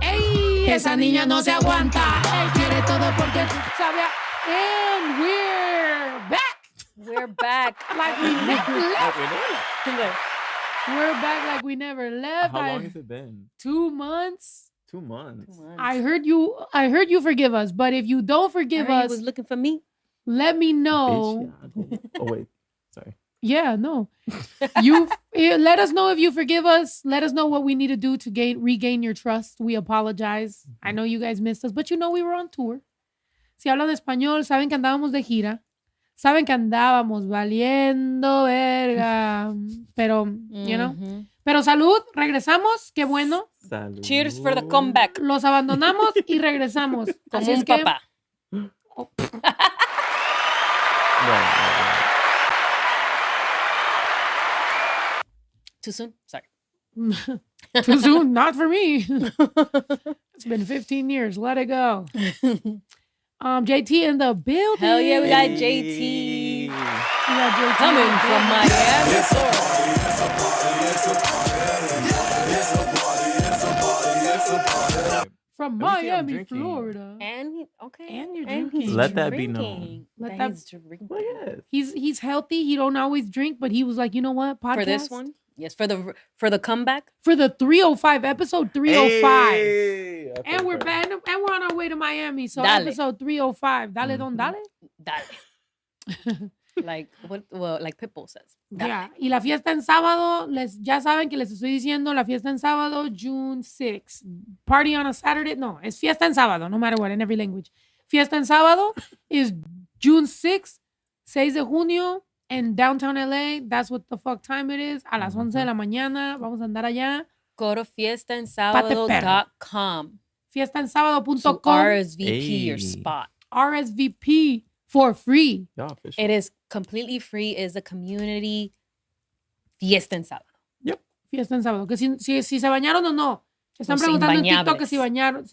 ¡Ey! Esa niña no se aguanta. Ey, quiere todo porque sabe. And we're back. We're back. Like we never left. Look. We're back like we never left. How long has it been? 2 months. 2 months. I heard you forgive us, but if you don't forgive us, was looking for me. let me know. Oh wait, sorry. Yeah, no. You let us know if you forgive us. Let us know what we need to do to regain your trust. We apologize. I know you guys missed us, but you know we were on tour. Si hablan español, saben que andábamos de gira. Saben que andábamos valiendo verga. Pero, you know. Pero salud, regresamos. Qué bueno. Salud. Cheers for the comeback. Los abandonamos y regresamos. Como Así un es que, papá. Too soon? Sorry. Too soon? Not for me. It's been 15 years. Let it go. JT in the building. Hell yeah, we got JT. We got JT Coming from Miami, Florida. From Miami, Florida. And you're drinking. Let that be known. Let that he's drinking. Well, yes. He's healthy. He don't always drink, but he was like, you know what? Podcast? For this one? Yes, for the comeback. For the 305, episode 305. Hey, okay, and we're back, and we're on our way to Miami. So Dale. episode 305. Dale, don dale. Dale. Like what? Well, like Pitbull says. Dale. Yeah. Y la fiesta en sábado, ya saben que les estoy diciendo, la fiesta en sábado, June 6th. Party on a Saturday. No, es fiesta en sábado, no matter what, in every language. Fiesta en sábado is June 6th, 6 de junio, in downtown LA. That's what the fuck time it is. A las 11 de la mañana. Vamos a andar allá. Go to fiestaensabado.com. Fiestaensabado.com. To RSVP your spot. RSVP for free. Yeah, it is completely free. It is a community fiesta en sábado. Yep. Fiesta en sábado. Que si se bañaron o no. Están preguntando en TikTok que si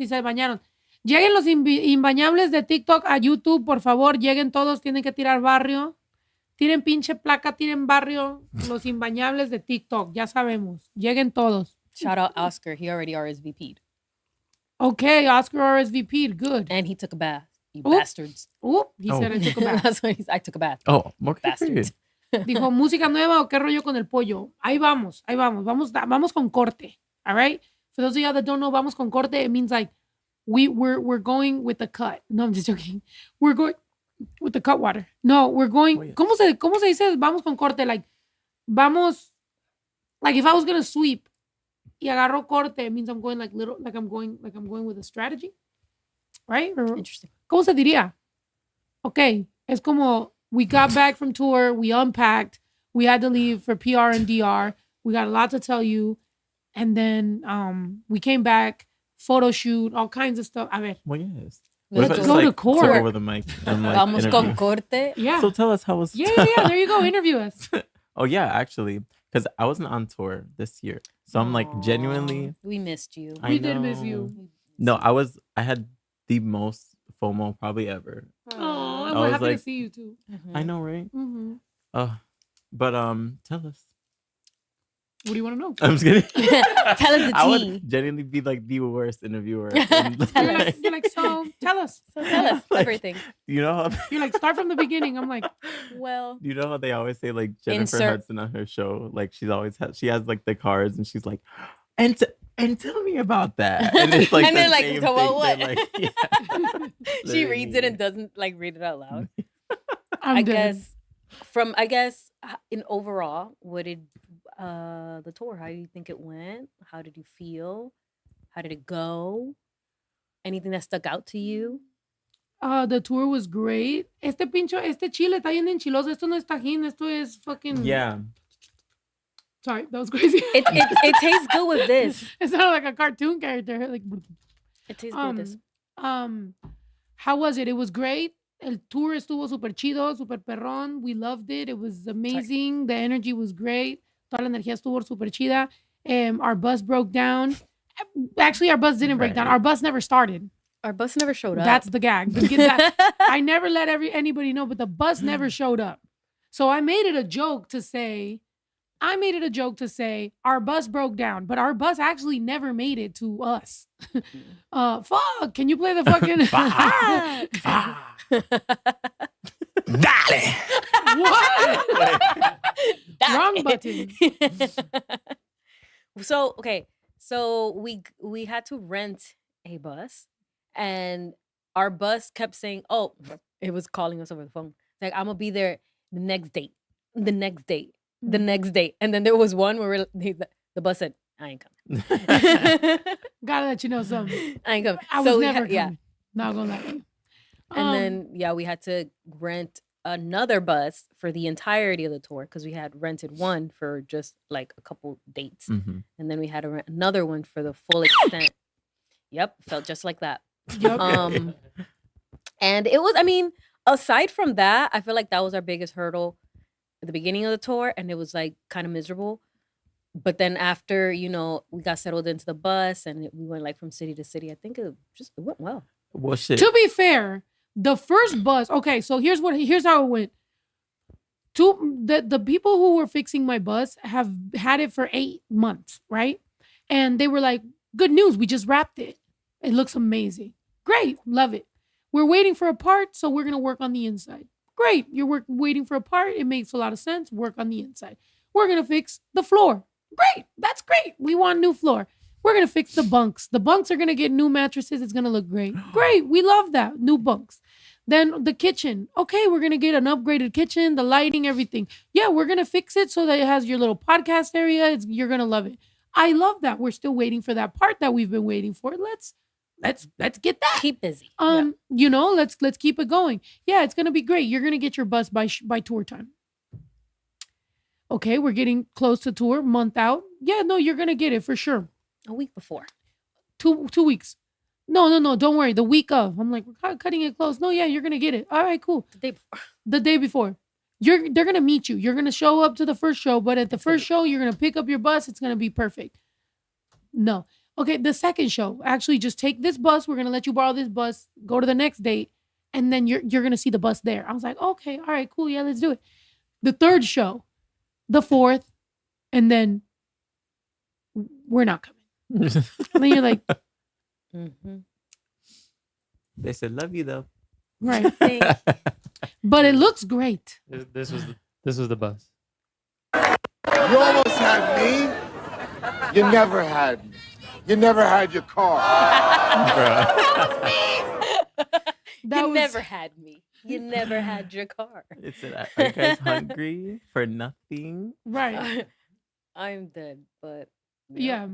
se bañaron. Lleguen los imbañables de TikTok a YouTube, por favor. Lleguen todos. Tienen que tirar barrio. Tiren pinche placa, tiren barrio. Los imbañables de TikTok. Ya sabemos. Lleguen todos. Shout out Oscar. He already RSVP'd. Okay, Oscar RSVP'd. Good. And he took a bath. You bastards. He said I took a bath. That's what I took a bath. Oh, okay. Bastards. Dijo, ¿música nueva o qué rollo con el pollo? Ahí vamos. Vamos con corte. All right? For those of y'all that don't know, vamos con corte, it means like we're going with the cut. No, I'm just joking. We're going with the cut water. No, we're going. Oh, yes. ¿Cómo se dice? Vamos con corte. Like, vamos. Like if I was gonna sweep y agarro corte, it means I'm going like I'm going with a strategy. Right? Interesting. ¿Cómo se diría? Okay. Es como we got back from tour, we unpacked, we had to leave for PR and DR. We got a lot to tell you. And then we came back, photo shoot, all kinds of stuff. A ver. Well, yes. Let's go to court. Over the mic and, like, Vamos interview. con corte. Yeah. So tell us how was. Yeah. There you go. Interview us. Oh yeah, actually, because I wasn't on tour this year, so I'm like genuinely. We missed you. We did miss you. No, I had the most FOMO probably ever. Oh, and we're happy to see you too. Mm-hmm. I know, right? Mm-hmm. But tell us. What do you want to know? I'm just kidding. Tell us the tea. I would genuinely be like the worst interviewer. You're like, so tell us. Tell us everything. You know how You're like, start from the beginning. I'm like, well. You know how they always say like Jennifer Hudson on her show, like she has like the cards and she's like, and tell me about that. And it's like and then like, so about what? Like, yeah. She reads it and doesn't like read it out loud. I guess in overall, what did the tour, how do you think it went? How did you feel? How did it go? Anything that stuck out to you? The tour was great. Este chile está bien enchiloso. Esto no es tajín. Esto es fucking. Yeah. Sorry, that was crazy. It tastes good with this. It sounded like a cartoon character. Like. It tastes good with this. How was it? It was great. El tour estuvo super chido, super perrón. We loved it. It was amazing. The energy was great. Toda la energía estuvo super chida. Our bus broke down. Actually, our bus didn't break down. Our bus never started. Our bus never showed up. That's the gag. I never let anybody know, but the bus never showed up. So I made it a joke to say, I made it a joke to say our bus broke down, but our bus actually never made it to us. Fuck, can you play the fucking... Dale. What? Wrong button. So, okay. So we had to rent a bus, and our bus kept saying, "Oh," it was calling us over the phone. Like, I'm gonna be there the next date, the next date, the next date. And then there was one where the bus said, "I ain't coming." Gotta let you know something. I ain't coming. I was never coming. Yeah. Not gonna lie to you. And then we had to rent another bus for the entirety of the tour, because we had rented one for just like a couple dates, and then we had to rent another one for the full extent. Yep, felt just like that. Yep. And it was, I mean, aside from that, I feel like that was our biggest hurdle at the beginning of the tour, and it was like kind of miserable. But then after, we got settled into the bus and we went like from city to city, I think it went well. Well, shit. To be fair, the first bus, okay, so here's how it went. The people who were fixing my bus have had it for 8 months, right? And they were like, good news, we just wrapped it. It looks amazing. Great, love it. We're waiting for a part, so we're going to work on the inside. Great, you're waiting for a part. It makes a lot of sense. Work on the inside. We're going to fix the floor. Great, that's great. We want new floor. We're going to fix the bunks. The bunks are going to get new mattresses. It's going to look great. Great, we love that. New bunks. Then the kitchen. Okay, we're going to get an upgraded kitchen, the lighting, everything. Yeah, we're going to fix it so that it has your little podcast area. You're going to love it. I love that. We're still waiting for that part that we've been waiting for. Let's get that. Keep busy. Let's keep it going. Yeah, it's going to be great. You're going to get your bus by tour time. Okay, we're getting close to tour, month out. Yeah, no, you're going to get it for sure. A week before. 2 weeks. No, don't worry. The week of. I'm like, we're cutting it close. No, yeah, you're going to get it. All right, cool. The day before. They're going to meet you. You're going to show up to the first show, but at the first show, you're going to pick up your bus. It's going to be perfect. No. Okay, the second show. Actually, just take this bus. We're going to let you borrow this bus. Go to the next date. And then you're going to see the bus there. I was like, okay, all right, cool. Yeah, let's do it. The third show. The fourth. And then we're not coming. And then you're like, They said, love you though. Right. But it looks great. This was the bus. You almost had me. You never had me. You never had your car. Never had me. You never had your car. It said, are you guys hungry for nothing? Right. I'm dead, but yeah.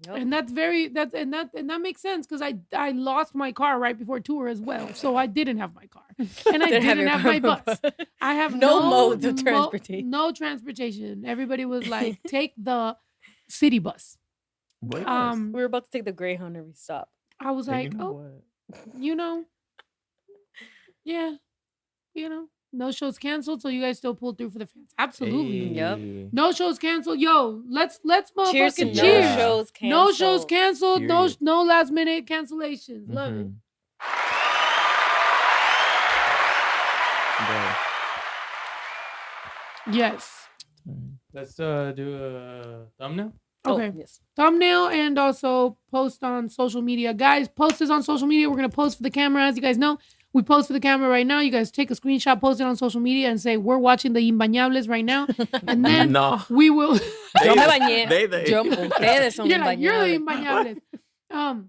Yep. And that makes sense because I lost my car right before tour as well. So I didn't have my car. And I didn't have my bus. I have no modes of transportation. No transportation. Everybody was like, take the city bus. What? We were about to take the Greyhound every stop. I was like, yeah, no shows canceled, so you guys still pulled through for the fans. Absolutely. Hey. Yep. No shows canceled. Yo, let's motherfucking cheers. No shows canceled. No shows canceled. Period. No last minute cancellations. Love it. Yes. Let's do a thumbnail. Okay. Oh, yes. Thumbnail and also post on social media. Guys, post this on social media. We're going to post for the camera. As you guys know, we post for the camera right now. You guys take a screenshot, post it on social media and say, we're watching the Imbañables right now. And then we will. Yo me bañé. Ustedes son You're the Imbañables. Imbañables.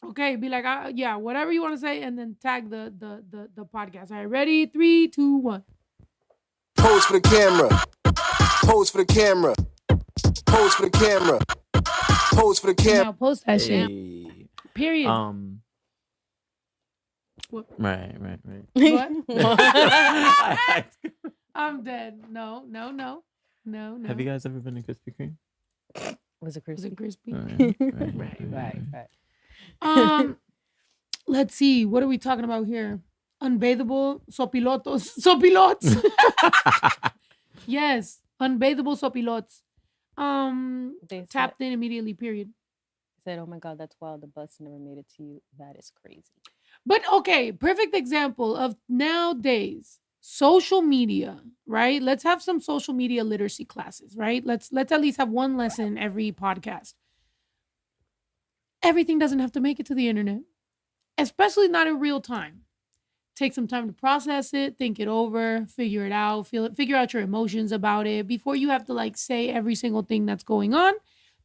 Okay, be like, yeah, whatever you want to say, and then tag the podcast. All right, ready? 3, 2, 1. Pose for the camera. Pose for the camera. Pose for the camera. Pose for the camera. Now post that shit. Hey. Period. What? Right. What? I'm dead. No. Have you guys ever been to Krispy Kreme? Was it crispy? Right. Let's see. What are we talking about here? Unbathable sopilotos. Sopilots. Yes. Unbathable sopilots. Tapped in immediately, period. Said, oh my God, that's wild. The bus never made it to you. That is crazy. But okay, perfect example of nowadays. social media, right? Let's have some social media literacy classes, right? Let's at least have one lesson every podcast. Everything doesn't have to make it to the internet, especially not in real time. Take some time to process it, think it over, figure it out, feel it, figure out your emotions about it before you have to like say every single thing that's going on,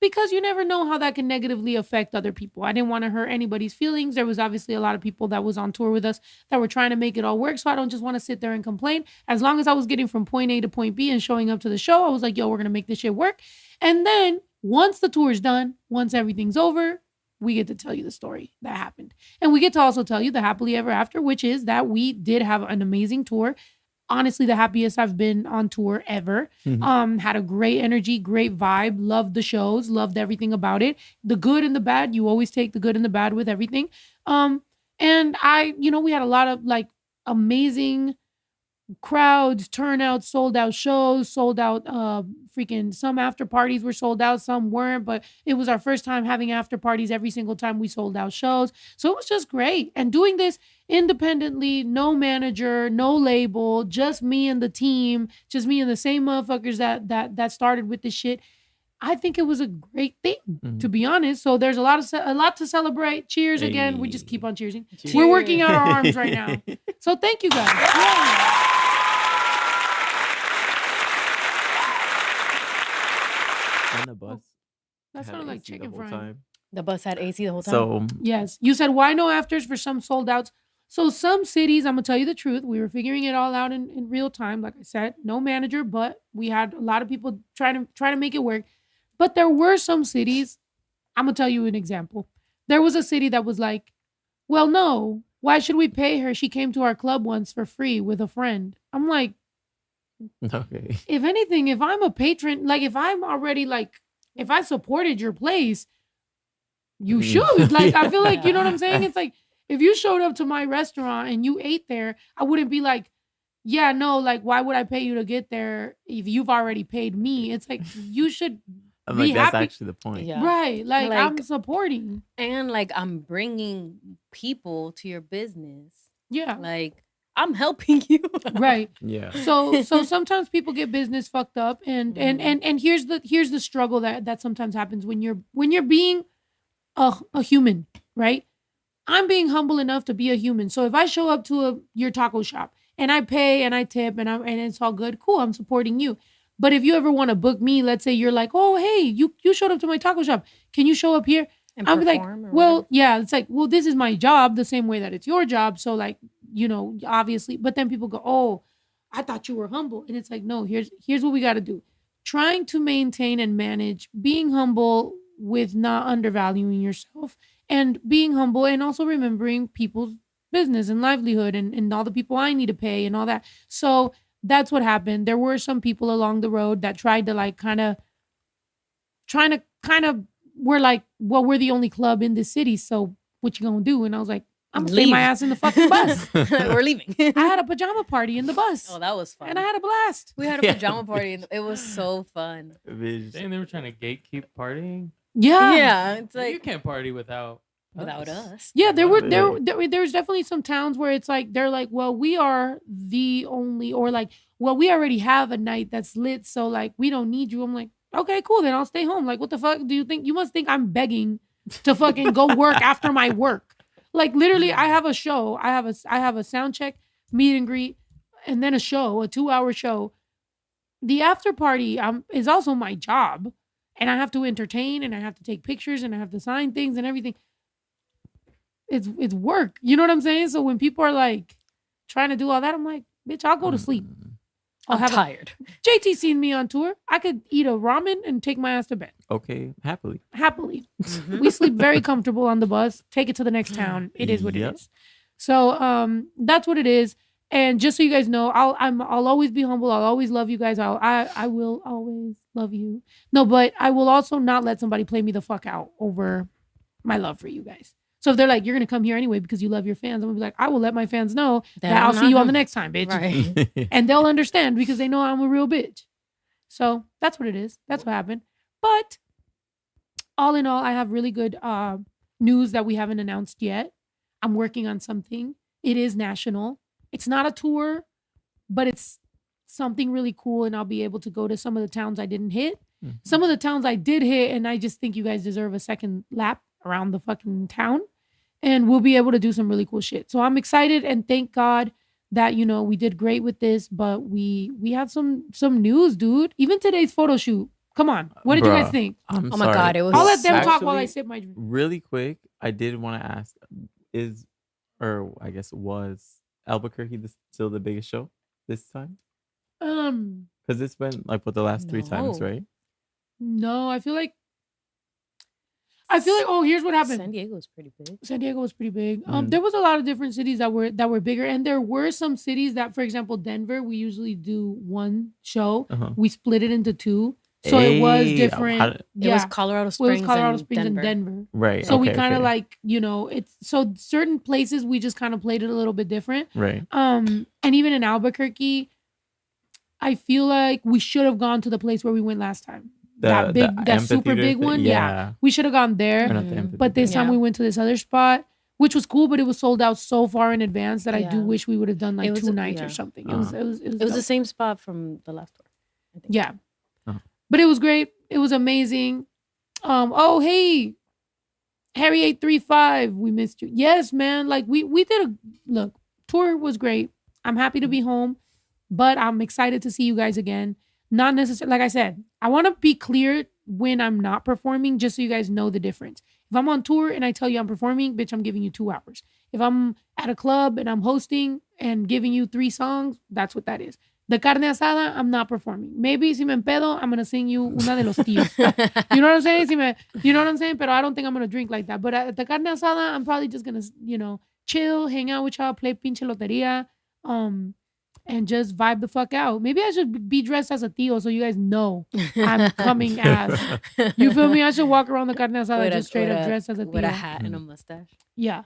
because you never know how that can negatively affect other people. I didn't want to hurt anybody's feelings. There was obviously a lot of people that was on tour with us that were trying to make it all work. So I don't just want to sit there and complain. As long as I was getting from point A to point B and showing up to the show, I was like, yo, we're going to make this shit work. And then once the tour's done, once everything's over, we get to tell you the story that happened. And we get to also tell you the happily ever after, which is that we did have an amazing tour. Honestly, the happiest I've been on tour ever. Had a great energy, great vibe, loved the shows, loved everything about it. The good and the bad, you always take the good and the bad with everything. And we had a lot of like amazing crowds, turnouts, sold out shows, sold out freaking some after parties were sold out, some weren't, but it was our first time having after parties every single time we sold out shows. So it was just great. And doing this independently, no manager, no label, just me and the team, just me and the same motherfuckers that started with this shit. I think it was a great thing, to be honest. So there's a lot to celebrate. Cheers again. We just keep on cheersing. Cheers. We're working out our arms right now. So thank you guys. Yeah. On the bus. That had sounded like AC the chicken whole frying. time. The bus had AC the whole time. So Yes. You said why no afters for some sold outs. So some cities, I'm gonna tell you the truth, we were figuring it all out in real time. Like I said, no manager, but we had a lot of people trying to make it work. But there were some cities, I'm gonna tell you an example. There was a city that was like, well, no, why should we pay her? She came to our club once for free with a friend. I'm like, okay. if anything, if I'm a patron, like if I'm already like, if I supported your place, you should. Like, I feel like, you know what I'm saying? It's like, if you showed up to my restaurant and you ate there, I wouldn't be like, yeah, no, like, why would I pay you to get there if you've already paid me? It's like, you should I'm be like, that's happy. actually the point. Yeah. Right. Like, Like- I'm supporting. And like I'm bringing people to your business. Yeah. Like I'm helping you. Right. Yeah. So sometimes people get business fucked up, and here's the struggle that sometimes happens when you're being a human, right? I'm being humble enough to be a human. So if I show up to your taco shop and I pay and I tip and it's all good, cool, I'm supporting you. But if you ever want to book me, let's say you're like, oh hey, you showed up to my taco shop, can you show up here? And I'll be like, perform or well, whatever. yeah, it's like, well, this is my job the same way that it's your job. So like, you know, obviously, but then people go, oh, I thought you were humble. And it's like, no, here's what we got to do. Trying to maintain and manage being humble with not undervaluing yourself, and being humble and also remembering people's business and livelihood and all the people I need to pay and all that. So that's what happened. There were some people along the road that tried to like kind of we're like, well, we're the only club in this city, so what you gonna do? And I was like, I'm gonna stay my Leave. ass in the fucking bus. We're leaving. I had a pajama party in the bus. Oh, that was fun. And I had a blast. We had a Yeah. pajama party. And it was so fun. Bitch. Saying they were trying to gatekeep partying. Yeah. Yeah, it's You like can't party without without us. Yeah, there were Yeah. there's definitely some towns where it's like they're like, well, we are the only, or like, well, we already have a night that's lit, so like we don't need you. I'm like, okay, cool, then I'll stay home. Like, what the fuck do you think? You must think I'm begging to fucking go work after my work. Like literally, I have a show. I have a sound check, meet and greet, and then a show, a 2-hour show. The after party is also my job, and I have to entertain, and I have to take pictures, and I have to sign things and everything. It's work. You know what I'm saying? So when people are like trying to do all that, I'm like, bitch, I'll go to sleep. I'm tired. JT seen me on tour. I could eat a ramen and take my ass to bed Okay, happily. happily. Mhm. We sleep very comfortable on the bus. Take it to the next town. It is what Yep. it is. So that's what it is. And just so you guys know, I'll always be humble. I'll always love you guys. I will always love you. No, but I will also not let somebody play me the fuck out over my love for you guys. So if they're like, you're gonna come here anyway because you love your fans, I'm gonna be like, I will let my fans know that I'll see you on the next time, bitch. Right. And they'll understand because they know I'm a real bitch. So that's what it is. That's what happened. But all in all, I have really good news that we haven't announced yet. I'm working on something. It is national. It's not a tour. but it's something really cool, and I'll be able to go to some of the towns I didn't hit. Mhm. Some of the towns I did hit, and I just think you guys deserve a second lap around the fucking town, and we'll be able to do some really cool shit. So I'm excited, and thank God that we did great with this, but we have some news, dude. Even today's photo shoot. Come on, what did you guys Bruh, think? I'm Oh my sorry. God, it was I'll let them talk while I Actually, sip my drink. really quick, I did want to ask, I guess was Albuquerque still the biggest show this time? Because it's been like the last 3 times, No. right? No, I feel like. Oh, here's what happened. San Diego was pretty big. San Diego was pretty big. Mm. There was a lot of different cities that were bigger, and there were some cities that, for example, Denver, we usually do one show. Uh-huh. We split it into 2, so it was Hey, different. It was Colorado Springs, and Denver. Right. So we okay, kind of okay. like it's so certain places we just kind of played it a little bit different. Right. And even in Albuquerque, I feel like we should have gone to the place where we went last time. That super amphitheater big thing? one. Yeah. We should have gone there. Or not the Mhm. amphitheater. But this time Yeah. we went to this other spot, which was cool, but it was sold out so far in advance that I do Yeah. wish we would have done like It was- 2 nights yeah. or something. Uh-huh. It was It was the dope. same spot from the last tour. I think. Yeah. Uh-huh. But it was great. It was amazing. Oh, hey, Harry 835, we missed you. Yes, man. Like we did tour was great. I'm happy to be home, but I'm excited to see you guys again. Not necessarily, like I said, I want to be clear when I'm not performing, just so you guys know the difference. If I'm on tour and I tell you I'm performing, bitch, I'm giving you 2 hours. If I'm at a club and I'm hosting and giving you 3 songs, that's what that is. The carne asada, I'm not performing. Maybe si me empedo, I'm going to sing you una de los tíos. You know what I'm saying? You know what I'm saying? But I don't think I'm going to drink like that. But at the carne asada, I'm probably just going to, chill, hang out with y'all, play pinche loteria, and just vibe the fuck out. Maybe I should be dressed as a tío so you guys know I'm coming as. You feel me? I should walk around the carne asada just straight up dressed as a tío. with a hat and a mustache. Yeah.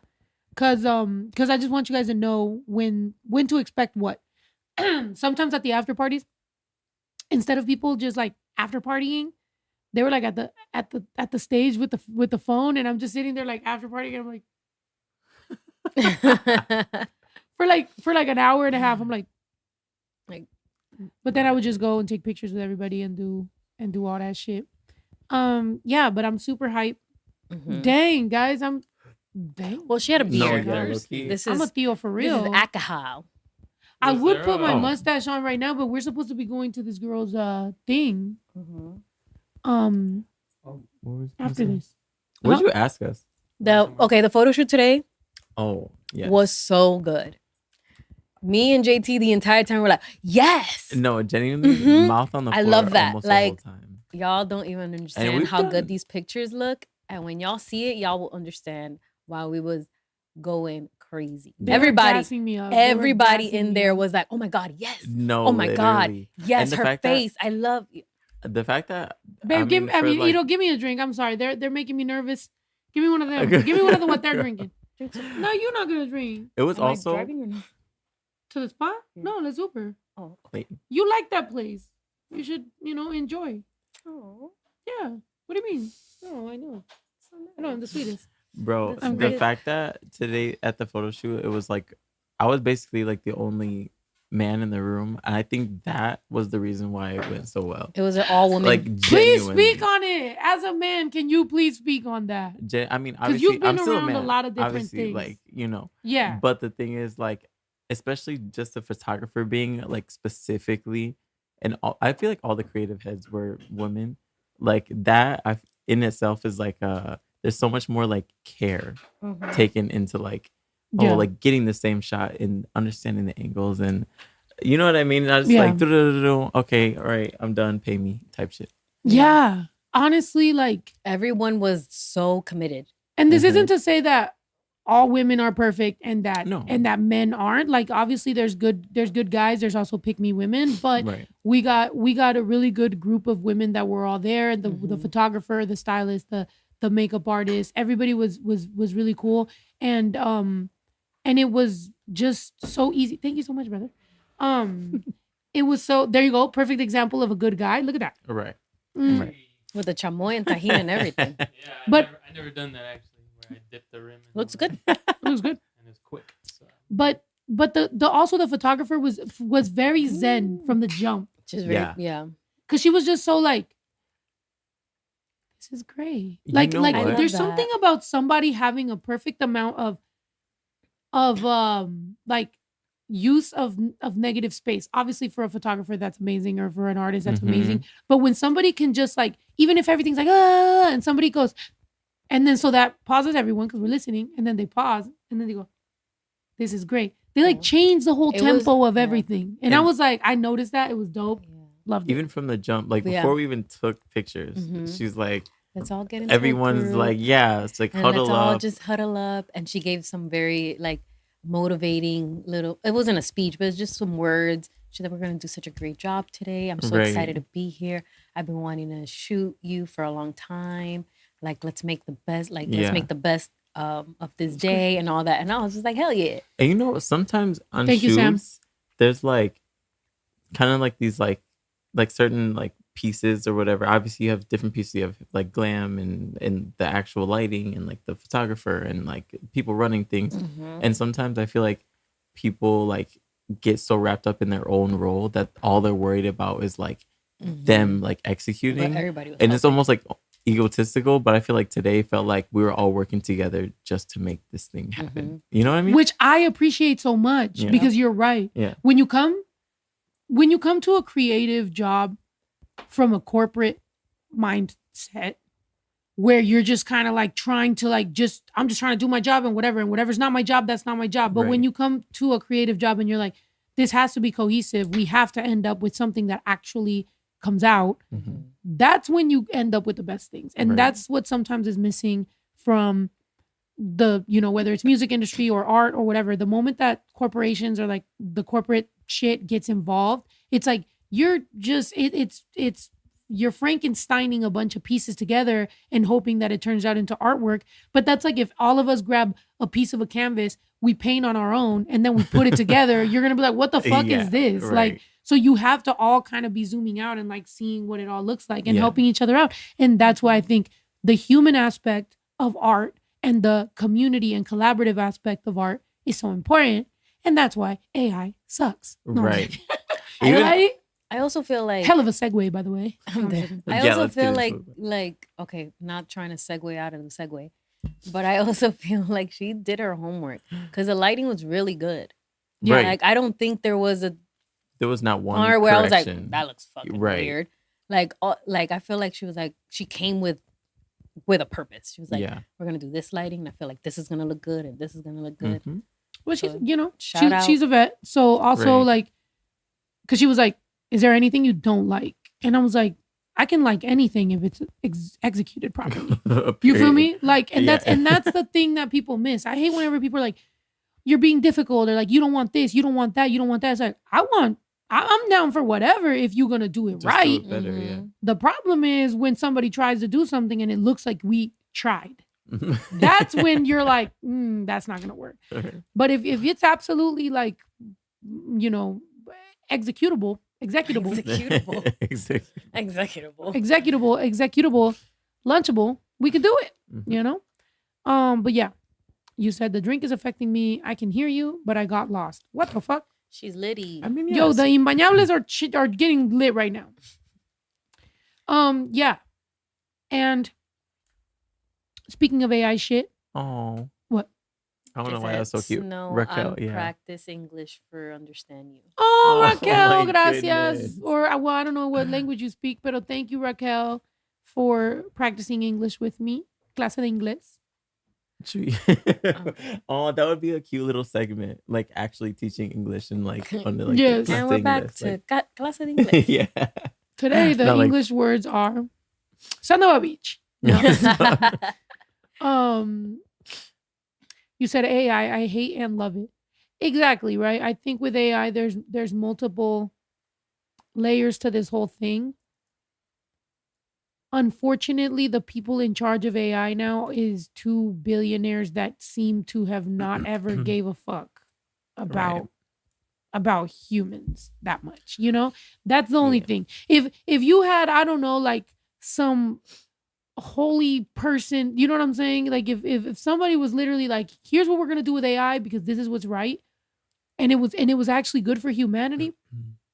Cause I just want you guys to know when to expect what. Sometimes at the after parties, instead of people just like after partying, they were like at the stage with the phone, and I'm just sitting there like after partying, and I'm like for like an hour and a half, I'm like, but then I would just go and take pictures with everybody and do all that shit. Yeah, but I'm super hyped. Mhm. Dang, guys, dang. Well, she had a No, beard. yeah, low-key. This I'm a is tío for real. This is alcohol. I Was would there put my a- mustache on right now, but we're supposed to be going to this girl's thing. Mhm. What was After this. What did you ask us? The photo shoot today Oh, yeah. was so good. Me and JT the entire time were like, yes. No, genuinely, Mhm. mouth on the I floor love that. almost Like, the whole time. Y'all don't even understand we've how done- good these pictures look. And when y'all see it, y'all will understand why we was going crazy. They were gassing me up. They were Everybody gassing in me there up. was like, oh my God, yes. No, Oh my God. literally. Yes, the her fact that- face. I love you. The fact that Babe, give me, for, like- Ito, give me a drink. I'm sorry. They're making me nervous. Give me one of them. Give me one of what they're drinking. Drink some. No, you're not gonna drink. it was Am I also driving or no? To the spot? Yeah. No, let's Uber. Oh. wait, You like that place. You should, enjoy. Oh. Yeah. What do you mean? No, I know. I know, I'm the sweetest. bro, That's the great. fact that today at the photo shoot, it was like I was basically like the only man in the room, and I think that was the reason why it went so well. It was an all woman. Like, Please genuinely. speak on it. As a man, can you please speak on that? I mean, 'Cause obviously, you've been I'm still a around a man. lot of different obviously, things. like Yeah. But the thing is, like, especially just the photographer being like specifically, and I feel like all the creative heads were women. Like that, in itself is like there's so much more like care Mhm. taken into like Yeah. like getting the same shot and understanding the angles, and you know what I mean. I was Yeah. like, "Do-do-do-do-do. Okay, all right, I'm done. Pay me," type shit. Yeah. Honestly, like, Everyone was so committed. and this Mhm. isn't to say that all women are perfect and that No. men aren't. Like, obviously there's good guys, there's also pick me women, but Right. we got a really good group of women that were all there. The Mhm. photographer, the stylist, the makeup artist, everybody was really cool. And it was just so easy. Thank you so much, brother. It was so, there you go. Perfect example of a good guy. Look at that. Right. Mm. Right. With the chamoy and tahini and everything. Yeah, But- I never done that actually, where I dipped the rim. In Looks the good. It was good. and it's quick. So. But but the also the photographer was very zen from the jump. Just very, Yeah. yeah. Cause she was just so like, this is great. You Like, know like what? there's I love something that. about somebody having a perfect amount of like use of negative space. Obviously for a photographer that's amazing, or for an artist that's amazing. But when somebody can just like, even if everything's like, and somebody goes, and then so that pauses everyone because we're listening, and then they pause and then they go, this is great. They like Yeah. change the whole It was- tempo of yeah. everything. And I And- was like, I noticed that. It was dope. Yeah. Loved it. Even from the jump, like Yeah. before we even took pictures, Mhm. she's like, Let's all get into a everyone's group, like, yeah, it's like and huddle let's all up. just huddle up. And she gave some very like motivating little. It wasn't a speech, but it's just some words. She said, "We're gonna do such a great job today. I'm so Right. excited to be here. I've been wanting to shoot you for a long time. Like, let's make the best. Like, Yeah. let's make the best of this day and all that." And I was just like, "Hell yeah!" And you know, sometimes on Thank you, Sam. shoots, there's like kind of like these like certain like pieces or whatever. Obviously, you have different pieces. You have like glam and the actual lighting and like the photographer and like people running things. Mhm. And sometimes I feel like people like get so wrapped up in their own role that all they're worried about is like them like But executing. everybody was And it's helping. almost like egotistical, but I feel like today felt like we were all working together just to make this thing happen. You know what I mean? Which I appreciate so much, Yeah. because you're right. Yeah. When you come to a creative job from a corporate mindset, where you're just kind of like trying to like I'm just trying to do my job, and whatever's not my job, that's not my job. But when Right. you come to a creative job and you're like, this has to be cohesive, we have to end up with something that actually comes out, Mhm. that's when you end up with the best things. And Right. that's what sometimes is missing from the, whether it's music industry or art or whatever. The moment that corporations or like the corporate shit gets involved, it's like you're just it's you're Frankensteining a bunch of pieces together and hoping that it turns out into artwork. But that's like if all of us grab a piece of a canvas, we paint on our own, and then we put it together, you're gonna be like, what the fuck Yeah, is this? right. Like, so you have to all kind of be zooming out and like seeing what it all looks like and Yeah. helping each other out. And that's why I think the human aspect of art and the community and collaborative aspect of art is so important. And that's why AI sucks. No, I'm Right. kidding. Even- Right? I also feel like Hell of a segue, by the way. I'm dead. I Yeah, also let's get feel into like okay, not trying to segue out of the segue, but I also feel like she did her homework because the lighting was really good. Yeah, Right. Like I don't think there was a There was not one part where I was correction. like, that looks fucking Right. weird. Like I feel like she was like she came with a purpose. She was like, yeah. we're gonna do this lighting, and I feel like this is gonna look good and this is gonna look good. Mhm. Well, she's, So, shout out. she's a vet. So also Right. like, because she was like, is there anything you don't like? And I was like, I can like anything if it's executed properly. You feel me? Like, and Yeah. that's the thing that people miss. I hate whenever people are like, you're being difficult, or like, you don't want this, you don't want that, you don't want that. It's like, I'm down for whatever if you're gonna do it Just do right. it better, Mhm. The problem is when somebody tries to do something and it looks like we tried. yeah. That's when you're like, that's not gonna work. But if it's absolutely like, executable, Executable. Executable. executable, lunchable, we could do it, Mhm. But yeah, you said the drink is affecting me. I can hear you, but I got lost. What the fuck? She's litty. I mean, Yo, yes. the imbañables are getting lit right now. Yeah. And speaking of AI shit, Oh. What? I don't know Just why that's so cute. No, Raquel, I'm yeah. practice English for understand you. oh, Oh, Raquel, my gracias. goodness. Or well, I don't know what language you speak, but thank you, Raquel, for practicing English with me. Clase de inglés. Oh, that would be a cute little segment, like actually teaching English and like on the like Yes. the And we're back English, to like- clase de English. yeah. Today, the Not like- English words are Sandoval Beach. No. You said AI. I hate and love it. Exactly, right? I think with AI, there's multiple layers to this whole thing. Unfortunately, the people in charge of AI now is two billionaires that seem to have not ever gave a fuck about humans that much. That's the only Yeah. thing. If you had, I don't know, like some holy person, you know what I'm saying? Like if somebody was literally like, here's what we're gonna do with AI because this is what's right, and it was actually good for humanity,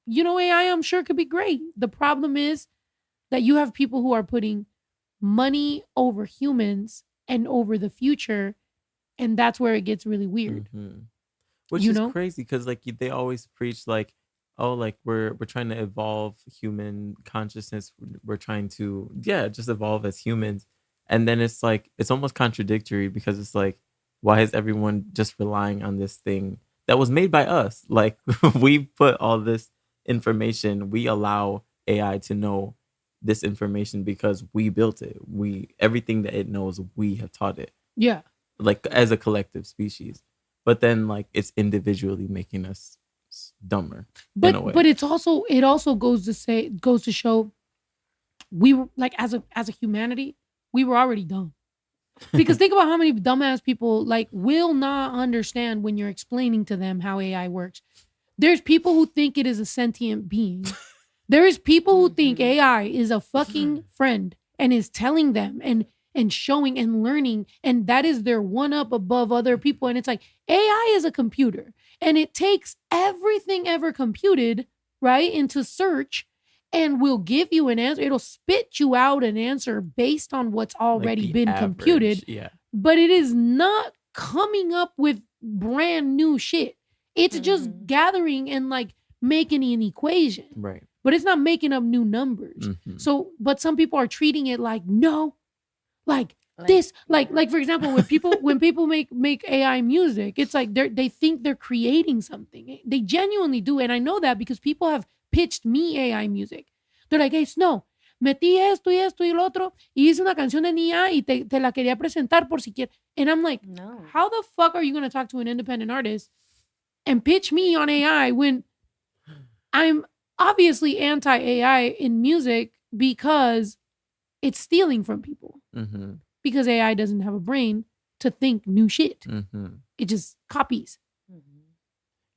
AI, I'm sure, could be great. The problem is that you have people who are putting money over humans and over the future, and that's where it gets really weird. Which You is know? crazy because like they always preach like, oh, like we're trying to evolve human consciousness. We're trying to just evolve as humans, and then it's like it's almost contradictory because it's like, why is everyone just relying on this thing that was made by us? Like we put all this information, we allow AI to know this information because we built it. Everything that it knows, we have taught it. Yeah. Like as a collective species. But then like it's individually making us dumber in a way. But it also goes to show we were like as a humanity, we were already dumb. Because think about how many dumbass people like will not understand when you're explaining to them how AI works. There's people who think it is a sentient being. There is people who think AI is a fucking friend and is telling them and showing and learning, and that is their one up above other people. And it's like AI is a computer and it takes everything ever computed, right, into search and will give you an answer. It'll spit you out an answer based on what's already been computed. Yeah. But it is not coming up with brand new shit. It's just gathering and like making an equation. Right. But it's not making up new numbers. So, but some people are treating it like, no, like this, like for example, when people make AI music, it's like they think they're creating something. They genuinely do, and I know that because people have pitched me AI music. They're like, hey, Snow, metí esto y esto y lo otro y hice una canción en IA y te la quería presentar por si quieres. And I'm like, no. How the fuck are you going to talk to an independent artist and pitch me on AI when I'm obviously anti-AI in music because it's stealing from people. Because AI doesn't have a brain to think new shit. It just copies.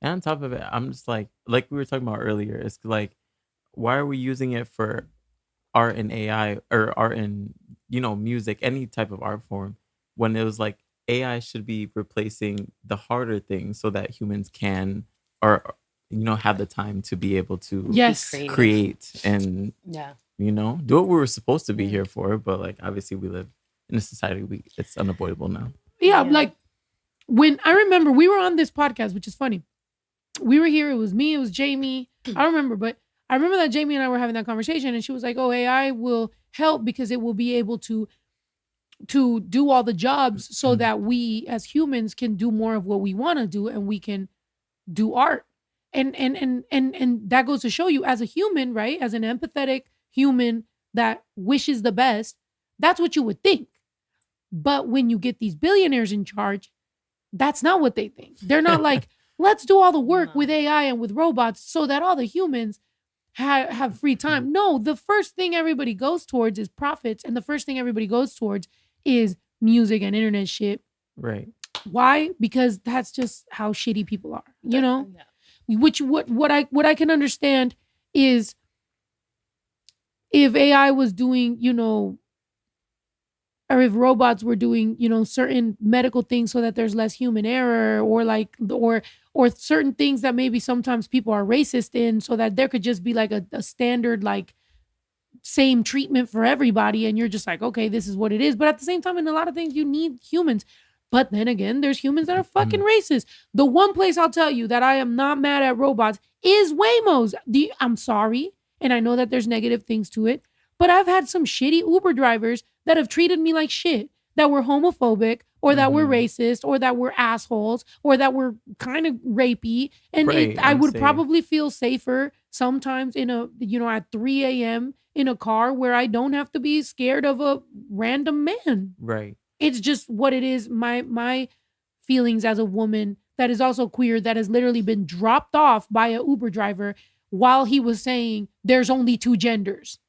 And on top of it, I'm just like we were talking about earlier, it's like, why are we using it for art and AI or art and, music, any type of art form, when it was like AI should be replacing the harder things so that humans can or have the time to be able to create and do what we were supposed to be here for. But like obviously we live in a society it's unavoidable now. Yeah, like when I remember we were on this podcast, which is funny. We were here, it was me, it was Jamie. I don't remember, but I remember that Jamie and I were having that conversation and she was like, oh, AI will help because it will be able to do all the jobs so that we as humans can do more of what we want to do and we can do art. And that goes to show you as a human, right? As an empathetic human that wishes the best, that's what you would think. But when you get these billionaires in charge, that's not what they think. They're not like, let's do all the work with AI and with robots so that all the humans have free time. No, the first thing everybody goes towards is profits. And the first thing everybody goes towards is music and internet shit. Right. Why? Because that's just how shitty people are, Yeah. Which what I can understand is if AI was doing, or if robots were doing, certain medical things so that there's less human error or certain things that maybe sometimes people are racist in so that there could just be like a standard, like same treatment for everybody. And you're just like, okay, this is what it is. But at the same time, in a lot of things, you need humans. But then again, there's humans that are fucking racist. The one place I'll tell you that I am not mad at robots is Waymo's. I'm sorry. And I know that there's negative things to it. But I've had some shitty Uber drivers that have treated me like shit, that were homophobic or that were racist or that were assholes or that were kind of rapey. And I would probably feel safer sometimes in at 3 a.m. in a car where I don't have to be scared of a random man. Right. It's just what it is. My feelings as a woman that is also queer, that has literally been dropped off by a Uber driver while he was saying there's only two genders.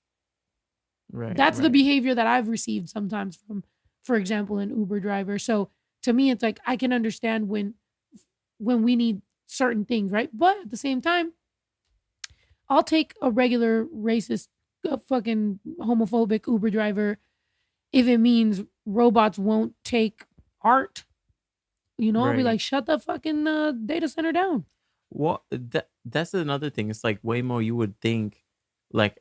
Right. That's the behavior that I've received sometimes from, for example, an Uber driver. So to me, it's like I can understand when we need certain things, right? But at the same time, I'll take a regular racist, fucking homophobic Uber driver if it means robots won't take art. I'll be like, shut the fucking data center down. Well, that's another thing. It's like way more. You would think, like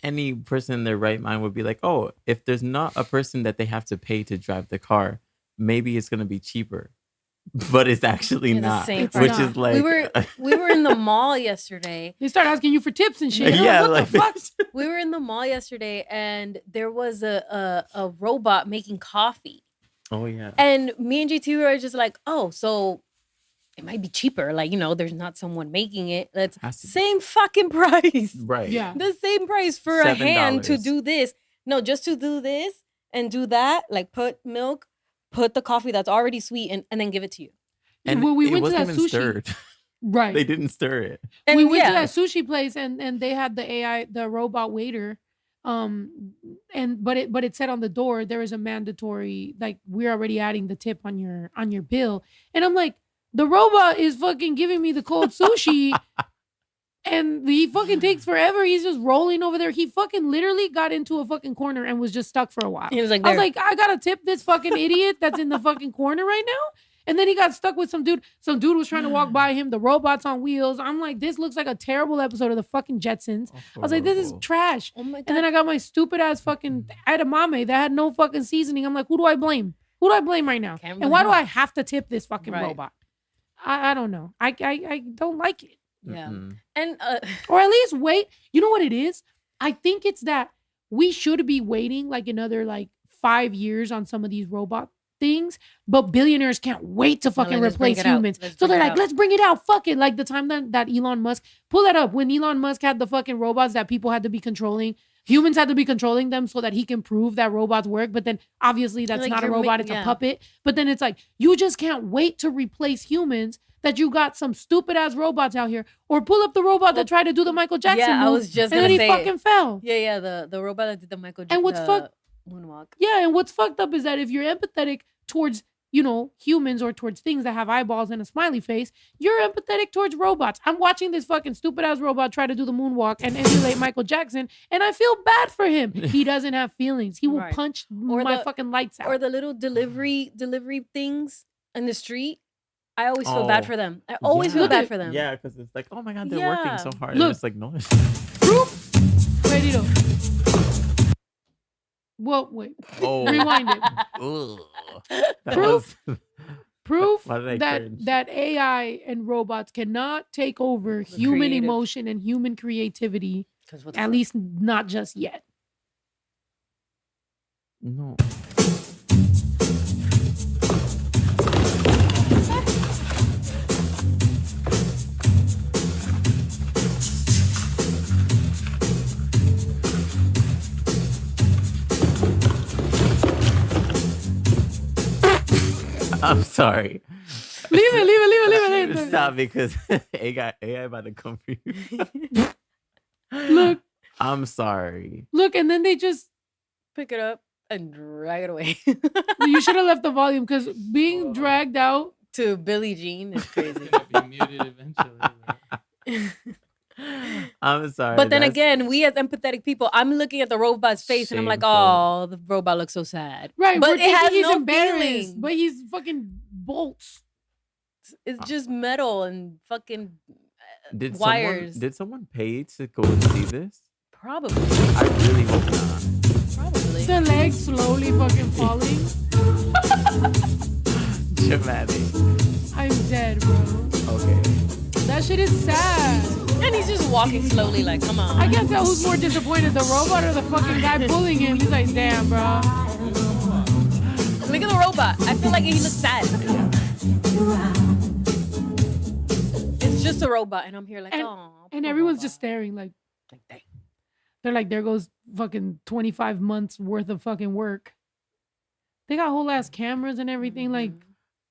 any person in their right mind would be like, oh, if there's not a person that they have to pay to drive the car, maybe it's gonna be cheaper. But it's actually Yeah, the not, same which price. is like we were in the mall yesterday. They start asking you for tips and shit. yeah, What like the fuck? We were in the mall yesterday, and there was a robot making coffee. oh yeah, And me and GT were just like, oh, so it might be cheaper. Like, there's not someone making it. That's Has to be. same fucking price. right, Yeah. The same price for a hand to $7. do this. No, just to do this and do that. Like put milk, put the coffee that's already sweet and then give it to you. and Well, we it went to wasn't that even sushi. stirred. Right. They didn't stir it. And we went to yeah, that sushi place and they had the AI, the robot waiter. But it said on the door there is a mandatory, like, we're already adding the tip on your bill. And I'm like, the robot is fucking giving me the cold sushi and he fucking takes forever. He's just rolling over there. He fucking literally got into a fucking corner and was just stuck for a while. he was like, I was there. like, I gotta tip this fucking idiot that's in the fucking corner right now. And then he got stuck with some dude. Some dude was trying to walk by him. The robot's on wheels. I'm like, this looks like a terrible episode of the fucking Jetsons. I was like, this is trash. Oh my god. And then I got my stupid ass fucking edamame that had no fucking seasoning. I'm like, who do I blame? Who do I blame right now? Can't And why do blame I have to tip this fucking Right. robot? I don't know. I don't like it. Yeah. Mm-mm. And Or at least wait. You know what it is? I think it's that we should be waiting like another like 5 years on some of these robot things, but billionaires can't wait to fucking let's bring replace it out. humans. Let's So bring they're it like, out. let's bring it out. Fuck it. Like the time that Elon Musk, pull that up, when Elon Musk had the fucking robots that people had to be controlling, humans had to be controlling them so that he can prove that robots work. But then obviously that's Like, not a you're robot, it's yeah. a puppet. But then it's like, you just can't wait to replace humans, that you got some stupid ass robots out here. Or pull up the robot that tried to do the Michael Jackson yeah, I move, was just and gonna then he say fucking fell. yeah, the robot that did the Michael And what's fucked- moonwalk. Yeah, and what's fucked up is that if you're empathetic towards, humans or towards things that have eyeballs and a smiley face, you're empathetic towards robots. I'm watching this fucking stupid ass robot try to do the moonwalk and emulate Michael Jackson, and I feel bad for him. He doesn't have feelings. He will Right. punch Or my the- fucking lights out. Or the little delivery things in the street. I always feel bad Oh, for them. I always feel Look bad at- for them. Yeah, because it's like, oh my god, they're working so Yeah. hard. Look. And it's like, no. Proof. Ready to. Well, wait. Oh, Rewind it. ugh. That Proof. was- Proof Why did I that cringe? that AI and robots cannot take over human creative. emotion and human creativity, 'Cause what the at fuck? least not just yet. No. I'm sorry. Leave it. Stop, because AI about to come for you. Look, I'm sorry. and then they just, Pick it up and drag it away you should have left the volume because being dragged out. to Billie Jean is crazy. It's gonna be muted eventually. I'm sorry. But then that's- again, we as empathetic people, I'm looking at the robot's face and I'm like, Shameful. oh, the robot looks so sad. Right, But we're it thinking has he's no embarrassed, feeling. but he's fucking bolts. It's just metal and fucking did wires. someone pay to go and see this? Probably. I really hope not. Probably. The legs slowly fucking falling. Dramatic. I'm dead, bro. Okay. That shit is sad. And he's just walking slowly, like, come on. I can't tell who's more disappointed, the robot or the fucking guy pulling him. He's like, damn, bro. Look at the robot. I feel like he looks sad. It's just a robot, and I'm here like, And- oh. And everyone's just staring like, dang. they're like, there goes fucking 25 months worth of fucking work. They got whole ass cameras and everything. Like,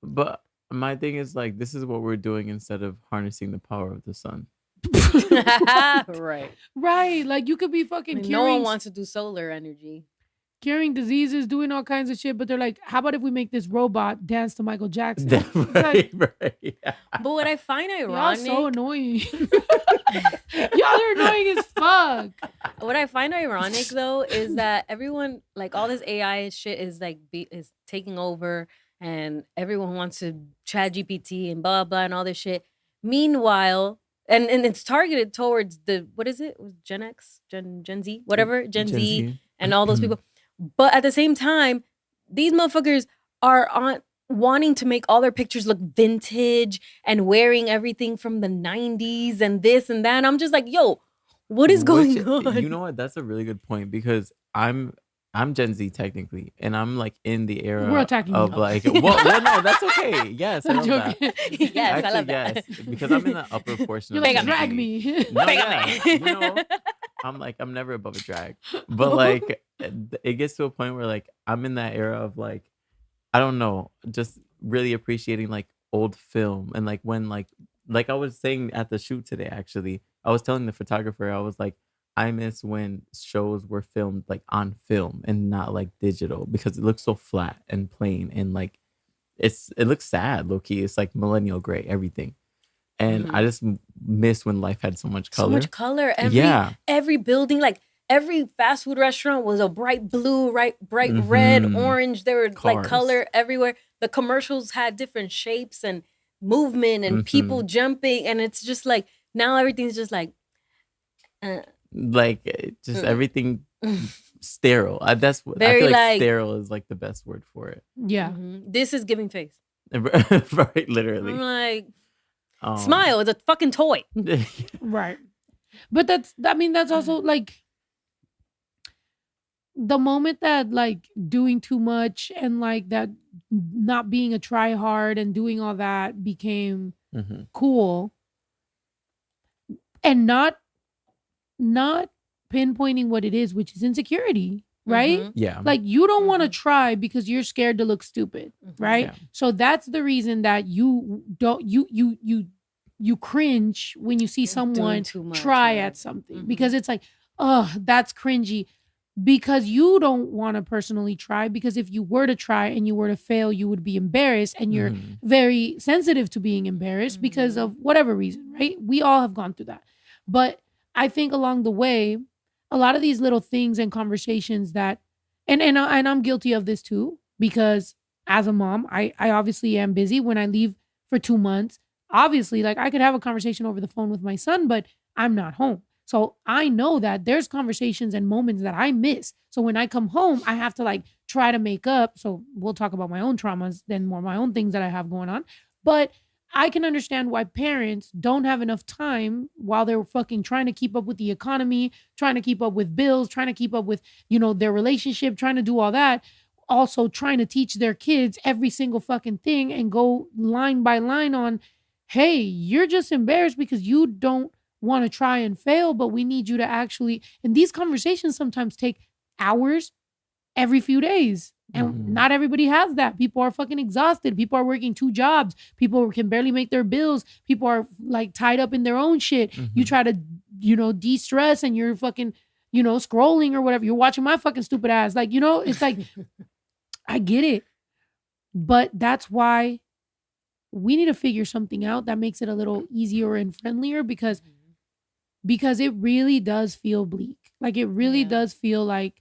But my thing is like, this is what we're doing instead of harnessing the power of the sun. Right. right. Like, you could be fucking Like, no curing, one wants to do solar energy. curing diseases, doing all kinds of shit. But they're like, how about if we make this robot dance to Michael Jackson? Like, right. Yeah. But what I find y'all ironic, so annoying. Y'all are annoying as fuck. what I find ironic though, is that everyone, like all this AI shit is like is taking over, and everyone wants to chat GPT and blah blah and all this shit. Meanwhile, and it's targeted towards what is it? Gen X, Gen Z, whatever, Gen Z, and all those people. But at the same time, these motherfuckers are wanting to make all their pictures look vintage and wearing everything from the 90s and this and that. And I'm just like, yo, what is going on? You know what? That's a really good point because I'm Gen Z technically, and I'm like in the era We're attacking of you. like, well, no, that's okay. Yes, I I'm love that. joking. Yes, Actually, I love that. yes, because I'm in the upper portion. You're of like, Gen drag Z. me. No, yeah, you know, I'm never above a drag, but like, it gets to a point where like I'm in that era of like, I don't know, just really appreciating like old film and like when like I was saying at the shoot today. Actually, I was telling the photographer, I was like, I miss when shows were filmed like on film and not like digital because it looks so flat and plain and like it looks sad, low key. It's like millennial gray, everything. And I just miss when life had so much color. So much color. Every building, like every fast food restaurant was a bright blue, bright red, orange. There were like color everywhere. The commercials had different shapes and movement and people jumping. And it's just like now everything's just like just everything sterile. That's what I Very feel like like- sterile is like the best word for it. Yeah. This is giving face. Right, literally. I'm like, smile. It's a fucking toy. Right. But that's also like the moment that like doing too much and like that not being a try hard and doing all that became cool and not pinpointing what it is, which is insecurity, right? Yeah. Like you don't want to try because you're scared to look stupid, right? Yeah. So that's the reason that you don't you cringe when you see someone too much, try yeah. at something because it's like, oh, that's cringy. Because you don't want to personally try, because if you were to try and you were to fail, you would be embarrassed, and you're very sensitive to being embarrassed because of whatever reason, right? We all have gone through that. But I think along the way, a lot of these little things and conversations that, and I'm guilty of this too, because as a mom, I obviously am busy. When I leave for 2 months, obviously, like I could have a conversation over the phone with my son, but I'm not home. So I know that there's conversations and moments that I miss. So when I come home, I have to like try to make up. So we'll talk about my own traumas, then more my own things that I have going on. But I can understand why parents don't have enough time while they're fucking trying to keep up with the economy, trying to keep up with bills, trying to keep up with, their relationship, trying to do all that. Also trying to teach their kids every single fucking thing and go line by line on, hey, you're just embarrassed because you don't want to try and fail, but we need you to actually, and these conversations sometimes take hours every few days. And not everybody has that. People are fucking exhausted. People are working 2 jobs. People can barely make their bills. People are like tied up in their own shit. You try to, de-stress and you're fucking, scrolling or whatever. You're watching my fucking stupid ass. Like, it's like, I get it. But that's why we need to figure something out that makes it a little easier and friendlier because it really does feel bleak. Like it really does feel like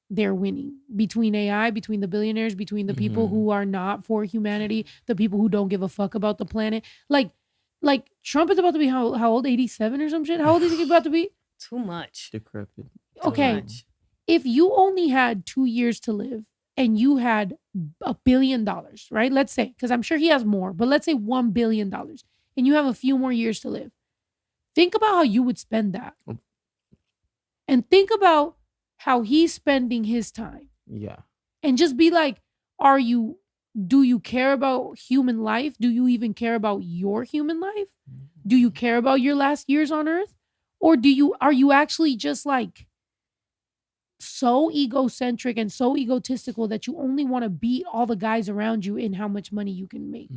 they're winning between AI, between the billionaires, between the people who are not for humanity, the people who don't give a fuck about the planet. Like Trump is about to be how old? 87 or some shit? How old is he about to be? Too much. Decrepit. Okay. If you only had 2 years to live and you had $1 billion, right? Let's say, because I'm sure he has more, but let's say $1 billion and you have a few more years to live. Think about how you would spend that. And think about how he's spending his time. Yeah. And just be like, do you care about human life? Do you even care about your human life? Do you care about your last years on earth? Or are you actually just like so egocentric and so egotistical that you only want to beat all the guys around you in how much money you can make?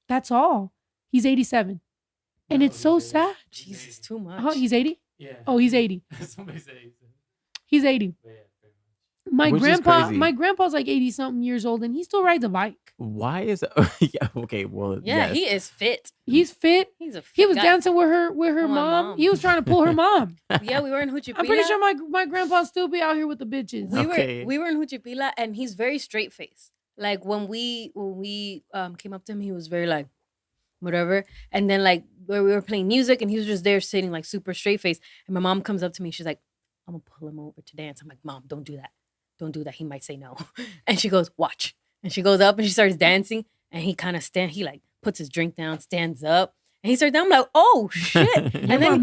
That's all. He's 87. And it's so sad. Jesus, too much. Oh, he's 80? Yeah. Oh, he's 80. Somebody said he's He's 80. yeah, pretty much. My grandpa's like 80 something years old and he still rides a bike. Why is yeah, okay, well, Yeah, yes. he is fit. He's fit. He's a fit He was guy. dancing with her My mom. mom. He was trying to pull her mom. Yeah, we were in Huchipila. I'm pretty sure my grandpa still be out here with the bitches. We were in Huchipila and he's very straight faced. Like when we came up to him, he was very like, whatever. And then like where we were playing music and he was just there sitting like super straight face. And my mom comes up to me. She's like, I'm gonna pull him over to dance. I'm like, Mom, don't do that. Don't do that. He might say no. And she goes, watch. And she goes up and she starts dancing. And he kind of he like puts his drink down, stands up. And he starts down. I'm like, oh shit. And And then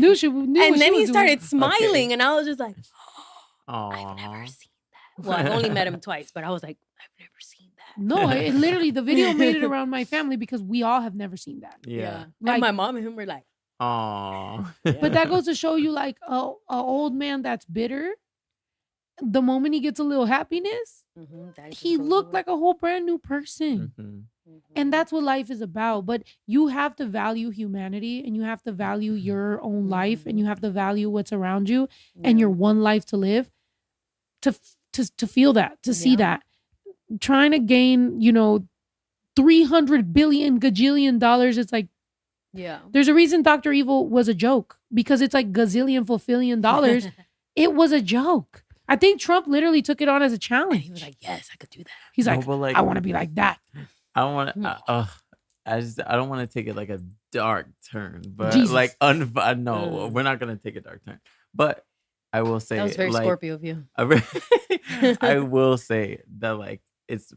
then he started smiling. Okay. And I was just like, Aw. I've never seen that. Well, I've only met him twice, but I was like, I've never seen that. No, it literally, the video made it around my family because we all have never seen that. Yeah. Like- And my mom and him were like, Aw. But that goes to show you, like, a old man that's bitter, the moment he gets a little happiness, he looked like a whole brand new person. Mhm. And that's what life is about. But you have to value humanity and you have to value your own life and you have to value what's around you and your one life to live to feel that, to see that. Trying to gain, you know, 300 billion gajillion dollars, it's like, yeah. there's a reason Dr. Evil was a joke because it's like gazillion fulfillion dollars. It was a joke. I think Trump literally took it on as a And challenge. he was like, yes, I could do that. He's No, like, but, like, I want to be like that. I don't want No. to. I don't want to take it like a dark turn, but Jesus. like no, Mm. we're not gonna take a dark turn. But I will say That was very like, Scorpio of you. I will say that like it's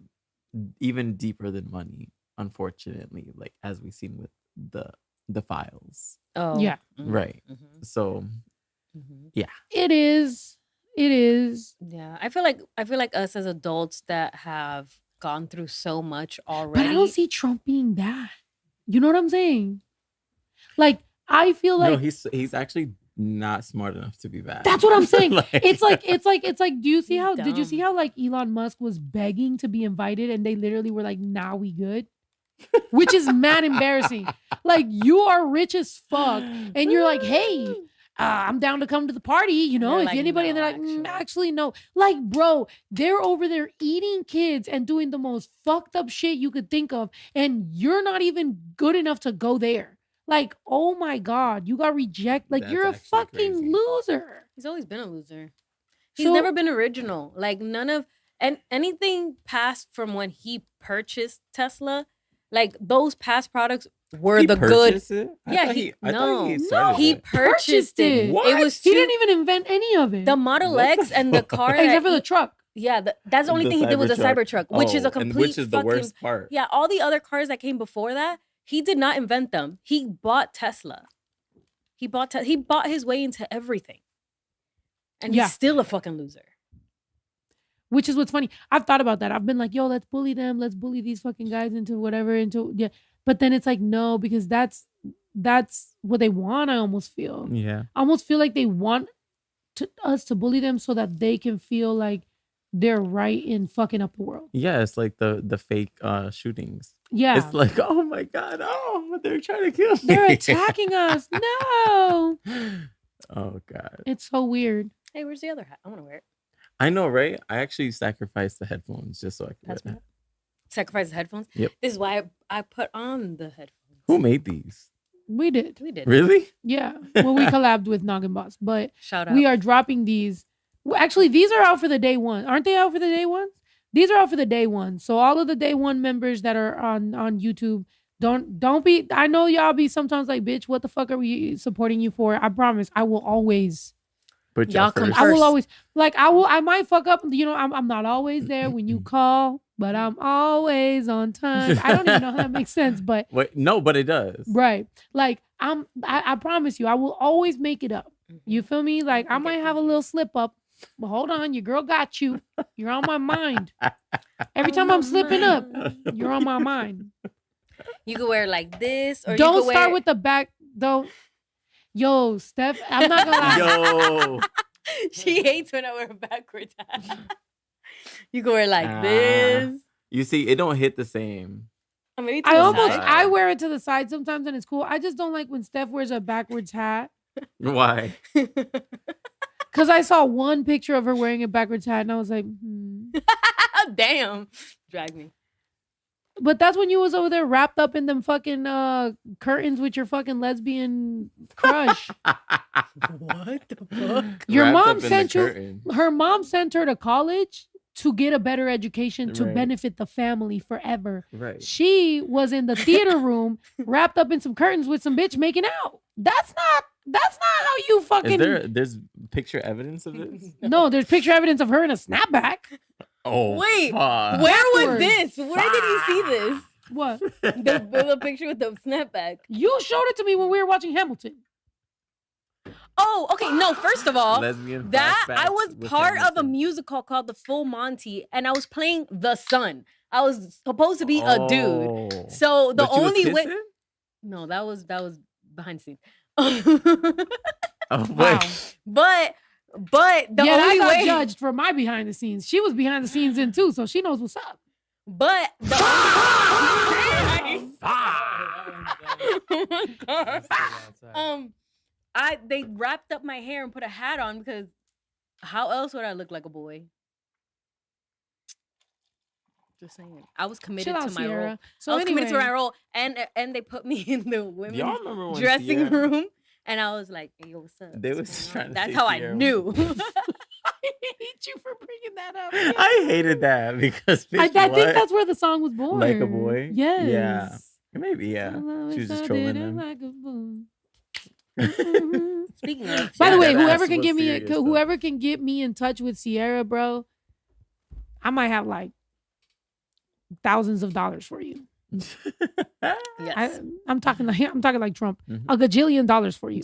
even deeper than money, unfortunately. Like as we've seen with the files, Oh. Yeah. right? So It is. It is. Yeah. I feel like us as adults that have gone through so much already. But I don't see Trump being that. You know what I'm saying? Like, I feel like no, he's actually not smart enough to be bad. that's what I'm saying. Like- it's like, do you see He's how, did you see dumb. how like Elon Musk was begging to be invited and they literally were like, nah, we good? Which is mad embarrassing. Like, you are rich as fuck and you're like, hey, I'm down to come to the party, you know, They're if like, anybody, and "No, they're like, actually." actually, no. Like, bro, they're over there eating kids and doing the most fucked up shit you could think of. And you're not even good enough to go there. Like, oh my God, you got rejected. Like, That's you're a actually fucking crazy. loser. He's always been a loser. He's So- never been original. Like none of and anything past from when he purchased Tesla, like those past products were He the good. purchased it? Yeah, I thought he- I no. thought he started He it. purchased it. What? It was He too, didn't even invent any of it. the Model What the X and the fuck? car. Except that for the he- truck. yeah, that's the only The thing he did was the Cybertruck. Cybertruck, which is a Oh, complete and which is the fucking worst part. yeah. All the other cars that came before that, he did not invent them. He bought Tesla. He bought his way into everything, and Yeah. he's still a fucking loser. Which is what's funny. I've thought about that. I've been like, yo, let's bully them. Let's bully these fucking guys into whatever. Yeah. But then it's like, no, because that's what they want, I almost feel. Yeah. I almost feel like they want us to bully them so that they can feel like they're right in fucking up the world. Yeah, it's like the fake shootings. Yeah. It's like, oh my God, oh, they're trying to kill me. They're attacking us. No. Oh God. It's so weird. Hey, where's the other hat? I want to wear it. I know, right? I actually sacrificed the headphones just so I could wear That's that. what. Sacrifice the headphones. Yep. This is why I put on the headphones. Who made these? We did. We did. Really? Yeah. Well, we collabed with Noggin Boss, but Shout out. we are dropping these. Well, actually, these are out for the day one. Aren't they out for the day one? These are out for the day one. So all of the day one members that are on YouTube, don't be. I know y'all be sometimes like, bitch, what the fuck are we supporting you for? I promise, I will always. But Y'all come first. I will First. always I might fuck up. You know, I'm not always there when you call, but I'm always on time. I don't even know how that makes sense, but Wait, no, but it does. right. Like I promise you, I will always make it up. You feel me? Like I might have a little slip up, but hold on, your girl got you. You're on my mind. Every time I'm slipping up, you're on my mind. You could wear like this, or Don't you could start wear... with the back. Don't. Yo, Steph, I'm not gonna lie. Yo. She hates when I wear a backwards hat. You could wear like Ah. this. You see, it don't hit the same. Or maybe to I the almost side. I wear it to the side sometimes and it's cool. I just don't like when Steph wears a backwards hat. Why? Cause I saw one picture of her wearing a backwards hat and I was like, Damn. Drag me. But that's when you was over there wrapped up in them fucking curtains with your fucking lesbian crush. What the fuck? Your Wrapped mom up in the sent you. curtain. Her mom sent her to college to get a better education to Right. benefit the family forever. Right. She was in the theater room wrapped up in some curtains with some bitch making out. That's not how you fucking There's picture evidence of this? No, there's picture evidence of her in a snapback. Oh, Wait, fuck. where was Backwards. this? Where did you see this? What? The picture with the snapback. You showed it to me when we were watching Hamilton. Oh, okay. No, first of all, Lesbian that I flashbacks was with part of a Hamilton. musical called The Full Monty, and I was playing the son. I was supposed to be a dude. Oh. So the But you was only way. kissing? No, that was behind the scenes. Oh, Wow. wait. but the yeah, I only got way. judged for my behind the scenes. She was behind the scenes in too, so she knows what's up. But the oh my god. They wrapped up my hair and put a hat on because how else would I look like a boy? Just saying. I was committed Chill to out, my role. Sierra. So I was committed to anyway, my role, and they put me in the women's Y'all remember when dressing Sierra- room, and I was like, "Hey, yo, what's up?" They What's was going on?" trying to That's say how I Sierra knew. was- I hate you for bringing that up. I hated that because bitch, I think what? that's where the song was born. Like a boy? Yes. Yeah. Maybe, yeah. She was just trolling them. Like a boy. Speaking of, By the Yeah, way, that whoever ass can was get me, serious, though. whoever can get me in touch with Sierra, bro, I might have like thousands of dollars for you. yes. I'm talking like Trump. Mhm. A gajillion dollars for you.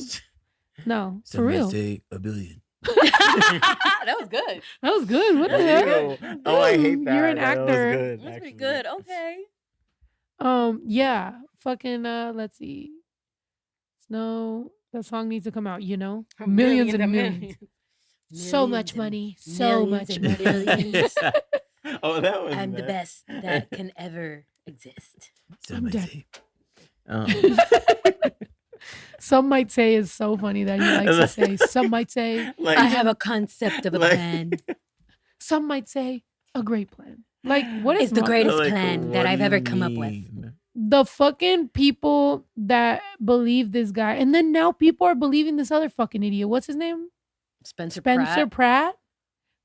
No, for real. Say $1 billion. That was good. That was good. What the heck? Oh, I hate that. You're an That was actor. good, That's pretty actually. good. Okay. Yeah. Fucking let's see. Snow. The song needs to come out, you know? Millions and millions. So much money. So much money. Millions. Oh, that was I'm the nice. best that can ever exist. I'm dead. Say. Some might say is so funny that he likes to say. Some might say, like, I have a concept of a Like- plan. some might say, a great plan. Like, what is It's the wrong- greatest like, plan what that do I've you ever come up with. mean? The fucking people that believe this guy, and then now people are believing this other fucking idiot. What's his name? Spencer Spencer Pratt. Pratt.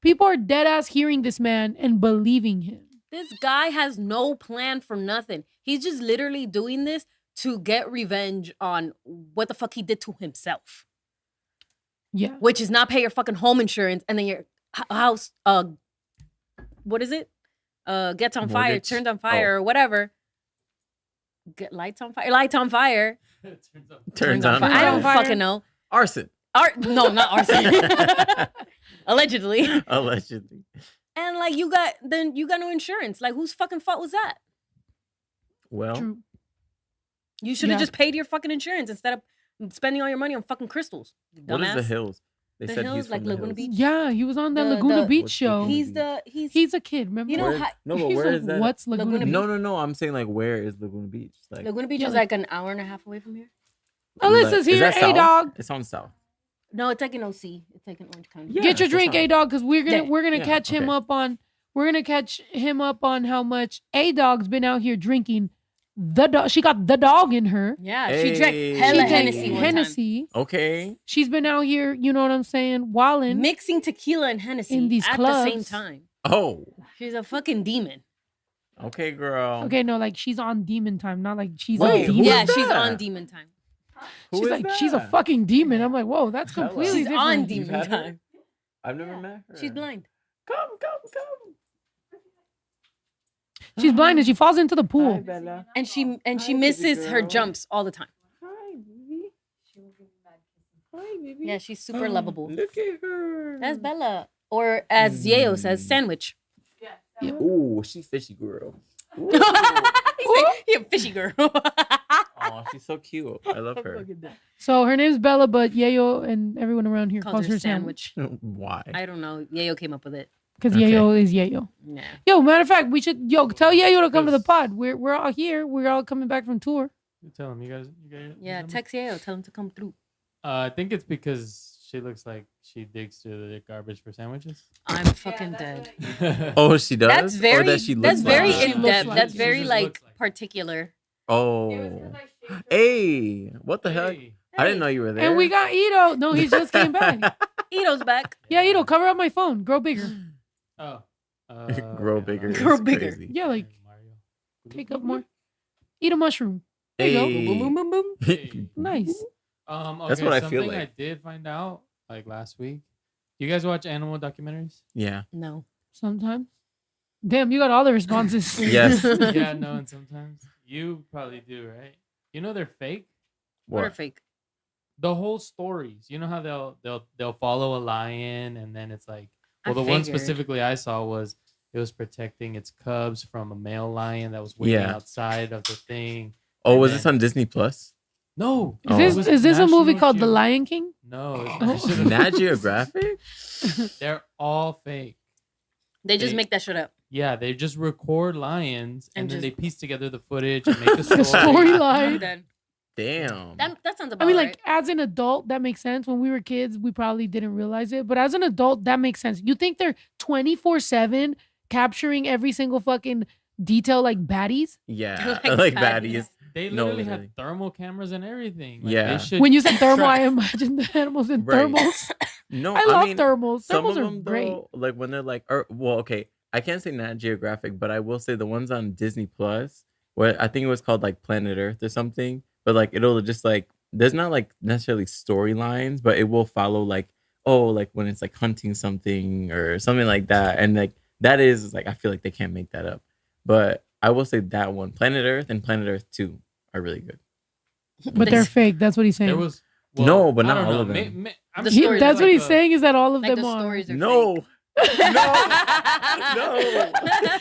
People are dead ass hearing this man and believing him. This guy has no plan for nothing. He's just literally doing this to get revenge on what the fuck he did to himself, Yeah. which is not pay your fucking home insurance and then your house, what is it? Gets on fire, Mortgage? turns on fire, or whatever. Get lights on fire. Lights on fire. Turns on fire. I don't fire. fucking know. Arson. No, not arson. Allegedly. Allegedly. And like you got no insurance. Like whose fucking fault was that? Well, True. You should have Yeah. just paid your fucking insurance instead of spending all your money on fucking crystals. You what is the dumbass. Hills? They The said Hills, he's like from the Laguna Hills. Beach? Yeah, he was on the The- Laguna the- Beach What's show. Laguna He's He's a kid, remember? You know Where- how- no, but He's where like, is that? what's Laguna, Laguna Beach? No. I'm saying like, where is Laguna Beach? Like, Laguna Beach Yeah, is like- like an hour and a half away from here. Alyssa's Is here, that south? A-Dog. It's on south. No, it's like in OC. It's like in Orange County. Yeah, Get your that's drink, not- A-Dog, because we're Yeah. gonna Yeah, catch him okay. up on how much A-Dog's been out here drinking the dog. She got the dog in her. Yeah, she drank Hey. hella She drank Hennessy one Hennessy. Okay. She's been out here, you know what I'm saying, time. wilding. Mixing tequila and Hennessy In these at the same clubs. time. Oh. She's a fucking demon. Okay, girl. Okay, no, like she's on demon time, not like she's Wait, a who demon. Yeah, is she's that? on demon time. Who She's is like, she's a that? fucking demon. I'm like, whoa, that's Hella. completely She's different. on You've demon had her? time. I've never met her. She's blind. Come. She's blind and she falls into the Hi, pool. Bella. And she baby misses her girl. jumps all the time. Hi, baby. Hi, baby. Yeah, she's super lovable. Look at her. That's Bella. Or as Yayo says, sandwich. Ooh, she fishy girl. Ooh. He said, "You're a fishy girl." Oh, she's so cute. I love her. So her name's Bella, but Yayo and everyone around here Calls calls her her sandwich. Why? I don't know. Yayo came up with it. Because Okay. Yayo is Yayo. Nah. Yo, matter of fact, we should tell Yayo to come to the Yes. pod. We're all here. We're all coming back from tour. You tell him. You guys. Yeah, text Yayo. Tell him to come through. I think it's because she looks like she digs through the garbage for sandwiches. I'm fucking dead. Oh, she does. That's very. Or that she That's looks very like She in looks depth. like- That's she very just like looks like- particular. Oh. Hey, what the heck? Hey. I didn't know you were there. And we got Ito. No, he just came back. Ito's back. Yeah, Ito, cover up my phone. Grow bigger. Oh, Grow bigger. Grow It's bigger. crazy. Yeah, like Mario. take up more. Eat a mushroom. There you Hey. Boom, boom, boom, boom. Hey. Nice. Okay, That's what I feel something like. I did find out like last week. You guys watch animal documentaries? Yeah. No. Sometimes. Damn, you got all the responses. Yes. Yeah, no, and sometimes you probably do, right? You know they're fake. What are What? fake? The whole stories. You know how they'll follow a lion, and then it's like, I well, the one figured. specifically I saw was it was protecting its cubs from a male lion that was waiting Yeah. outside of the thing. Oh, And was then- this on Disney Plus? No. Oh. Is it was this a movie National called The Geo- Lion King? No, it's Oh. National- Nat Geographic? They're all fake. They just They- make that shit up. Yeah, they just record lions and, And then just- they piece together the footage and make a The story. I'm storyline. done. Damn. That sounds about I mean, right. like, as an adult, that makes sense. When we were kids, we probably didn't realize it. But as an adult, that makes sense. You think they're 24/7 capturing every single fucking detail like baddies? Yeah. Like Like baddies. baddies. They No, literally literally. had thermal cameras and everything. Like, Yeah. They should When you said thermal, I track- imagine the animals in Right. thermals. No, I love mean, thermals. some Thermals of are them great. though, like when they're like, well, okay, I can't say Nat Geographic, but I will say the ones on Disney Plus, where I think it was called like Planet Earth or something, but like it'll just like there's not like necessarily storylines, but it will follow like like when it's like hunting something or something like that, and like that is like I feel like they can't make that up, but I will say that one, Planet Earth and Planet Earth 2 are really good. But they're fake. That's what he's saying. There was No, but I not don't all know. of them. I'm The He- stories that's are what like he's saying is that all of Like them the are. stories are No, fake.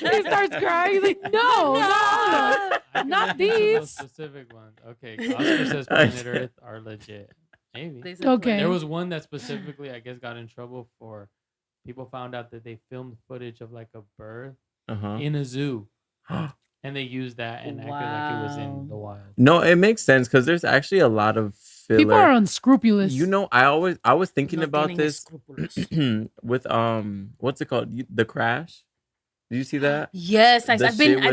He starts crying. He's like, no, no. I can Not look into those these. specific ones. Okay, Oscar says Planet Earth are legit. Maybe. They said Okay. There was one that specifically, I guess, got in trouble for people found out that they filmed footage of like a birth uh-huh. in a zoo, and they used that and acted like it was in the wild. No, it makes sense because there's actually a lot of filler. People are unscrupulous. You know, I was thinking No about tienen this escrúpulos. with what's it called? The Crash. Did you see that? Yes, The I've been shit with,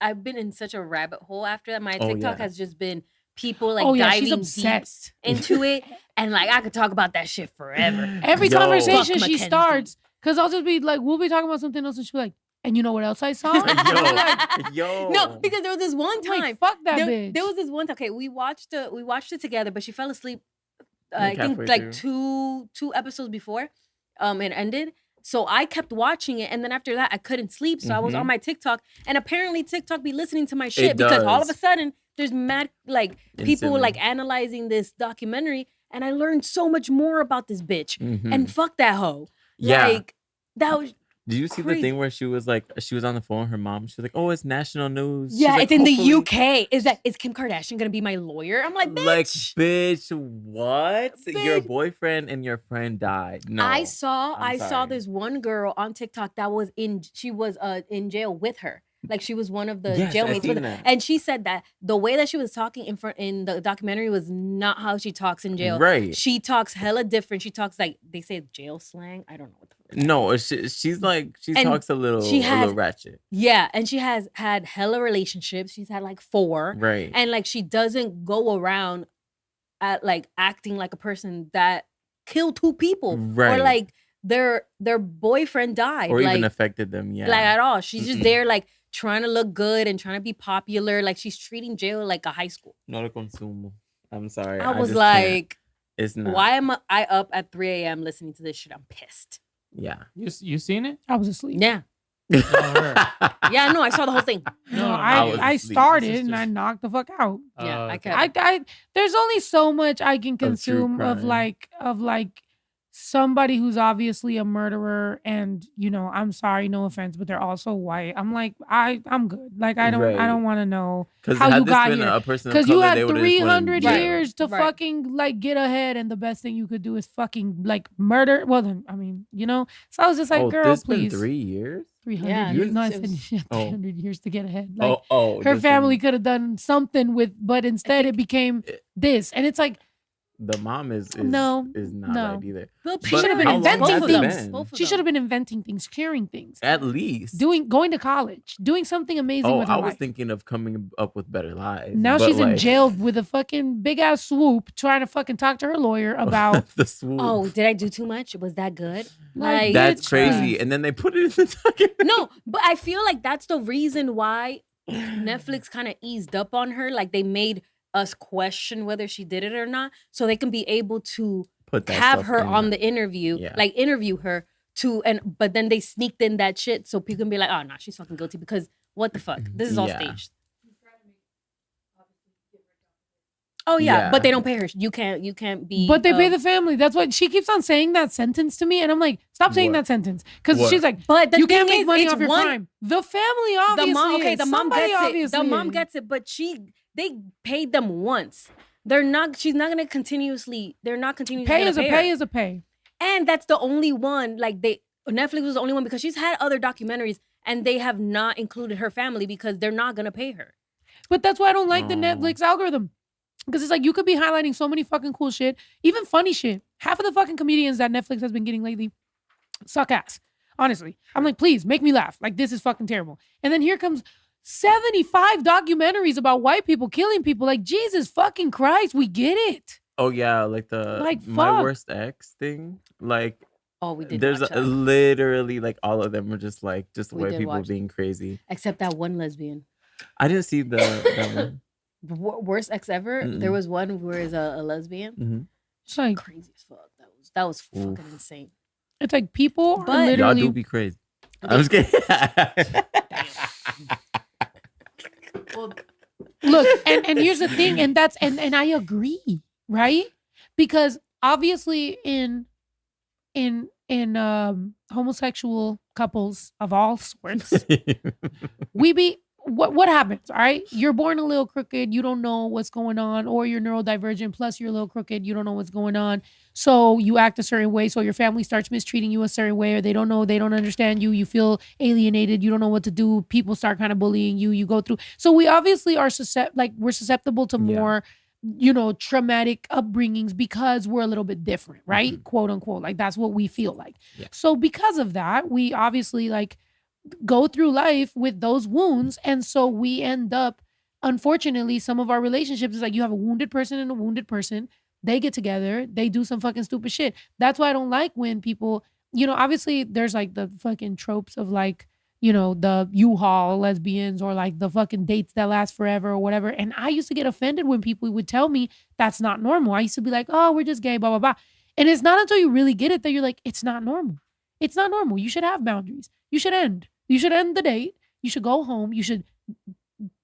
I've been in such a rabbit hole after that. My Oh, TikTok yeah. has just been people like oh yeah, diving she's deep obsessed. into it, and like I could talk about that shit forever. Every Yo. conversation Fuck she Mackenzie. starts, because I'll just be like, we'll be talking about something else, and she'll be like, and you know what else I saw? Yo. No, because there was this one I'm time. like, fuck that there, bitch. there was this one time. Okay, we watched it together, but she fell asleep. Like I think halfway like two episodes before, it ended. So I kept watching it, and then after that, I couldn't sleep. So I was Mhm. on my TikTok, and apparently TikTok be listening to my shit because all of a does. sudden there's mad like people Instantly. like analyzing this documentary, and I learned so much more about this bitch. Mhm. And fuck that hoe. yeah. Like that was Did you see the crazy. thing where she was on the phone with her mom? She was like, "Oh, it's national news." She's yeah. like, It's in the "Hopefully-" UK. Is Kim Kardashian gonna be my lawyer? I'm like, bitch. Like, bitch, what? Your Bitch. boyfriend and your friend died. No, I saw I'm saw sorry. this one girl on TikTok that was in jail with her. Like she was one of the Yes, I jailmates seen with her. that. And she said that the way that she was talking in the documentary was not how she talks in jail. Right. She talks hella different. She talks like they say jail slang. I don't know what the fuck. No, she's like she And talks a little ratchet. Yeah, and she has had hella relationships. She's had like 4. Right. And like she doesn't go around at like acting like a person that killed 2 people. Or Right. like their boyfriend died. or like, even affected them. Yeah. like at all. She's just Mm-mm. there like trying to look good and trying to be popular. Like she's treating jail like a high school. No lo consumo. I'm sorry. I was just can't. like, It's not. why am I up at 3 a.m. listening to this shit? I'm pissed. Yeah. You seen it? I was asleep. Yeah. her. Yeah, no, I saw the whole thing. No, I was I asleep. started This is and I just- knocked the fuck out. Yeah, I okay. kept- I there's only so much I can true consume of crime. like somebody who's obviously a murderer, and I'm sorry, no offense, but they're also white. I'm like, I'm good. Like I Right. don't want to know Because how had you this got been here. a person of because you color, had they would've just went in 300 jail. years to Right. fucking like get ahead, and the best thing you could do is fucking like murder. Well then, I mean, So I was just like, Oh, girl, this please. been 3 years? 300 Yeah, years. No, I it said was- she had Oh. 300 years to get ahead. Like Her her family could have done something with, but instead it became this. And it's like, The mom is No, not no. right either. She should have been how long inventing has it things. been? She should have been inventing things, sharing things, At least. going to college, doing something amazing Oh, with her I was life. thinking of coming up with better lies. Now but she's in like- jail with a fucking big ass swoop, trying to fucking talk to her lawyer about. the swoop. Oh, did I do too much? Was that good? Like, That's bitch, crazy. please. And then they put it in the documentary. No, but I feel like that's the reason why Netflix kind of eased up on her. Like they made us question whether she did it or not, so they can be able to Put that have stuff her in on there. the interview, Yeah. like interview her but then they sneaked in that shit so people can be like, oh no, she's fucking guilty because what the fuck? This is all Yeah. staged. Oh yeah, Yeah. but they don't pay her. You can't be. But they pay the family. That's what she keeps on saying that sentence to me, and I'm like, stop saying What? that sentence because What? she's like, But the you thing can't make is, money it's off your one- crime. The family obviously The mom, okay, is. the mom Somebody gets it. obviously The mom is. gets it, but they paid them once. They're not. She's not gonna continuously. They're not continuously. Pay gonna is a pay pay her. is a pay. And that's the only one. Like Netflix was the only one because she's had other documentaries and they have not included her family because they're not gonna pay her. But that's why I don't like the Oh. Netflix algorithm. Because it's like you could be highlighting so many fucking cool shit, even funny shit. Half of the fucking comedians that Netflix has been getting lately suck ass. Honestly. I'm like, please make me laugh. Like, this is fucking terrible. And then here comes 75 documentaries about white people killing people. Like, Jesus fucking Christ, we get it. Oh yeah, like the Like, My fuck. Worst Ex thing. Like Oh, we did. there's watch that. literally like all of them are just We white did people watch- being crazy. Except that one lesbian. I didn't see that one. Worst ex ever. Mm-mm. There was one where it's a lesbian. Mhm. It's like, Crazy as fuck. That was fucking Oof. insane. it's like people But- are Y'all literally. do be crazy. I'm just kidding. Look, and here's the thing, and that's and I agree, right? Because obviously in homosexual couples of all sorts, we be what happens, all right? You're born a little crooked, you don't know what's going on, or you're neurodivergent, plus you're a little crooked, you don't know what's going on. So you act a certain way, so your family starts mistreating you a certain way, or they don't understand you, you feel alienated, you don't know what to do, people start kind of bullying you, you go through. So we obviously are we're susceptible to Yeah. more traumatic upbringings because we're a little bit different, right? Quote unquote. Like that's what we feel like. Yeah. So because of that, we obviously like go through life with those wounds. And so we end up, unfortunately, some of our relationships is like you have a wounded person and a wounded person. They get together, they do some fucking stupid shit. That's why I don't like when people, obviously there's like the fucking tropes of like, the U-Haul lesbians or like the fucking dates that last forever or whatever. And I used to get offended when people would tell me that's not normal. I used to be like, oh, we're just gay, blah, blah, blah. And it's not until you really get it that you're like, it's not normal. It's not normal. You should have boundaries. You should end the date. You should go home. You should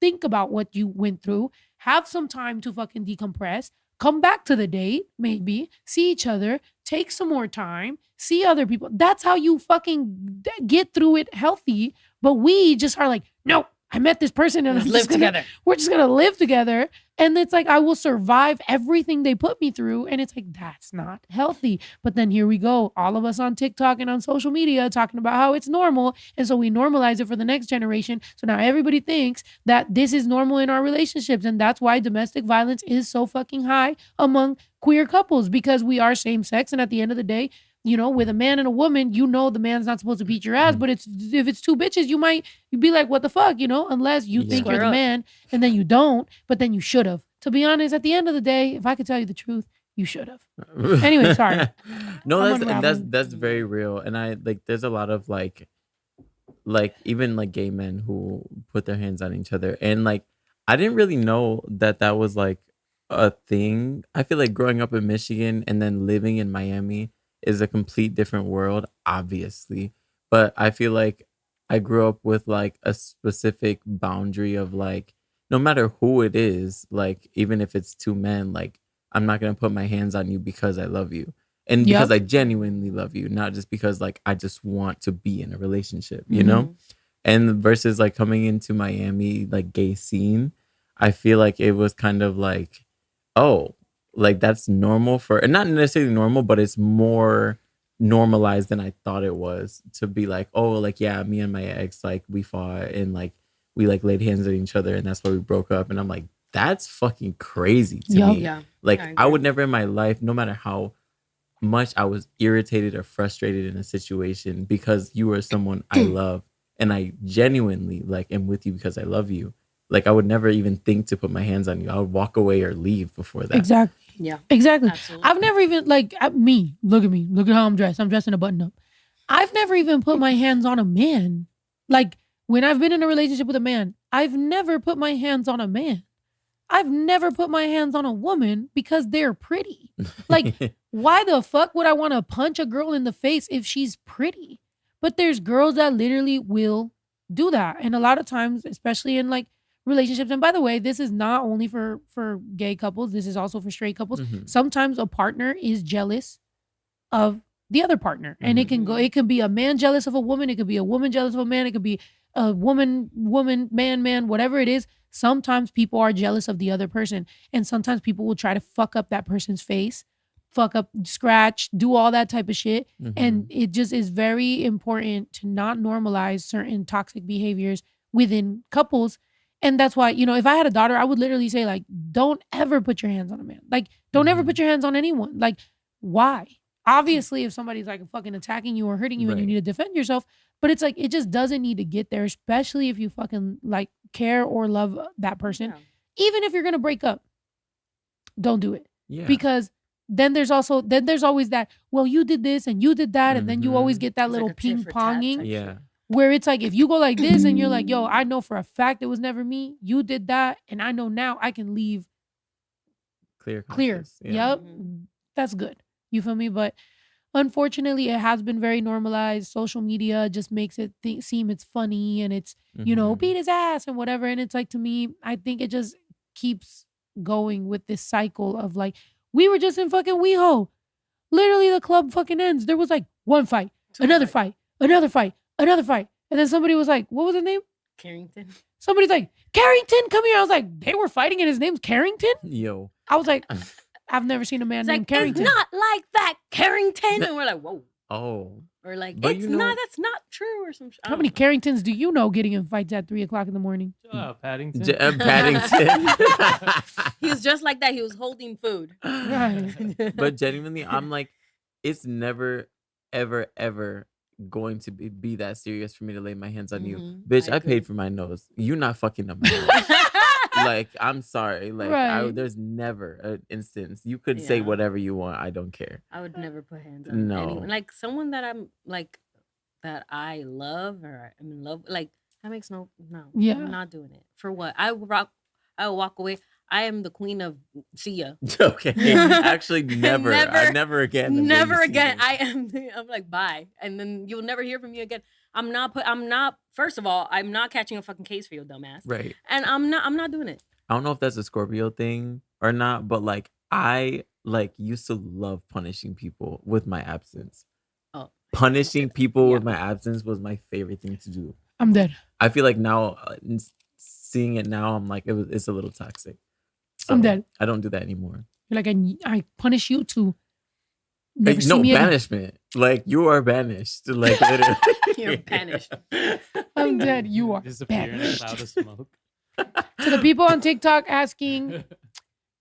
think about what you went through. Have some time to fucking decompress. Come back to the date, maybe. See each other. Take some more time. See other people. That's how you fucking get through it healthy. But we just are like, no, I met this person and Let's I'm live just gonna- together. We're just gonna live together. And it's like I will survive everything they put me through. And it's like, that's not healthy. But then here we go, all of us on TikTok and on social media talking about how it's normal. And so we normalize it for the next generation. So now everybody thinks that this is normal in our relationships. And that's why domestic violence is so fucking high among queer couples, because we are same sex. And at the end of the day, with a man and a woman, the man's not supposed to beat your ass. But if it's two bitches, you'd be like, what the fuck, unless you think you're Square the up. man and then you don't, but then you should have. To be honest, at the end of the day, if I could tell you the truth, you should have. Anyway, sorry. No, I'm that's unraveling. that's very real. And I there's a lot of like even like gay men who put their hands on each other. And like I didn't really know that was like a thing. I feel like growing up in Michigan and then living in Miami is a complete different world, obviously. But I feel like I grew up with like a specific boundary of like, no matter who it is, like even if it's two men, like I'm not gonna put my hands on you because I love you. And because I genuinely love you, not just because like I just want to be in a relationship, you know? And versus like coming into Miami, like gay scene, I feel like it was kind of like, oh, like that's normal and not necessarily normal, but it's more normalized than I thought it was to be like, oh, like, yeah, me and my ex, like we fought and like we like laid hands on each other and that's why we broke up. And I'm like, that's fucking crazy to me. Yeah. Like I I would agree. never in my life, no matter how much I was irritated or frustrated in a situation, because you are someone I love and I genuinely like am with you because I love you. Like I would never even think to put my hands on you. I would walk away or leave before that. Exactly. Yeah, Exactly. absolutely. I've never even me. Look at me. Look at how I'm dressed. I'm dressed in a button up. I've never even put my hands on a man. Like when I've been in a relationship with a man, I've never put my hands on a man. I've never put my hands on a woman because they're pretty. Like, why the fuck would I want to punch a girl in the face if she's pretty? But there's girls that literally will do that. And a lot of times, especially in like relationships, and by the way, this is not only for gay couples, this is also for straight couples. Mhm. Sometimes a partner is jealous of the other partner. And it can go, Mhm. it could be a man jealous of a woman, it could be a woman jealous of a man, it could be a woman, man, whatever it is. Sometimes people are jealous of the other person. And sometimes people will try to fuck up that person's face, fuck up, scratch, do all that type of shit. And it just is very important to not normalize certain toxic behaviors within couples. And that's why, you know, if I had a daughter, I would literally say, like, don't ever put your hands on a man. Like, don't ever put your hands on anyone. Like, why? Obviously, if somebody's like fucking attacking you or hurting you and you Right. need to defend yourself, but it's like, it just doesn't need to get there, especially if you fucking like care or love that person. Yeah. Even if you're going to break up, don't do it. Yeah. Because then there's always that, well, you did this and you did that. And then you always get that It's like little a tit ping for tat ponging type Yeah. where it's like, if you go like this and you're like, yo, I know for a fact it was never me, you did that. And I know now I can leave Clear. clear. conscious. Yeah. Yep. Mhm. That's good. You feel me? But unfortunately, it has been very normalized. Social media just makes it seem it's funny and it's, you know, Mhm. beat his ass and whatever. And it's like, to me, I think it just keeps going with this cycle of like, we were just in fucking WeHo. Literally, the club fucking ends. There was like one fight, another fight, another fight, another fight. And then somebody was like, what was his name? Carrington. Somebody's like, Carrington, come here. I was like, they were fighting and his name's Carrington? Yo. I was like, I've never seen a man It's named like, Carrington. it's not like that, Carrington. And we're like, whoa. Oh. Or like, But it's you know- not, that's not true or some shit. How many Carringtons do you know getting in fights at 3:00 in the morning? Paddington. Paddington. He was just like that. He was holding food. Right. But genuinely, I'm like, it's never, ever, ever going to be that serious for me to lay my hands on you. Mhm. Bitch, I I agree. paid for my nose. You're not fucking a man. Like, I'm sorry. Like, Right. there's never an instance. You could say Yeah. whatever you want. I don't care. I would never put hands on No. anyone. Like someone that I'm like, that I love or I'm in love. Like that makes no. Yeah. I'm not doing it. For what? I will walk away. I am the queen of see ya. Okay. Actually, never. Never- Never again. until you Never see again. me. I'm like bye, and then you'll never hear from me again. I'm not. First of all, I'm not catching a fucking case for your dumbass, Right. and I'm not doing it. I don't know if that's a Scorpio thing or not, but like I like used to love punishing people with my absence. Oh, Punishing people with Yeah. my absence was my favorite thing to do. I'm dead. I feel like now, seeing it now, I'm like it's a little toxic. I'm dead. I don't do that anymore. You're like, I punish you to never see no me again. banishment. Like you are banished. Like literally, You're banished. I'm dead. You are Disappear in a banished. cloud of smoke. To the people on TikTok asking,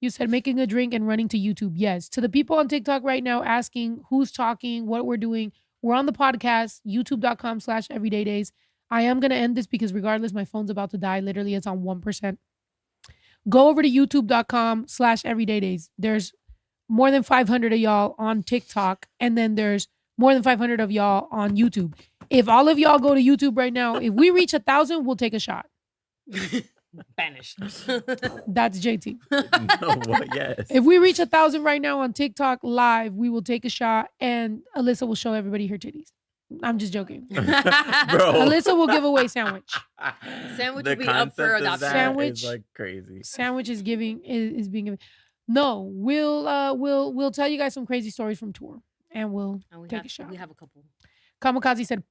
you said making a drink and running to YouTube. Yes. To the people on TikTok right now asking who's talking, what we're doing, we're on the podcast, youtube.com/everydaydays. I am going to end this because regardless, my phone's about to die. Literally, it's on 1%. Go over to youtube.com/everydaydays. There's more than 500 of y'all on TikTok, and then there's more than 500 of y'all on YouTube. If all of y'all go to YouTube right now, if we reach 1,000, we'll take a shot. Banished. That's JT. No, what? Yes. If we reach 1,000 right now on TikTok live, we will take a shot, and Alyssa will show everybody her titties. I'm just joking. Bro. Alyssa will give away sandwich. Sandwich The will be up for concept of adoption. that Sandwich. is like crazy. Sandwich is being given. No, we'll tell you guys some crazy stories from tour, and we'll And take a shot. We have a couple. Kamikaze said,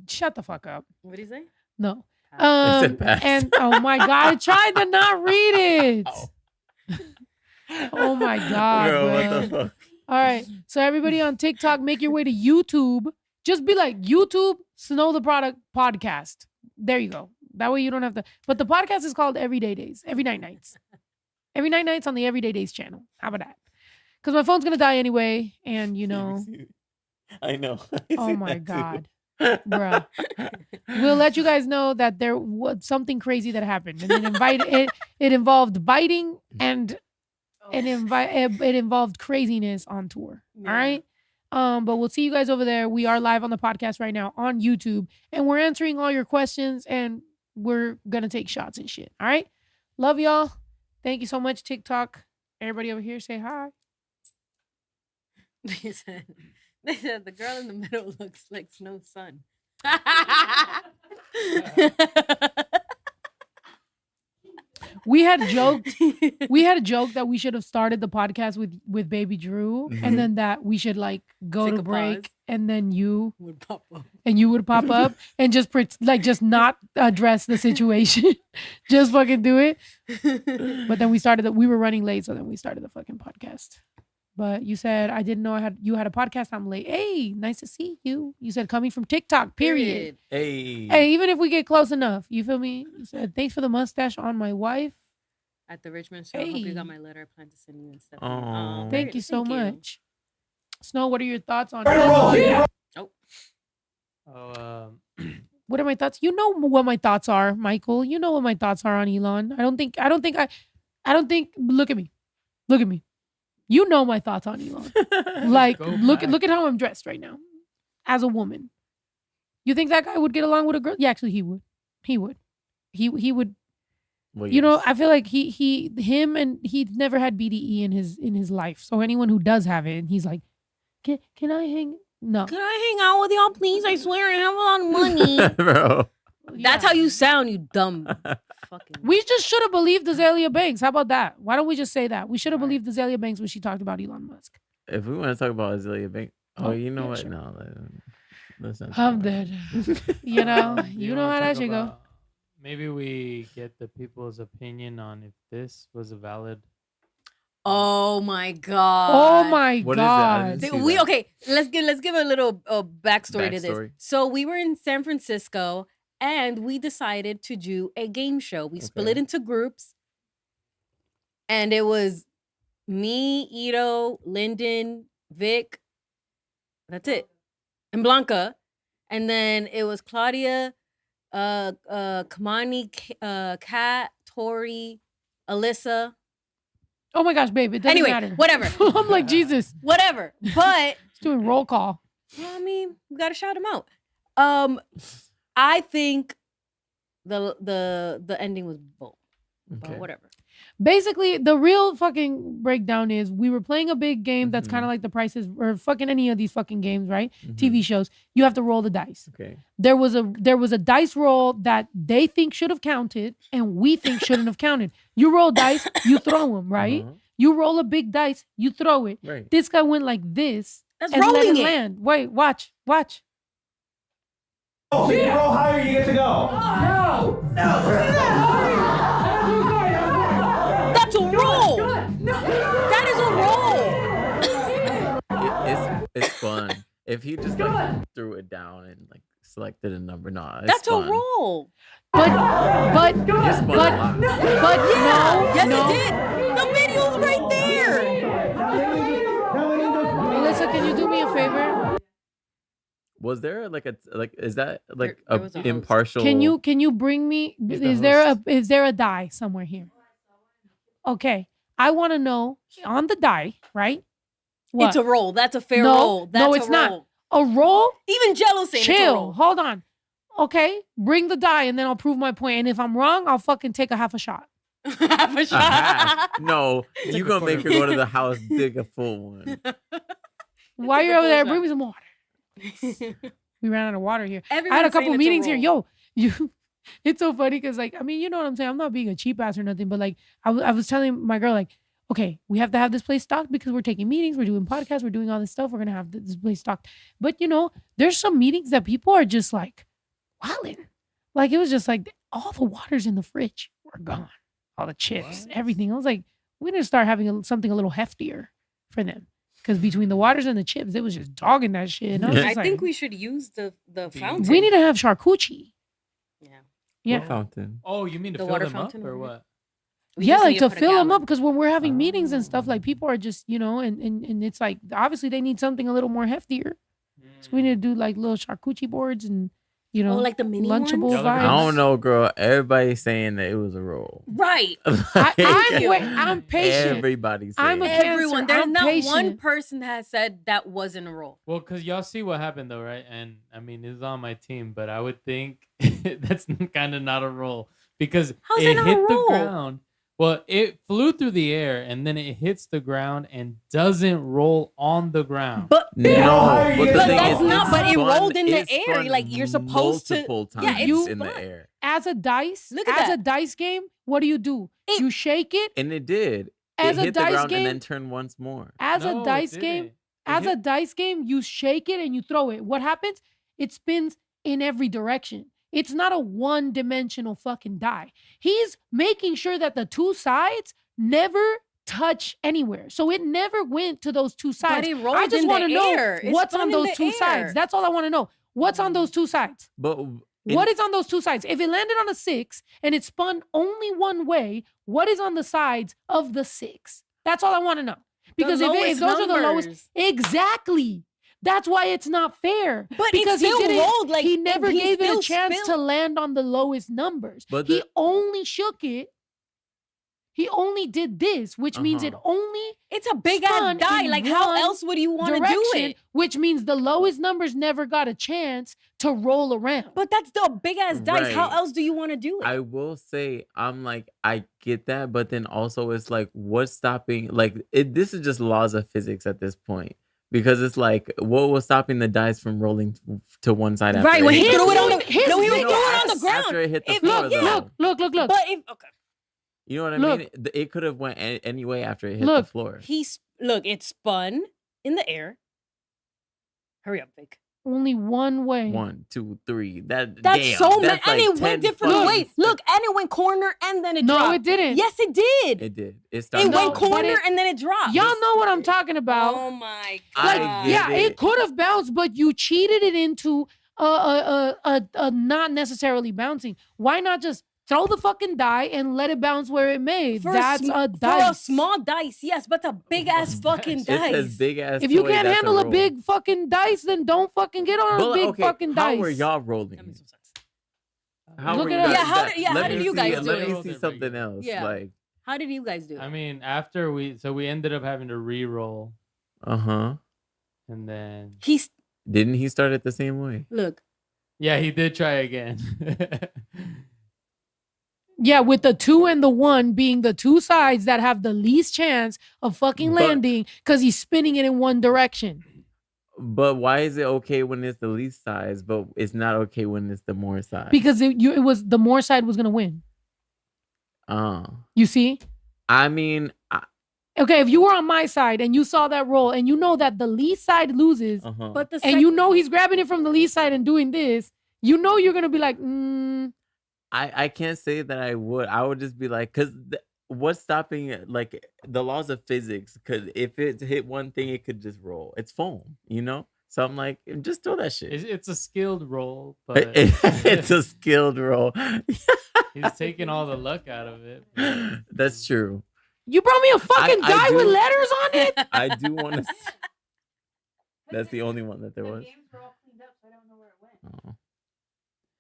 "Shut the fuck up." What do you say? No. Pass. It said pass. And oh my god, I tried to not read it. Oh. Oh my god, Bro, what bro. the fuck? All right. So everybody on TikTok, make your way to YouTube. Just be like YouTube Snow the Product Podcast. There you go. That way you don't have to. But the podcast is called Everyday Days, Every Night Nights. Every Night Nights on the Everyday Days channel. How about that? because my phone's gonna die anyway, and you know. I know. Oh my God, bruh. We'll let you guys know that there was something crazy that happened, and it involved biting and it involved craziness on tour. Yeah. All right. But we'll see you guys over there. We are live on the podcast right now on YouTube, and we're answering all your questions, and we're gonna take shots and shit. All right. Love y'all. Thank you so much, TikTok. Everybody over here, say hi. They said the girl in the middle looks like Snow Sun. We had joked that we should have started the podcast with Baby Drew, and then that we should like go Take to a break, pause. and then you Would pop up. would pop up and just just not address the situation, just fucking do it. But then we were running late, so then we started the fucking podcast. But you said I didn't know you had a podcast. I'm late. Hey, nice to see you. You said coming from TikTok. Period. Hey, even if we get close enough, you feel me? You said thanks for the mustache on my wife. At the Richmond show. Hope you got my letter. I plan to send you and stuff. Oh. Thank you so much. Snow, what are your thoughts on what are my thoughts? You know what my thoughts are, Michael. You know what my thoughts are on Elon. I don't think look at me. You know my thoughts on Elon. Like look at how I'm dressed right now. As a woman. You think that guy would get along with a girl? Yeah, actually he would. He would. Well, you know, I feel like he's never had BDE in his life. So anyone who does have it, and he's like, can I hang? No. Can I hang out with y'all, please? I swear I have a lot of money. Bro. That's how you sound, you dumb fucking. We just should have believed Azalea Banks. How about that? Why don't we just say that? We should have believed Azalea Banks when she talked about Elon Musk. If we want to talk about Azalea Banks, you know what? Sure. No, let's not. I'm dead. You know how that should go. Maybe we get the people's opinion on if this was a valid. Oh my god. Oh my What is that? I god. didn't see that. Okay. Let's give a little backstory to this. Backstory. So we were in San Francisco and we decided to do a game show. We split into groups, and it was me, Ito, Lyndon, Vic. That's it, and Blanca, and then it was Claudia, Kamani, Kat, Tori, Alyssa. Oh my gosh, babe. It doesn't matter. Whatever. I'm like, Jesus. Whatever. But It's doing roll call. well, I mean, we gotta shout him out. I think the ending was bull. Okay. But whatever. Basically, the real fucking breakdown is we were playing a big game that's kind of like The Price is, or fucking any of these fucking games, right? TV shows. You have to roll the dice. Okay. There was a dice roll that they think should have counted and we think shouldn't have counted. You roll dice, you throw them, right? You roll a big dice, you throw it. Right. This guy went like this. That's and let rolling it it. land. Wait, watch. Oh, if you roll higher, you get to go. That's a roll. That is a roll. It's fun. If he just like threw it down and like selected a number, That's fun. a roll. But You spun a lot. Yes, no. it did. The video's right there. Melissa, can you do me a favor? Was there is that like There was a a host. impartial? Can you bring me? He's the Is there a die somewhere here? Okay, I want to know on the die, right? What? It's a roll. That's a fair No, roll. That's no, it's a not. roll. A roll? Even Jello saying it's a Chill. roll. Hold on. Okay, bring the die and then I'll prove my point. And if I'm wrong, I'll fucking take a half a shot. Half a shot. No, you a gonna make her quarter. go to the house, dig a full one. While you're a over there, full bring me shot. some water. We ran out of water here. I Everyone's had a couple saying it's a meetings here. roll. Yo, it's so funny because like, I mean, you know what I'm saying? I'm not being a cheap ass or nothing, but like I was telling my girl, like, okay, we have to have this place stocked because we're taking meetings, we're doing podcasts, we're doing all this stuff. We're going to have this place stocked. But you know, there's some meetings that people are just like, wilding. Like it was just like all the waters in the fridge were gone. All the chips, everything. I was like, we need to start having something a little heftier for them. Because between the waters and the chips, it was just dogging that shit. And I was I just like, think we should use the fountain. we need to have charcuterie. Yeah. Yeah. What fountain. Oh, you mean to The fill water them up fountain or over what? We Yeah, just like need to put a fill them gallon. up because when we're having meetings and stuff, like people are just, and it's like obviously they need something a little more heftier. So we need to do like little charcuterie boards and Oh, like the mini Lunchable ones? Y'all look I at vibes. don't know, girl. Everybody's saying that it was a roll. Right. I'm patient. Everybody's I'm saying a it. Everyone. Cancer. There's I'm not one patient. person that has said that wasn't a roll. Well, because y'all see what happened though, right? And I mean, it's on my team, but I would think that's kind of not a roll because How's it that not a hit the roll? ground. Well, it flew through the air and then it hits the ground and doesn't roll on the ground. But No, But but the but thing that's is, not. But it spun- rolled in the it air. spun Like you're supposed to. multiple Yeah, times it's in the spun. air, As a dice, Look at as a that. dice game, what do? It- You shake it. and it did. As It a hit the dice ground game, and then turned once more. as No, a it dice didn't. game, It as a hit- dice game, you shake it and you throw it. What happens? It spins in every direction. It's not a one-dimensional fucking die. He's making sure that the two sides never touch anywhere. So it never went to those two But sides. it rolled I just in want to the know air. It what's spun on in those the two air. sides. That's all I want to know. What's on those two sides? But What is on those two sides? If it landed on a 6 and it spun only one way, what is on the sides of the 6? That's all I want to know. Because if lowest those are the lowest, numbers. exactly. That's why it's not fair. But it because still he didn't, rolled, like, he never he gave it still a chance to land on the lowest numbers. But he the- only shook it. He only did this, which means it only It's a big ass spun die. in Like how one else would you want to do direction, it? which means the lowest numbers never got a chance to roll around. But that's the big ass dice. How Right. else do you want to do it? I will say, I'm like, I get that, but then also it's like, what's stopping? Like, this is just laws of physics at this point. Because it's like, what was stopping the dice from rolling to one side after Right, it when he hit threw the it on floor? the no, he No, threw it on the ground. After it hit the It- floor, look, though. yeah. Look. But if okay, You know what I Look. mean? It could have went any way after it hit Look. the floor. look, it spun in the air. Hurry up, Vic. Only one way. 1, 2, 3. That's damn, so many, that's and like it went 10 different fucking ways. Look, and it went corner, and then it No, dropped. it didn't. Yes, it did. It did. It It started. No, went but corner, it- and then it dropped. Y'all know what I'm talking about. Oh my I god! get Yeah, it. it could have bounced, but you cheated it into a not necessarily bouncing. Why not just throw the fucking die and let it bounce where it may? That's a For a dice. small dice, yes, but a big ass fucking It says dice. big ass. If you toy, can't that's handle a roll. big fucking dice, then don't fucking get on But, a big okay, fucking how dice. were y'all That rolling? makes no sense. How Look were it you up. guys? Yeah, how did you guys do Let it? me see something else. Yeah. Like, How did you guys do it? I mean, after we ended up having to re-roll, and then He's didn't he start it the same way? look. yeah, he did try again. Yeah, with the 2 and the 1 being the two sides that have the least chance of fucking But- landing because he's spinning it in one direction. But why is it okay when it's the least size, but it's not okay when it's the more size? Because it was the more side was gonna win. You see? I mean, Okay, if you were on my side and you saw that roll and you know that the least side loses, But the and you know he's grabbing it from the least side and doing this, you know you're gonna be like, I can't say that I would. I would just be like, because what's stopping it? Like the laws of physics? Because if it hit one thing, it could just roll. It's foam, you know. So I'm like, just throw that shit. it's a skilled roll, but It's a skilled roll. he's taking all the luck out of it. That's true. you brought me a fucking I die with do- letters on it. I do want to. That's the only one that there was. Oh.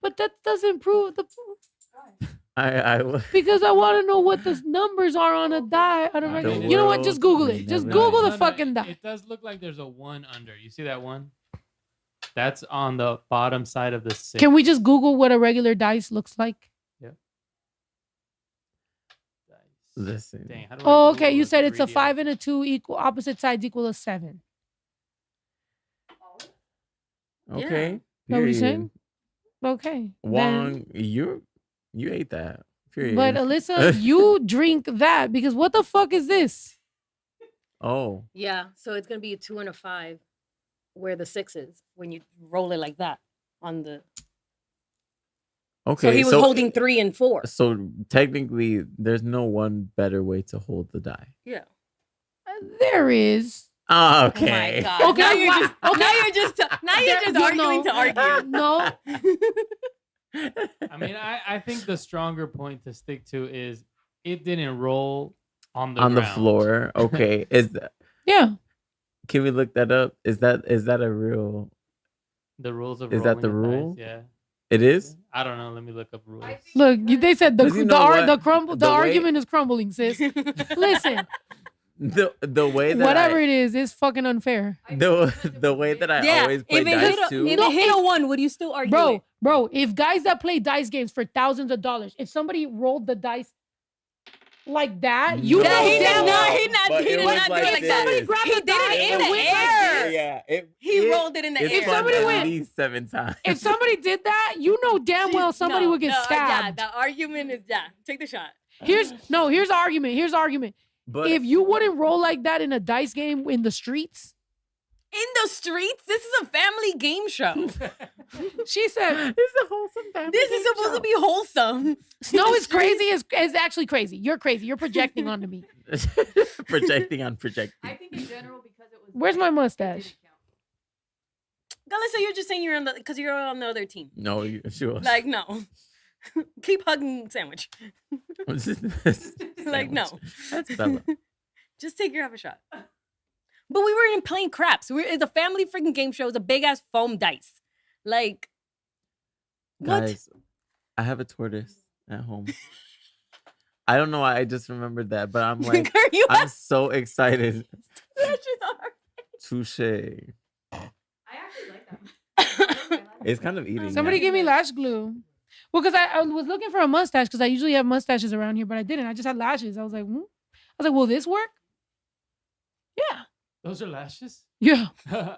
But that doesn't prove the I will. because I want to know what the numbers are on a die. On a The regular. You know what? Just Google it. Just never Google know. the fucking die. It does look like there's a 1 under. You see that one? That's on the bottom side of the 6. Can we just Google what a regular dice looks like? Listen. Dang, how do I Oh, Google okay. You with said it's a 3D 5 and a 2 equal opposite sides equal a 7. Okay. Is that what you're saying? Period. Okay. then- Wong, you ate that. Period. But Alyssa, you drink that because what the fuck is this? Oh, Yeah, so it's gonna be a 2 and a 5, where the 6 is when you roll it like that on the. okay. So he was holding 3 and 4. So technically, there's no one better way to hold the die. Yeah. There is. Oh, Oh my okay. god. Okay, Now you're wha- just now you're just arguing to argue. No. I mean, I think the stronger point to stick to is it didn't roll on the on the ground. floor. Okay, Yeah. can we look that up? Is that a real? The rules of Is that the rolling a dice, rule? Yeah. It is. I don't know. Let me look up rules. Look, they said the 'Cause you know what? the The way- argument is crumbling, sis. Listen, The way that whatever it is, it's fucking unfair. the way that I Yeah, always play if it dice hit too. if it hit a 1, would you still argue it? Bro, if guys that play dice games for thousands of dollars, if somebody rolled the dice like that, you No. know he did damn not. well. He not. But He it did was not do like it like this. that. Somebody grabbed He the did dice it in and the went air. Yeah, He rolled it in the It's air. If somebody at went- least 7 times. If somebody did that, you know damn well somebody would get Yeah, stabbed. the argument is take the shot. Here's the argument. Here's the argument. But If you wouldn't roll like that in a dice game in the streets, In the streets, this is a family game show. she said, it's a wholesome family. This is supposed to be wholesome. "Snow is crazy. Is actually crazy. You're crazy. You're projecting onto me." projecting on projecting. I think in general because it was. Where's my mustache? Galissa, you're just saying you're on because you're on the other team. No, sure. Like no. Keep hugging sandwich. Like no. That's Bella. Just take your half a shot. But we were in playing craps. It's a family freaking game show. It's a big ass foam dice. Like what? Guys, I have a tortoise at home. I don't know why I just remembered that, but I'm like, Girl, you I'm so excited. have just hard. Touche. I actually like that. It's kind of eating. Somebody yeah. give me lash glue. Well, because I was looking for a mustache because I usually have mustaches around here, but I didn't. I just had lashes. I was like, will this work? Yeah. Those are lashes. Yeah. I'm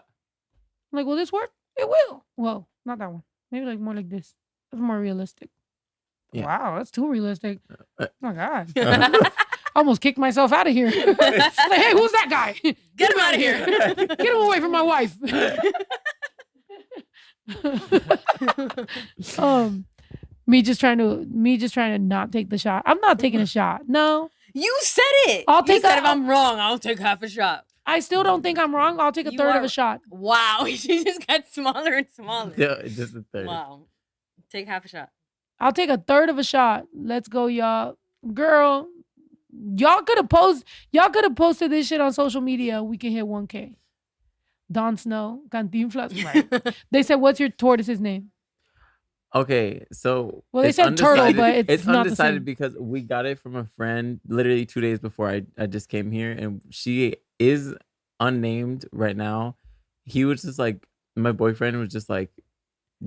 like, will this work? It will. Well, not that one. Maybe like more like this. That's more realistic. Yeah. Wow, that's too realistic. Oh my God. I almost kicked myself out of here. Like, hey, who's that guy? Get him out of here. Get him away from my wife. Me just trying to not take the shot. I'm not taking a shot. No. You said it. I'll You take said a- if I'm wrong, I'll take half a shot. I still don't think I'm wrong. I'll take a You third of are- a shot. Wow. She just got smaller and smaller. Yeah, just a third. Wow. Take half a shot. I'll take a third of a shot. Let's go, y'all. Girl, y'all could have posted this shit on social media. We can hit 1K. Don Snow, Cantinflas. Right. They said, what's your tortoise's name? Okay, so Well, they it's said turtle, undecided- but it's not the undecided same. because we got it from a friend literally 2 days before I just came here, and she is unnamed right now. He was just like, my boyfriend was just like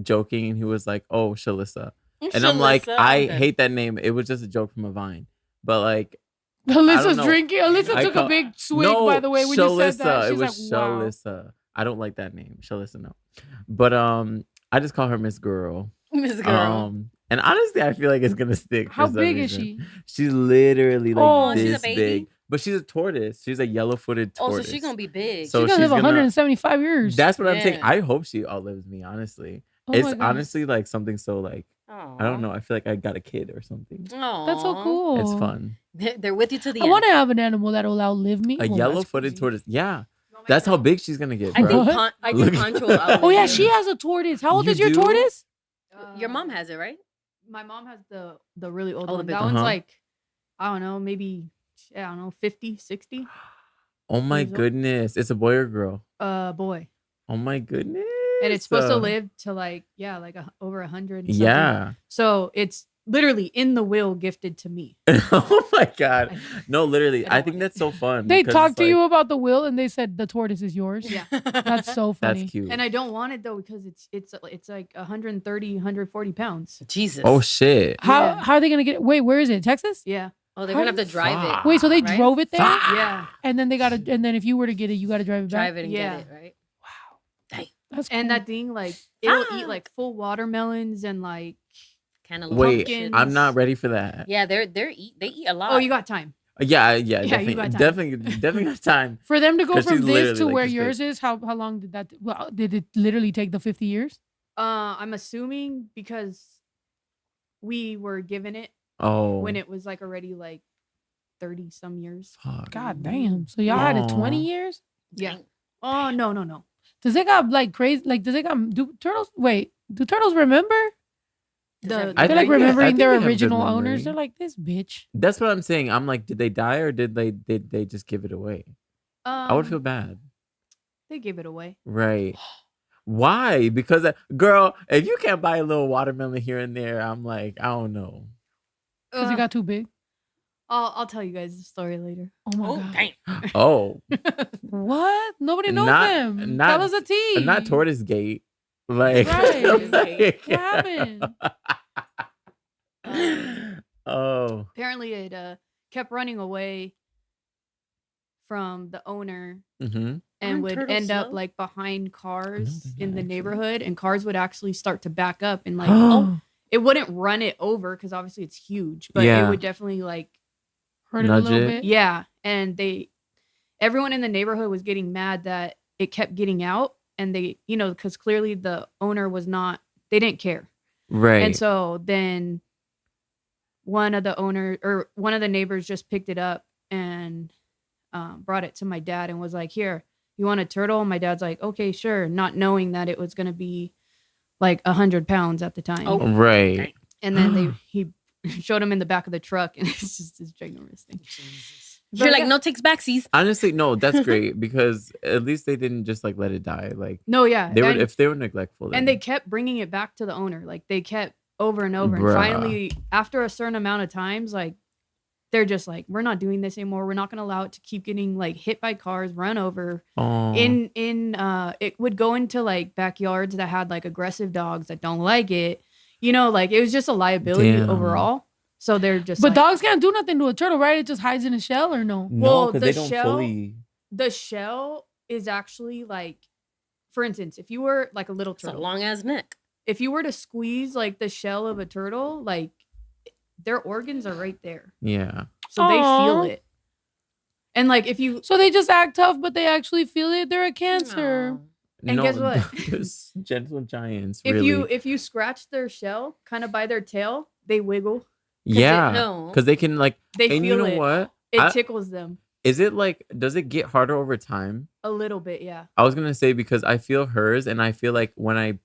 joking, and he was like, "Oh, Shalissa," and I'm like, I hate that name. It was just a joke from a Vine, but like, Alyssa's know. drinking. Alyssa I took call- a big swig, no, by the way, when you said that. Shalissa. She's It was like, wow. Shalissa. I don't like that name, Shalissa. No, but I just call her Miss Girl. Miss Girl. And honestly, I feel like it's gonna stick. for How some big is reason. she? She's literally like Oh, she's a this baby? big, but she's a tortoise. She's a yellow-footed Oh, tortoise. so she's gonna be big. So She's gonna live she's gonna- 175 years. That's what I'm saying. Yeah. I hope she outlives me. Honestly, Oh it's my God. honestly like something so like Aw. I don't know. I feel like I got a kid or something. Aw. That's so cool. It's fun. They're with you to the I end. want to have an animal that'll outlive me. A Well, that's yellow-footed crazy. tortoise. Yeah, that's how big she's gonna get, I bro. think What? I Look- think Poncho will outlive Oh yeah, you. she has a tortoise. How old You is your do? tortoise? Your mom has it, right? My mom has the really old Oh, the one. big That one. one's Uh-huh. like, I don't know, maybe, 50, 60. Oh my Years old. goodness, it's a boy or girl? Boy. Oh my goodness. And it's supposed to live to like, over 100. and something. Yeah. So it's literally in the will gifted to me. Oh my god. No, literally. I I don't think want that's so fun. They because talked it's to you like- about the will and they said the tortoise is yours. Yeah. That's so funny. That's cute. And I don't want it though because it's like 130, 140 pounds. Jesus. Oh shit. How are they gonna get it? Wait, where is it? Texas? Yeah. Oh, they're gonna have to drive it. Wait, so they Right? drove it there, Yeah. and then and then if you were to get it, you got to drive it back. Drive it and Yeah. get it, right? That's cool. And that thing, like, it'll Ah. eat like full watermelons and like, Cantaloupe. Wait, pumpkins. I'm not ready for that. Yeah, they eat a lot. oh, you got time. Yeah, you definitely, got time. definitely got time. For them to go 'Cause from she's this literally to like where this yours is, how long did that? Well, did it literally take the 50 years? I'm assuming because we were given it Oh, when it was like already like 30 some years. fuck. God damn! So y'all had it 20 Aw. years? Yeah. Oh, no. Does it got like crazy? Like, does it got do turtles? Wait, do turtles remember? I feel like remembering their think they have good original memory. owners. They're like, this bitch. That's what I'm saying. I'm like, did they die or did they just give it away? I would feel bad. They gave it away. Right. Why? Because girl, if you can't buy a little watermelon here and there, I'm like, I don't know. Because it got too big. I'll tell you guys the story later. Oh my god. Dang. Oh, What? Nobody knows Not- them. not- Tell us a tea. not Tortoise Gate. Like, Right. like- What happened? Oh, Apparently, it kept running away from the owner mm-hmm. and Aren't would turtles end up slow? like behind cars they're in not the actually. neighborhood, and cars would actually start to back up and like it wouldn't run it over because obviously it's huge, but Yeah. it would definitely like Heard it a Nudge little it. bit. yeah, and everyone in the neighborhood was getting mad that it kept getting out, and they because clearly the owner was not, they didn't care. Right. And so then one of the neighbors just picked it up and brought it to my dad and was like, "Here, you want a turtle?" And my dad's like, "Okay, sure," not knowing that it was gonna be like 100 pounds at the time. Oh. Right. And then he showed him in the back of the truck, and it's just this ginormous thing. You're But like, yeah. no takes backsies. Honestly, no, that's great because at least they didn't just like let it die. Like No, yeah, they were, and, if they were neglectful, and then- they kept bringing it back to the owner. Like they kept over and over, Bruh. and finally, after a certain amount of times, like they're just like, we're not doing this anymore. We're not going to allow it to keep getting like hit by cars, run over. Oh. It would go into like backyards that had like aggressive dogs that don't like it. Like it was just a liability Damn. overall. So they're just But like, dogs can't do nothing to a turtle, right? It just hides in a shell or no? No, Well, because the they don't shell- fully. the shell is actually like, for instance, if you were like a little It's a turtle, long ass neck. if you were to squeeze like the shell of a turtle, like their organs are right there. Yeah. So they feel Aw. it. And like if you So they just act tough, but they actually feel it. They're a cancer. Aw. And guess what? there's gentle giants. if Really. if you scratch their shell kind of by their tail, they wiggle. Yeah. No. Because they can like. They And feel you know it. what? It tickles them Is it like? Does it get harder over time? a little bit, yeah. I was gonna say because I feel hers, and I feel like when I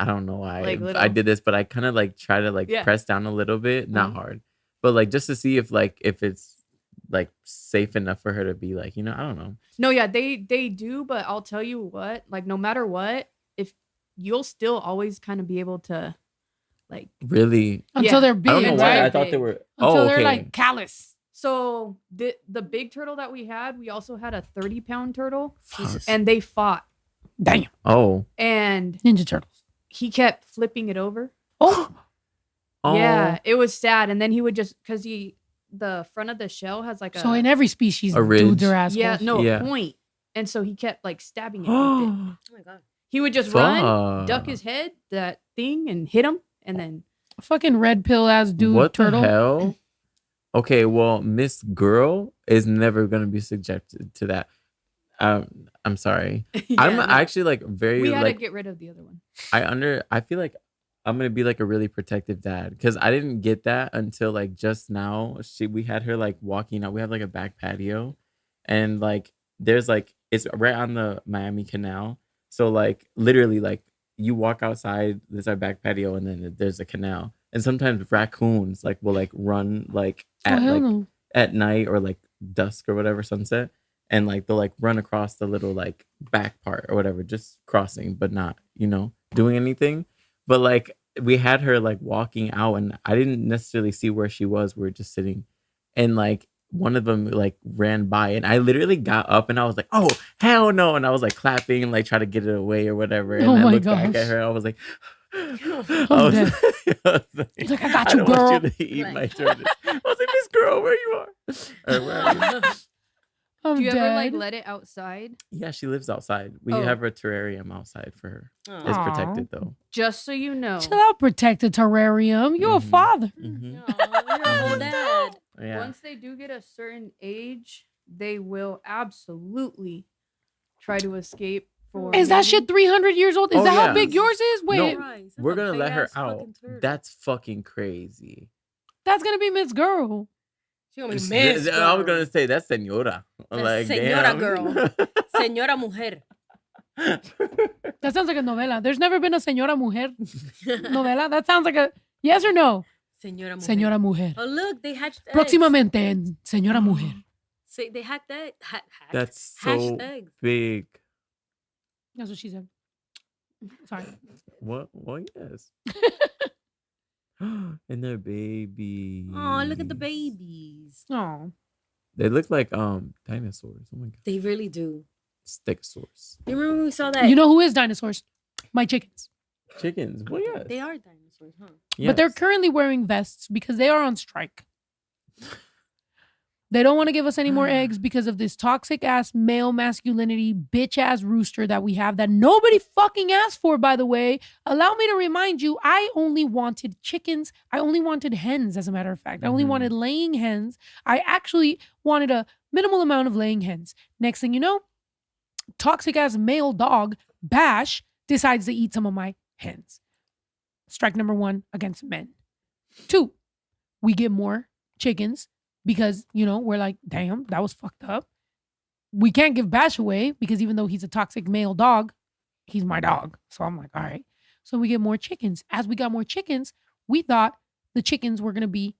don't know why Like I little- did this, but I kind of like try to like Yeah. press down a little bit, not Mhm. hard, but like just to see if it's like safe enough for her to be like, I don't know. No, yeah, they do, but I'll tell you what, like no matter what, if you'll still always kind of be able to like Really, Until Yeah. they're I big, don't know why right? I thought they were. Until Oh, they're okay. like callous. so the big turtle that we also had a 30-pound turtle, Jesus. and they fought, Damn. Oh. and Ninja Turtles. he kept flipping it over. Oh. Oh. Yeah, it was sad. And then he would just, because the front of the shell has like So in every species, A ridge. dudes are assholes. yeah, no, Yeah. point. And so he kept like stabbing it with it. Oh my god. He would just run, Fuck. duck his head, that thing, and hit him. And then, Fucking red pill ass dude What turtle. the hell? Okay, well, Miss Girl is never gonna be subjected to that. I'm sorry. I'm no, actually like very we had like to get rid of the other one. I feel like I'm gonna be like a really protective dad because I didn't get that until like just now. We had her like walking out. We have like a back patio, and like there's like it's right on the Miami Canal. So like literally like you walk outside, there's our back patio, and then there's a canal. And sometimes raccoons like will like run like Oh, at hell like no. at night or like dusk or whatever, sunset, and like they'll like run across the little like back part or whatever, just crossing but not doing anything. But like we had her like walking out and I didn't necessarily see where she was. We were just sitting, and like one of them like ran by and I literally got up and I was like, oh hell no, and I was like clapping and like try to get it away or whatever, and Oh I my looked back gosh. at her. I was like I'm I dead. was like, He's like, I got I you, don't girl. want you to eat my tortoise. I was like, Miss Girl, where you are? Or where are you? I'm Do you dead. ever like let it outside? Yeah, she lives outside. We Oh. have a terrarium outside for her. It's Aw. protected though. Just so you know, Chill out, protected terrarium. You're a Mhm. father. Mhm. Aw, you're a old dad. Yeah. once they do get a certain age, they will absolutely try to escape. For Is that maybe- shit 300 years old? Is Oh, that yeah. how big yours is? Wait, No. Christ, that's We're a gonna let her big-ass out. fucking turtle. That's fucking crazy. that's gonna be Miss Girl. She gonna be It's- Miss I was girl. gonna say that's senora. That's Like señora damn. girl. Señora mujer. That sounds like a novela. There's never been a Señora Mujer novela. That sounds like a yes or no? Señora Mujer. Señora Mujer. Oh, look, they hatched eggs. Próximamente en Señora Mujer. So they hacked that. That's Hatched so eggs. big. That's what she said. Sorry. What? Well, yes. And their baby. Oh, look at the babies. Oh. They look like dinosaurs. Oh my god. They really do. Stegosaurs. You remember when we saw that? You know who is dinosaurs? My chickens. Chickens. Well, yes. They are dinosaurs, huh? But they're Yes. currently wearing vests because they are on strike. They don't want to give us any more eggs because of this toxic ass male masculinity bitch ass rooster that we have that nobody fucking asked for, by the way. Allow me to remind you, I only wanted chickens. I only wanted hens, as a matter of fact. I only Mhm. wanted laying hens. I actually wanted a minimal amount of laying hens. Next thing you know, toxic ass male dog, Bash, decides to eat some of my hens. Strike number 1 against men. 2, we get more chickens. Because, we're like, damn, that was fucked up. We can't give Bash away because even though he's a toxic male dog, he's my dog. So I'm like, all right. So we get more chickens. As we got more chickens, we thought the chickens were going to be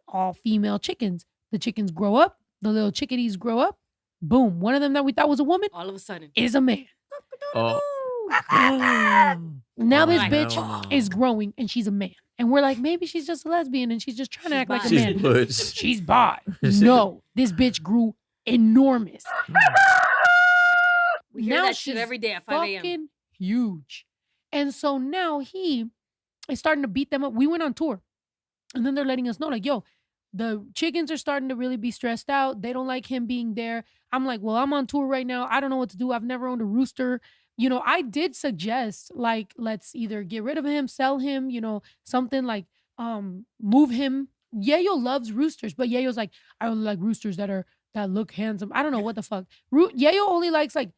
all female chickens. The chickens grow up. The little chickadees grow up. Boom. One of them that we thought was a woman All of a sudden. is a man. Oh. Now this my bitch God. is growing and she's a man. And we're like, maybe she's just a lesbian and she's just trying to act like a She's man. butch. She's bi. No, this bitch grew enormous. We hear Now that shit she's every day at 5 a.m. Fucking huge. And so now he is starting to beat them up. We went on tour. And then they're letting us know, like, yo, the chickens are starting to really be stressed out. They don't like him being there. I'm like, well, I'm on tour right now. I don't know what to do. I've never owned a rooster. I did suggest, like, let's either get rid of him, sell him, something like move him. Yayo loves roosters, but Yayo's like, I only like roosters that look handsome. I don't know what the fuck. Yayo only likes like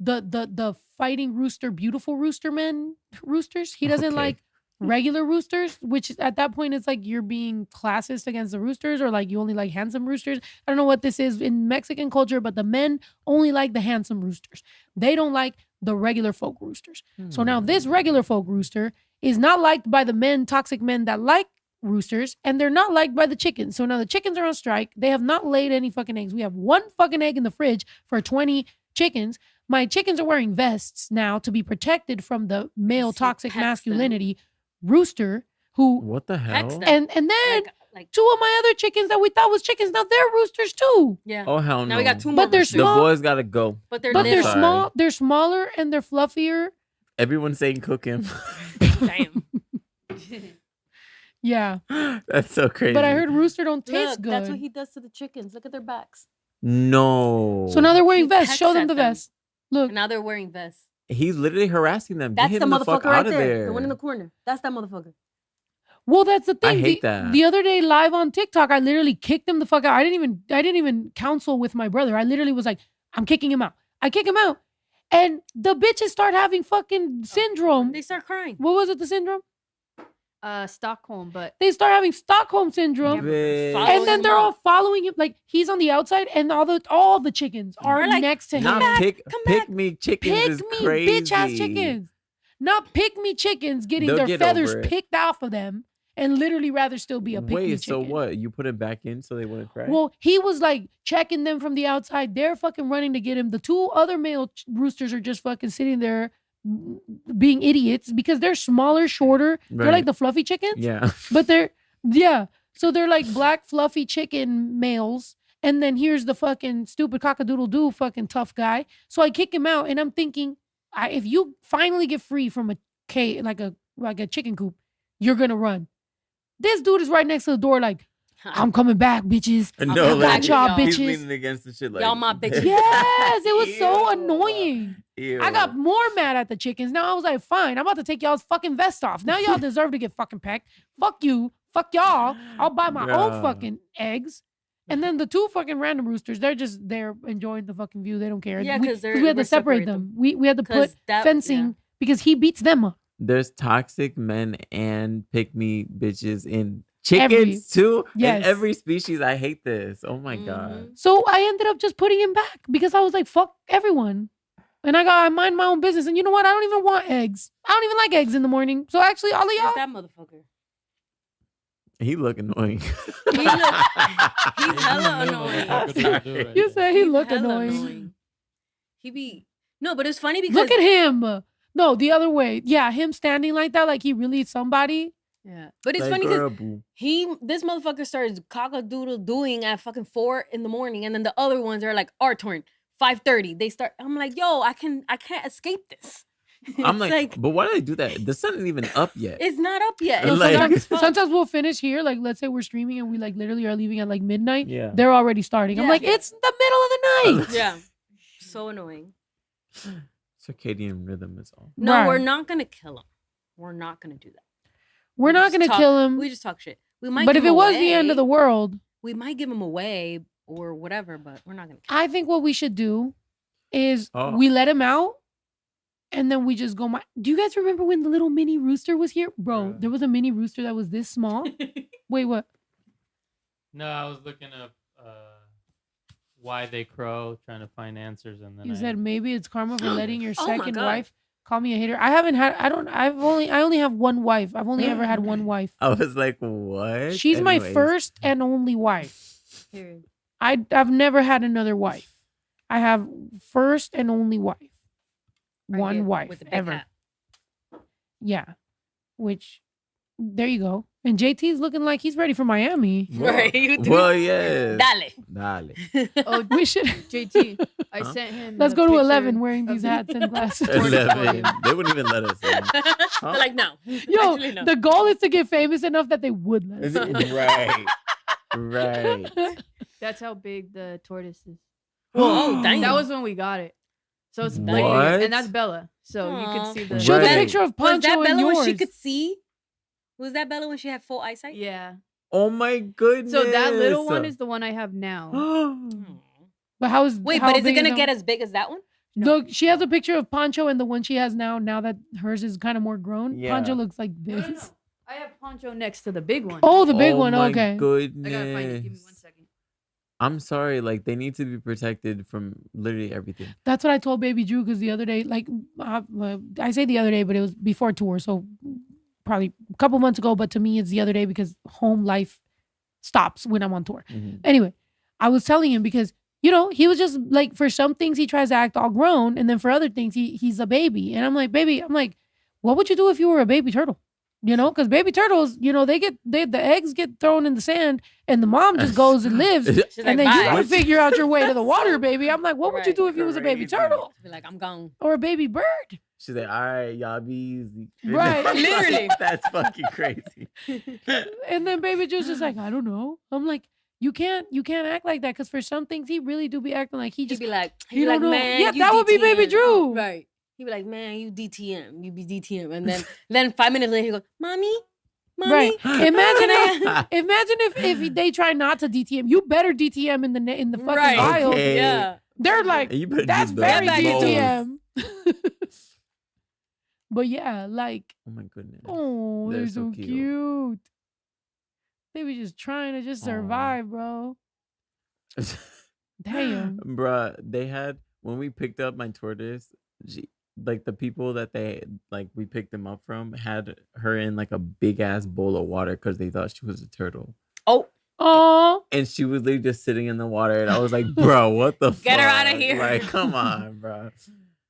the fighting rooster, beautiful rooster men roosters. He doesn't Okay. like regular roosters, which at that point it's like you're being classist against the roosters, or like you only like handsome roosters. I don't know what this is in Mexican culture, but the men only like the handsome roosters. They don't like the regular folk roosters. So now this regular folk rooster is not liked by the men, toxic men that like roosters, and they're not liked by the chickens. So now the chickens are on strike. They have not laid any fucking eggs. We have 1 fucking egg in the fridge for 20 chickens. My chickens are wearing vests now to be protected from the male So toxic pets them. masculinity rooster who What the Hex hell? them. and then Like, 2 of my other chickens that we thought was chickens, now they're roosters too. yeah. Oh hell no! Now we got 2 more. But they're roosters. The small. boys gotta go. But they're But they're little. sorry. small, they're smaller and they're fluffier. Everyone's saying cook him. Damn. Yeah. That's so crazy. But I heard rooster don't taste Look, good. that's what he does to the chickens. Look at their backs. No. So now they're wearing He vests. pecks Show them at the them. vest. Look. And now they're wearing vests. He's literally harassing them. That's Get the him the fuck motherfucker right out of there. there. The one in the corner. That's that motherfucker. Well, that's the thing. I hate the, that. The other day, live on TikTok, I literally kicked him the fuck out. I didn't even counsel with my brother. I literally was like, I'm kicking him out. I kick him out. And the bitches start having fucking syndrome. They start crying. What was it, the syndrome? Stockholm, but They start having Stockholm syndrome. Bitch. Follow And then him they're all up. following him. Like, he's on the outside and all the chickens are They're like, next to him. Not pick come pick back. me chickens Pick is me, crazy. bitch ass chickens. Not pick me chickens getting They'll their get feathers over it. picked off of them and literally rather still be a pick me Wait, so chicken. what? You put it back in so they wouldn't cry? Well, he was like checking them from the outside. They're fucking running to get him. The 2 other male roosters are just fucking sitting there being idiots because they're smaller, shorter. They're Right. like the fluffy chickens, yeah. but so they're like black fluffy chicken males. And then here's the fucking stupid cockadoodle-doo fucking tough guy. So I kick him out and I'm thinking, if you finally get free from a cage, like a chicken coop, you're going to run. This dude is right next to the door like, I'm coming back, bitches. No, I like, got y'all, he's bitches. leaning against the shit like Y'all my bitches. Yes, it was so Ew. annoying. Ew. I got more mad at the chickens. Now I was like, fine, I'm about to take y'all's fucking vest off. Now y'all deserve to get fucking pecked. Fuck you. Fuck y'all. I'll buy my Yeah. own fucking eggs. And then the 2 fucking random roosters, they're enjoying the fucking view. They don't care. Yeah, We- 'cause they're- we had to we're separate separate them. We had to 'Cause put that- fencing yeah. because he beats them up. There's toxic men and pick me bitches in chickens Every- too. yes. In every species. I hate this. Oh my Mhm. god. So I ended up just putting him back because I was like, fuck everyone. And I mind my own business. And you know what? I don't even want eggs. I don't even like eggs in the morning. So actually, all of Who's y'all, that motherfucker? He look annoying. He's hella annoying. you say he He's look hella annoying. He be no, but it's funny because Look at him. No, the other way. Yeah, him standing like that, like he really is somebody. yeah, but it's Like, funny girl, because boo. this motherfucker starts cock-a-doodle doing at fucking 4 a.m, and then the other ones are like our turn 5:30. They start. I'm like, yo, I can't escape this. I'm It's like, but why do they do that? The sun isn't even up yet. it's not up yet. No, It's like- dark as fuck. Sometimes we'll finish here. Like, let's say we're streaming and we like literally are leaving at like midnight. Yeah. They're already starting. I'm Yeah. like, it's the middle of the night. Yeah, so annoying. Circadian rhythm is all. No, Right. we're not gonna kill him. We're not gonna do that. We're not just going to talk- kill him. We just talk shit. We might. But give if it him was the end of the away. world, we might give him away or whatever. But we're not gonna. Kill I think what we should do is Oh. we let him out and then we just go. Do you guys remember when the little mini rooster was here? Bro, Yeah. there was a mini rooster that was this small. Wait, what? No, I was looking up why they crow, trying to find answers, and then You said maybe it's karma for letting your Oh my second God. wife call me a hater. I only have one wife. I've only ever had one wife. I was like, what? She's my Anyways. first and only wife. Period. I've never had another wife. I have first and only wife. Right One here wife with the big ever. hat. Yeah. Which there you go. And JT's looking like he's ready for Miami. Well, Right, you do. well, yes. Dale. Dale. Oh, We should JT, I Huh? sent him. let's the go to picture 11 wearing of these the- hats and glasses. Tortoise 11. for you. They wouldn't even let us in. They're like, no. Yo, Actually, no. the goal is to get famous enough that they would let us in. Right. Right. That's how big the tortoise is. Oh, dang. That was when we got it. So it's What? bigger, and that's Bella. So you Aw. can see the. Show the Right. picture of Was Poncho that and Bella yours. when she could see? Was that Bella when she had full eyesight? Yeah. Oh my goodness. So that little one is the one I have now. But how is Wait, how but is it big gonna that get one? as big as that one? Look, she has a picture of Poncho and the one she has now. Now that hers is kind of more grown, Yeah. Poncho looks like this. I have Poncho next to the big one. Oh, the big Oh one. my Okay. Goodness. I gotta find it. Give me 1 second. I'm sorry. Like, they need to be protected from literally everything. That's what I told Baby Drew because the other day, like, I say the other day, but it was before tour. So probably a couple months ago. But to me, it's the other day because home life stops when I'm on tour. Mhm. Anyway, I was telling him because, you know, he was just like, for some things, he tries to act all grown. And then for other things, he's a baby. And I'm like, baby, what would you do if you were a baby turtle? You know, because baby turtles, you know, the eggs get thrown in the sand and the mom just goes and lives. She's And then like, you bye. gotta figure out your way to the water, baby. I'm like, what would you Right. do if you was a baby Crazy. turtle Be like, I'm gone. or a baby bird? She's like, all right, y'all be easy. Right. Literally. That's fucking crazy. And then baby Drew's just like, I don't know. I'm like, you can't act like that because for some things he really do be acting like he He'd just be like, he don't know. man, Yeah, you that would be Baby DTM." Drew. Right. He'd be like, man, you DTM. You be DTM. And then 5 minutes later, he goes, mommy. Right. Imagine Can imagine if they try not to DTM. You better DTM in the fucking Right. wild. Okay. Yeah. They're like, You better that's do the very most. DTM. But yeah, like, Oh my goodness. oh, They're they're so so cute. cute. They be just trying to just Aw. survive, bro. Damn. Bruh, they had when we picked up my tortoise, like the people that we picked them up from had her in like a big ass bowl of water because they thought she was a turtle. Oh, Oh, And she was literally just sitting in the water, and I was like, "Bro, what the fuck? Get her outta here. Like, come on, bro."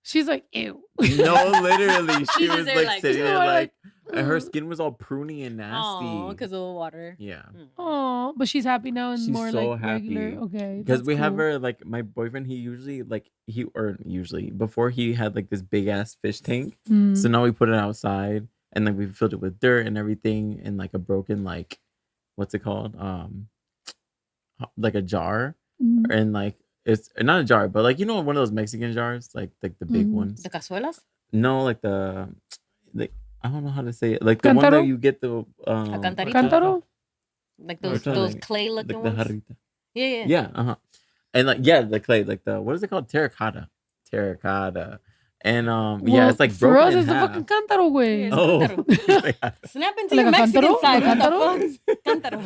she's like, ew. No, literally, she She's just was there like like- sitting there, She's like, like, and her skin was all pruny and nasty. oh, because of the water. Yeah, Oh, but she's happy now and She's more so like regular. happy. Okay. because that's we have cool. her like my boyfriend. He usually before he had like this big ass fish tank. Mm. So now we put it outside, and like we filled it with dirt and everything, and like a broken like, what's it called? Like a jar, Mm. and like it's not a jar, but like, you know, one of those Mexican jars, like the big Mhm. ones. The cazuelas? No, like I don't know how to say it. Like the one that Cántaro? you get the A cantarito? Cántaro? Like Or those something those like- clay like looking the ones? jarrita. Yeah. Yeah, and like the clay, like the what is it called? Terracotta. And yeah, it's like for broken us, in it's the half. fucking cántaro way. Yeah. Oh, Snap into Like your a Mexican cántaro? side. Like What the cántaro? fuck? Cántaro.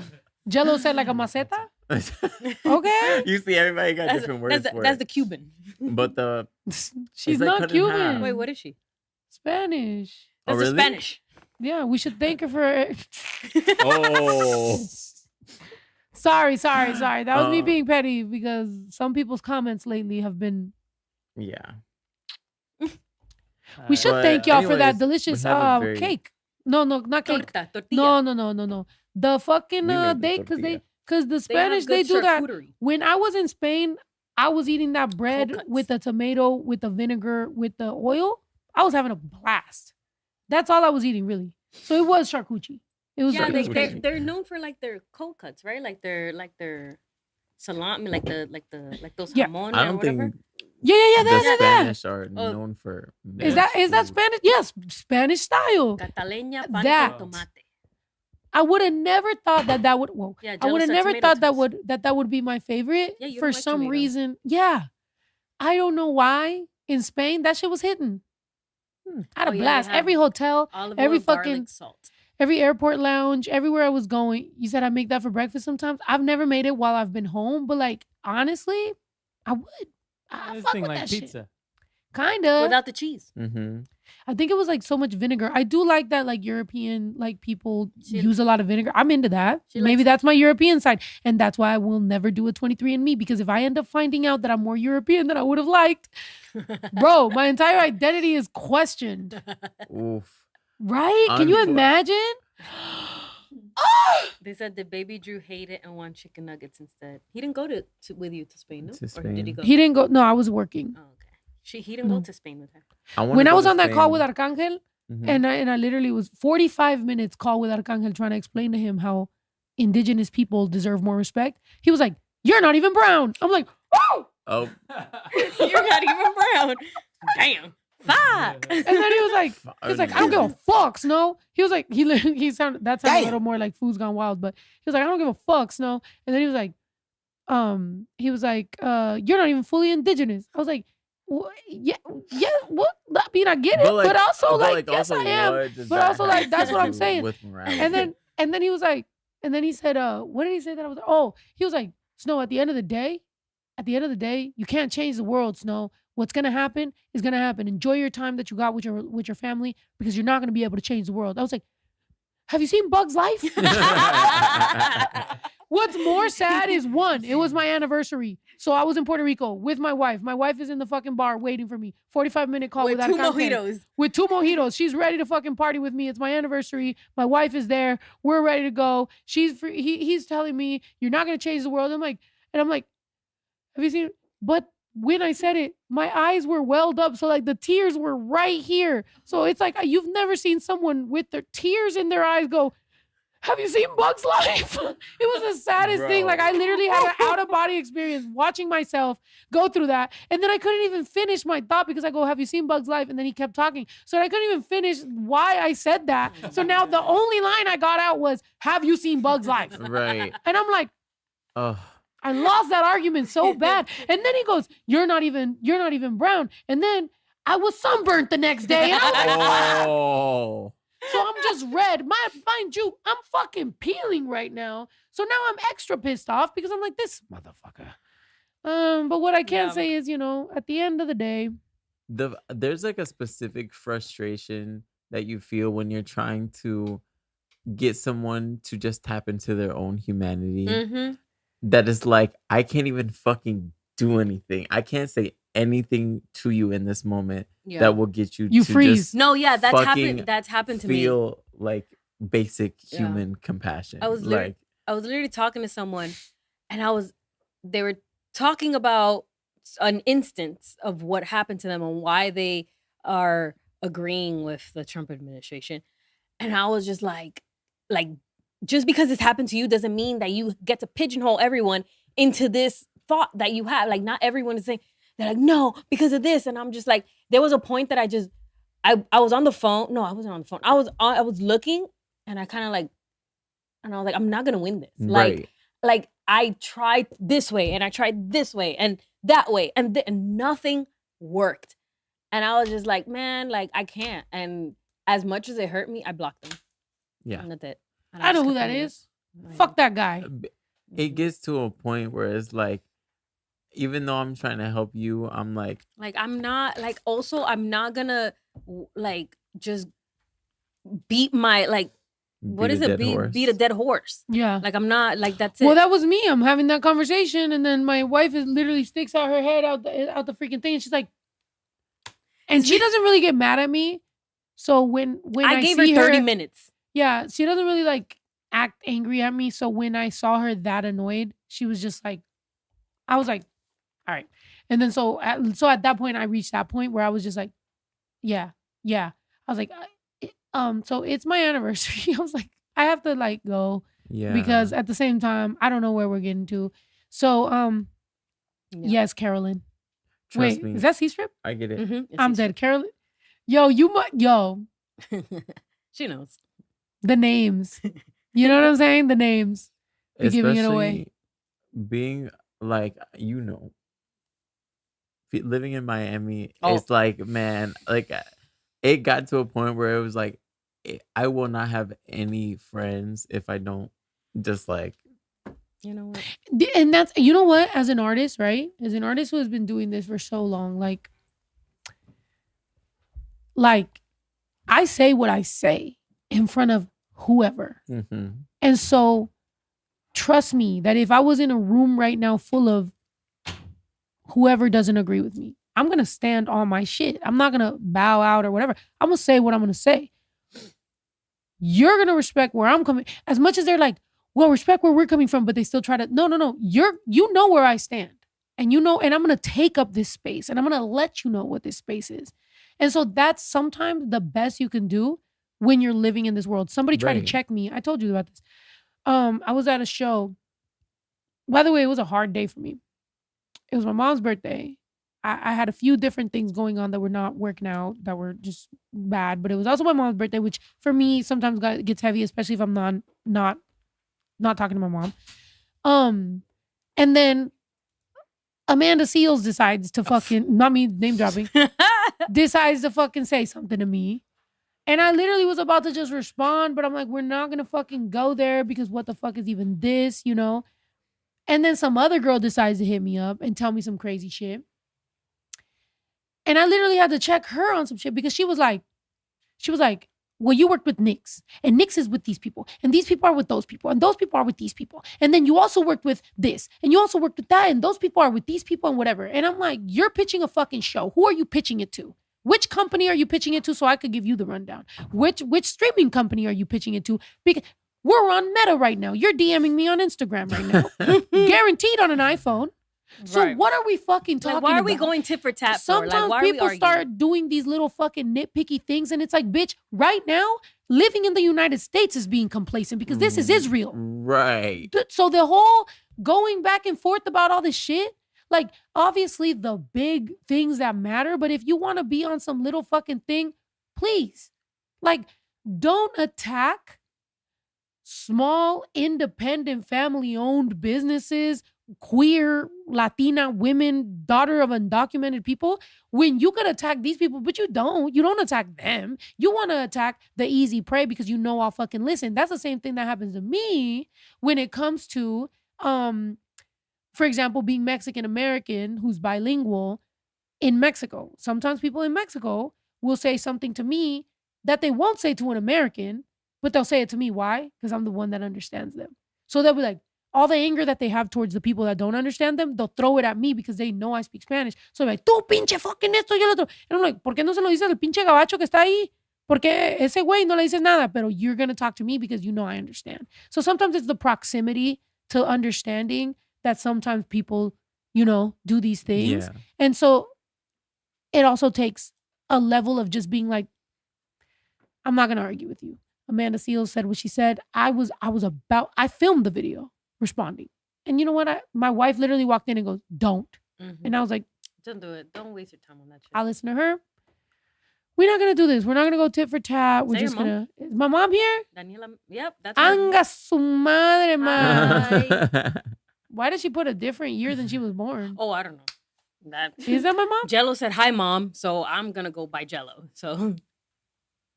Jello said like a maceta. Okay. You see, everybody got That's, different words for that's it. the Cuban. But the She's like not cut in half. Cuban. Wait, what is she? Spanish. Oh, That's really? the Spanish. Yeah, we should thank her for. Oh. Sorry. That was me Uh, being petty because some people's comments lately have been. Yeah. We should But thank y'all for that anyways, we delicious have a very- cake. No, not cake. Torta, tortilla. No. The fucking We made the they because tortilla. the They have Spanish they good do that. charcuterie. When I was in Spain, I was eating that bread Cold cuts. with the tomato, with the vinegar, with the oil. I was having a blast. That's all I was eating, really. So it was charcuterie. It was. Yeah, it was they- crazy. they're known for like their cold cuts, right? Like their salami, like those Yeah. jamon I or don't whatever. think Yeah. the That. Spanish are Oh. known for. Is that food. Spanish? Yes, Spanish style. Cataleña pan That. con tomate. I would have never thought that would. Whoa. Yeah, I would have Jello never tomato thought toast. that would be my favorite. Yeah, you for don't like some tomato. reason. Yeah, I don't know why. In Spain, that shit was hitting. I had a Oh, yeah, they blast. have Every hotel, Olive every oil, garlic, fucking- salt. every airport lounge, everywhere I was going. You said I make that for breakfast sometimes. I've never made it while I've been home, but like honestly, I would. I This fuck thing with like that shit. pizza. Kinda. Without the cheese. Mm-hmm. I think it was like so much vinegar. I do like that like European like people She- use a lot of vinegar. I'm into that. She Maybe likes- that's my European side. And that's why I will never do a 23andMe because if I end up finding out that I'm more European than I would have liked, bro, my entire identity is questioned. Oof. Right? Can you imagine? They said the baby Drew hated and wanted chicken nuggets instead. He didn't go to with you to Spain, no? To Or did he Spain. go? He didn't go. No, I was working. Oh, okay. He didn't go No. to Spain with her. When I was on that call with Arcangel, Mhm. and I literally was 45 minutes call with Arcangel trying to explain to him how indigenous people deserve more respect. He was like, "You're not even brown." I'm like, "Oh!" Oh, You're not even brown. Damn. Fuck. And then he was like, "I don't give a fuck, Snow." He was like, he sounded that sounded a little more like Food's Gone Wild, but he was like, "I don't give a fuck, Snow." And then he was like, "You're not even fully indigenous." I was like, yeah, what? I mean, I get it, but also like, yes, I am. what does But that also, have like, that's to what I'm do saying. with morality? And then he was like, and then he said, what did he say that I was? Oh, he was like, Snow, at the end of the day, you can't change the world, Snow. What's gonna happen is gonna happen. Enjoy your time that you got with your family because you're not gonna be able to change the world. I was like, have you seen Bug's Life? What's more sad is one, it was my anniversary. So I was in Puerto Rico with my wife. My wife is in the fucking bar waiting for me. 45-minute call With with two Arcangel. mojitos. With 2 mojitos. She's ready to fucking party with me. It's my anniversary. My wife is there. We're ready to go. She's free. He's telling me, you're not going to change the world. I'm like, have you seen? But when I said it, my eyes were welled up. So like the tears were right here. So it's like, you've never seen someone with their tears in their eyes go, have you seen Bug's Life? It was the saddest thing. Like I literally had an out-of-body experience watching myself go through that. And then I couldn't even finish my thought because I go, have you seen Bug's Life? And then he kept talking. So I couldn't even finish why I said that. So now the only line I got out was, have you seen Bug's Life? Right. And I'm like, Oh, I lost that argument so bad. And then he goes, you're not even brown. And then I was sunburnt the next day. And I was like, oh. so I'm just red. Mind you, I'm fucking peeling right now. So now I'm extra pissed off because I'm like, this motherfucker. But what I can Yeah. say is, at the end of the day, There's like a specific frustration that you feel when you're trying to get someone to just tap into their own humanity. Mm-hmm. That is like, I can't even fucking do anything. I can't say anything to you in this moment Yeah. that will get you You to freeze. just No, yeah, that's fucking happened. That's happened to me. feel like basic Yeah. human compassion. I was literally talking to someone, and they were talking about an instance of what happened to them and why they are agreeing with the Trump administration. And I was just like, just because it's happened to you doesn't mean that you get to pigeonhole everyone into this thought that you have. Like, not everyone is saying, they're like, no, because of this. And I'm just like, there was a point that I was on the phone. No, I wasn't on the phone. I was looking, and I kind of like, and I was like, I'm not gonna win this. right. Like I tried this way, and I tried this way, and that way, and nothing worked. And I was just like, man, like I can't. And as much as it hurt me, I blocked them. Yeah. And that's it. And I know just who kept that moving. is. Fuck that guy. it gets to a point where it's like, even though I'm trying to help you, I'm like, I'm not like. Also, I'm not gonna like just beat my like. What beat is a it? dead Beat horse. a dead horse. Yeah. Like I'm not like that's it. Well, that was me. I'm having that conversation, and then my wife is literally sticks out her head out the freaking thing, and she's like, and she doesn't really get mad at me. So when I gave her see 30 minutes. Yeah, she doesn't really like act angry at me. So when I saw her that annoyed, she was just like, I was like, all right. And then so at that point, I reached that point where I was just like, yeah. I was like, so it's my anniversary. I was like, I have to like go because at the same time, I don't know where we're getting to. So yes, Carolyn. Trust Wait, me. is that C-Strip? I get it. Mm-hmm. I'm dead, Carolyn. Yo, She knows the names. You know what I'm saying? The names. You're giving it away. Especially being like, living in Miami, it's like, man, like it got to a point where it was like, I will not have any friends if I don't just like. You know what? And that's, you know what, as an artist, right? As an artist who has been doing this for so long, like I say what I say in front of whoever. Mm-hmm. And so trust me that if I was in a room right now full of whoever doesn't agree with me, I'm going to stand on my shit. I'm not going to bow out or whatever. I'm going to say what I'm going to say. You're going to respect where I'm coming. As much as they're like, well, respect where we're coming from, but they still try to, no. You know where I stand. And you know, and I'm going to take up this space and I'm going to let you know what this space is. And so that's sometimes the best you can do when you're living in this world. Somebody tried to check me. I told you about this. I was at a show. By the way, it was a hard day for me. It was my mom's birthday. I had a few different things going on that were not working out, that were just bad. But it was also my mom's birthday, which for me sometimes gets heavy, especially if I'm not talking to my mom. And then Amanda Seals decides to fucking, not me name dropping, decides to fucking say something to me. And I literally was about to just respond, but I'm like, we're not going to fucking go there because what the fuck is even this, you know? And then some other girl decides to hit me up and tell me some crazy shit. And I literally had to check her on some shit because she was like, well, you worked with Nyx, and Nyx is with these people, and these people are with those people, and those people are with these people. And then you also worked with this, and you also worked with that, and those people are with these people and whatever. And I'm like, you're pitching a fucking show. Who are you pitching it to? Which company are you pitching it to so I could give you the rundown? Which streaming company are you pitching it to? Because we're on Meta right now. You're DMing me on Instagram right now. Guaranteed on an iPhone. So Right. What are we fucking talking about? Why are we going tit for tat for? Sometimes Like, why are we people arguing? start doing these little fucking nitpicky things, and it's like, bitch, right now, living in the United States is being complacent because this is Israel. Right. So the whole going back and forth about all this shit, like, obviously the big things that matter, but if you want to be on some little fucking thing, please, like, don't attack small, independent, family-owned businesses, queer, Latina women, daughter of undocumented people, when you could attack these people, but you don't attack them. You want to attack the easy prey because you know I'll fucking listen. That's the same thing that happens to me when it comes to, for example, being Mexican-American who's bilingual in Mexico. Sometimes people in Mexico will say something to me that they won't say to an American, but they'll say it to me. Why? Because I'm the one that understands them. So they'll be like, all the anger that they have towards the people that don't understand them, they'll throw it at me because they know I speak Spanish. So they're like, tú pinche fucking esto y el otro. And I'm like, ¿por qué no se lo dices al pinche gabacho que está ahí? Porque ese güey no le dices nada, pero you're going to talk to me because you know I understand. So sometimes it's the proximity to understanding that sometimes people, you know, do these things. Yeah. And so it also takes a level of just being like, I'm not going to argue with you. Amanda Seals said what she said. I filmed the video responding. And you know what? My wife literally walked in and goes, don't. Mm-hmm. And I was like, don't do it. Don't waste your time on that shit. I'll listen to her. We're not going to do this. We're not going to go tit for tat. We're just going to. Is my mom here? Daniela, yep. That's her. Anga su madre, ma. Hi. Why did she put a different year than she was born? Oh, I don't know. Is that my mom? Jello said, hi, mom. So I'm going to go by Jello. So,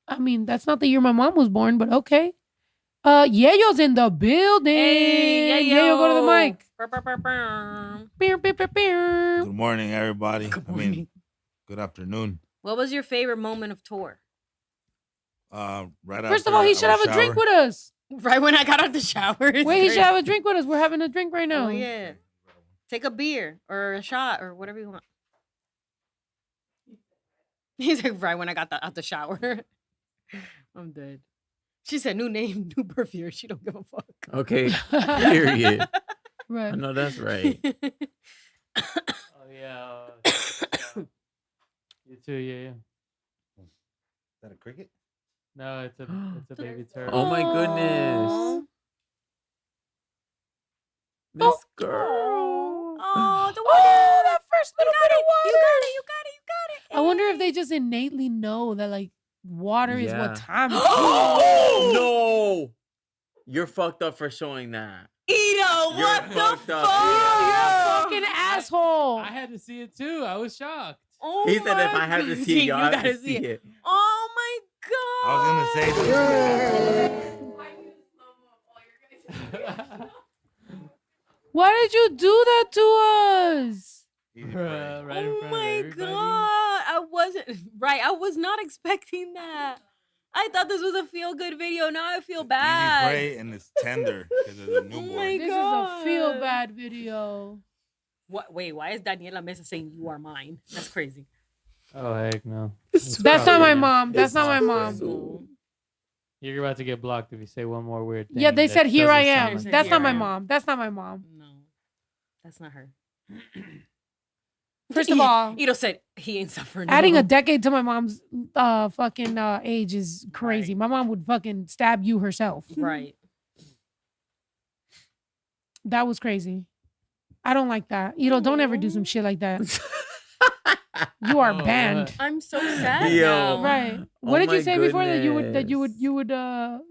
I mean, that's not the year my mom was born, but okay. Yayo's in the building. Hey, Yayo, go to the mic. Good morning, everybody. Good I mean, morning. good afternoon. What was your favorite moment of tour? Right First of after all, he our should have a drink shower. with us. Right when I got out the shower. It's Wait, he should crazy. have a drink with us. We're having a drink right now. Oh, yeah. Take a beer or a shot or whatever you want. He's like, right when I got out the shower. I'm dead. She said, new name, new perfume. She don't give a fuck. Okay. Period. I Right. know that's right. Oh yeah. You too, yeah. Is that a cricket? No, it's a baby turtle. Oh my goodness. This girl. Oh, the Oh, that first little bit of water. You got it. You got it. You got it. I wonder if they just innately know that like water is Yeah. what time it is. Oh no! You're fucked up for showing that. Ito, You're what the fucked fuck? up. You're a fucking asshole. I had to see it too. I was shocked. Oh He said if my I have to God. see it, You y'all have gotta to see it. Oh my god. I was gonna say. Why did you do that to us? Easy prey. Right in Oh front of my everybody. god. I wasn't right. I was not expecting that. I thought this was a feel good video. Now I feel Easy bad. prey and it's tender because it's a newborn. my This God. is a feel bad video. What? Wait, why is Daniela Mesa saying you are mine? That's crazy. Oh heck no. That's not my mom. That's It's not my not mom. so- You're about to get blocked if you say one more weird thing. Yeah, they that said here I doesn't am. sound Said, That's "Here not my I am." mom. That's not my mom. No, that's not her. First of all, Ito said he ain't suffering. adding no. a decade to my mom's fucking age is crazy. Right. My mom would fucking stab you herself. Right. That was crazy. I don't like that. Don't ever do some shit like that. You are Oh, banned. what? I'm so sad Yo. now. Right. Oh What did you my say before that you would goodness.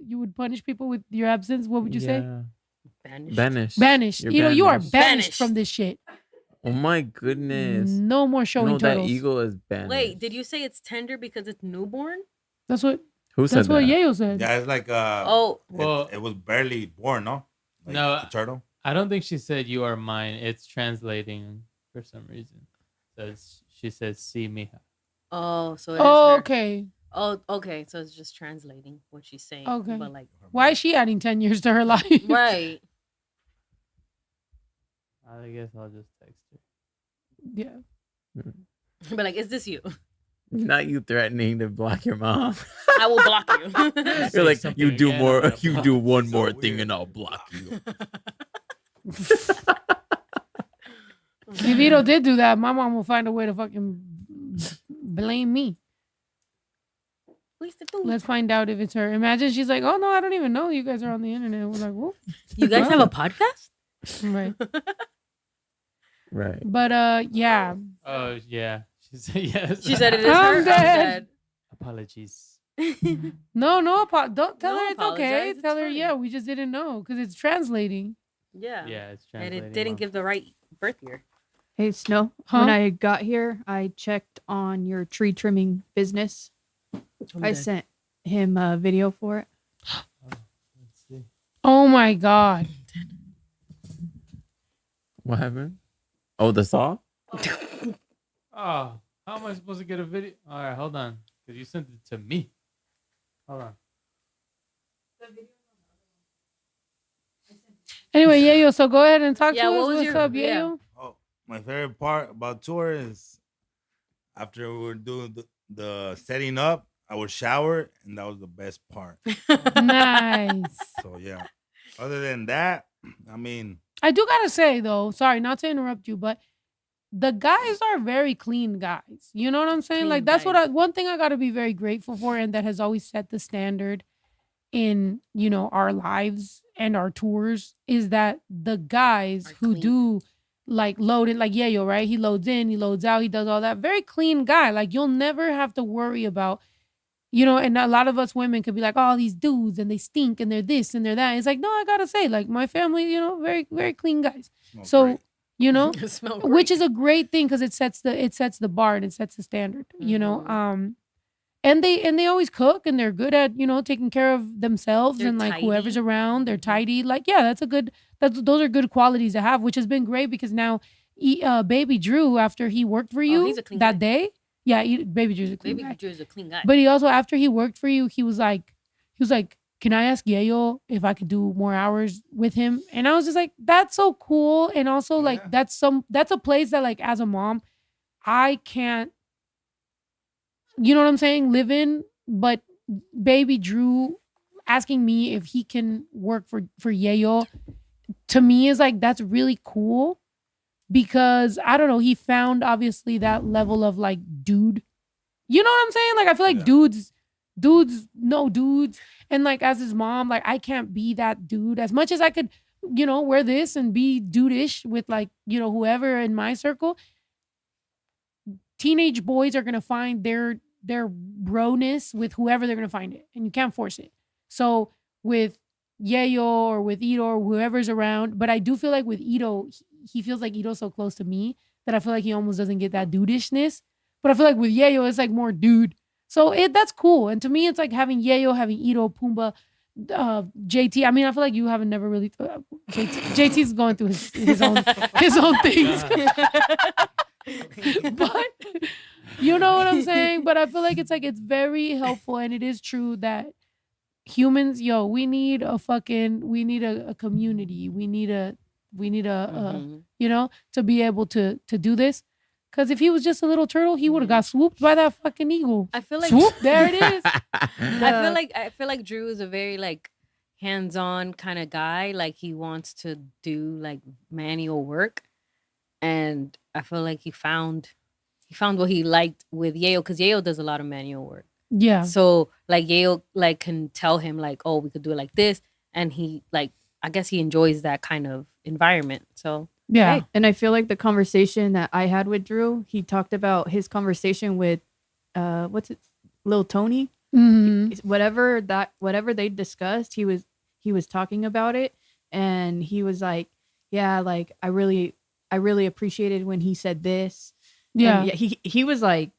you would punish people with your absence? What would you say? Yeah. Banished. Banished. Banished. You're You are banished. banished from this shit. Oh my goodness. No more showing No, that turtles. eagle is banished. Wait, did you say it's tender because it's newborn? That's what Who said that's what that? Yayo said. Yeah, it's like Oh, Well- it was barely born, no? Like No, the turtle. I don't think she said you are mine. It's translating for some reason. She says see mija. oh, so it is Oh, her. okay. Oh, okay. So it's just translating what she's saying. Okay. But like, Why is she adding 10 years to her life? right. I guess I'll just text her. Yeah. But like, is this you? Not you threatening to block your mom. I will block you. You're Say like, something you do again, more, I'm gonna you block do you." one So more weird. thing and I'll block you. If Vito did do that, my mom will find a way to fucking blame me. Let's find out if it's her. Imagine she's like, oh no, I don't even know you guys are on the internet. We're like, whoa. You guys have a podcast? Right. Right. But yeah. Oh yeah. She said yes. She said it is I'm her. I'm dead. Apologies. dead. No, don't tell No, her it's okay. apologize, it's Tell her, fine. yeah, we just didn't know because it's translating. Yeah. Yeah, it's And translating. it didn't wrong. give the right birth year. Hey, Snow. Huh? When I got here, I checked on your tree trimming business. I sent him a video for it. Let's see. Oh my God. What happened? Oh, the saw? Oh, how am I supposed to get a video? All right, hold on, because you sent it to me. Hold on. Anyway, Yayo, so go ahead and talk Yeah, to what us. was What's your- up, yeah. Yayo? Oh, my favorite part about tour is after we were doing the setting up, I would shower, and that was the best part. Nice. So yeah. Other than that, I mean, I do gotta say though, sorry, not to interrupt you, but the guys are very clean guys. You know what I'm saying? Clean Like that's guys. one thing I gotta be very grateful for, and that has always set the standard in our lives and our tours is that the guys Are who clean. do like load it, like Yayo, right? He loads in, he loads out, he does all that. Very clean guy. Like you'll never have to worry about. And a lot of us women could be like, oh, these dudes and they stink and they're this and they're that. It's like, no, I gotta say, like my family, very, very clean guys. smells So, great. It smelled which great. is a great thing because it sets the bar and it sets the standard, Mhm. and they always cook, and they're good at, taking care of themselves, They're and like whoever's tidy. around, they're tidy. Like, yeah, those are good qualities to have, which has been great because now baby Drew, after he worked for you he's a clean that guy. day, yeah, baby Drew's a clean Baby guy. Drew is a clean guy. But he also, after he worked for you, he was like, can I ask Yayo if I could do more hours with him? And I was just like, that's so cool. And also like, that's a place that like, as a mom, I can't, you know what I'm saying, live in. But baby Drew asking me if he can work for Yayo, to me is like, that's really cool. Because I don't know, he found obviously that level of like dude. You know what I'm saying? Like, I feel like dudes know dudes. And like, as his mom, like, I can't be that dude as much as I could, wear this and be dude-ish with like, whoever in my circle. Teenage boys are going to find their bro-ness with whoever they're going to find it. And you can't force it. So with Yayo or with Ito or whoever's around. But I do feel like with Ito, he feels like Ito's so close to me that I feel like he almost doesn't get that dude-ishness. But I feel like with Yayo, it's like more dude. So that's cool. And to me, it's like having Yayo, having Ito, Pumbaa, JT. I mean, I feel like you haven't never really. JT's going through his own things. But you know what I'm saying? But I feel like it's very helpful, and it is true that humans, we need a community. We need a to be able to do this. Because if he was just a little turtle, he would have got swooped by that fucking eagle. I feel like swoop, there it is. I feel like Drew is a very like hands-on kind of guy. Like he wants to do like manual work, and I feel like he found what he liked with Yayo, because Yayo does a lot of manual work. Yeah. So like Yayo like can tell him like, oh, we could do it like this, and he like, I guess he enjoys that kind of environment. So yeah. hey. And I feel like the conversation that I had with Drew, he talked about his conversation with Lil Tony. Mm-hmm. Whatever they discussed, he was talking about it, and he was like, yeah, like I really appreciated when he said this. Yeah. And he was like,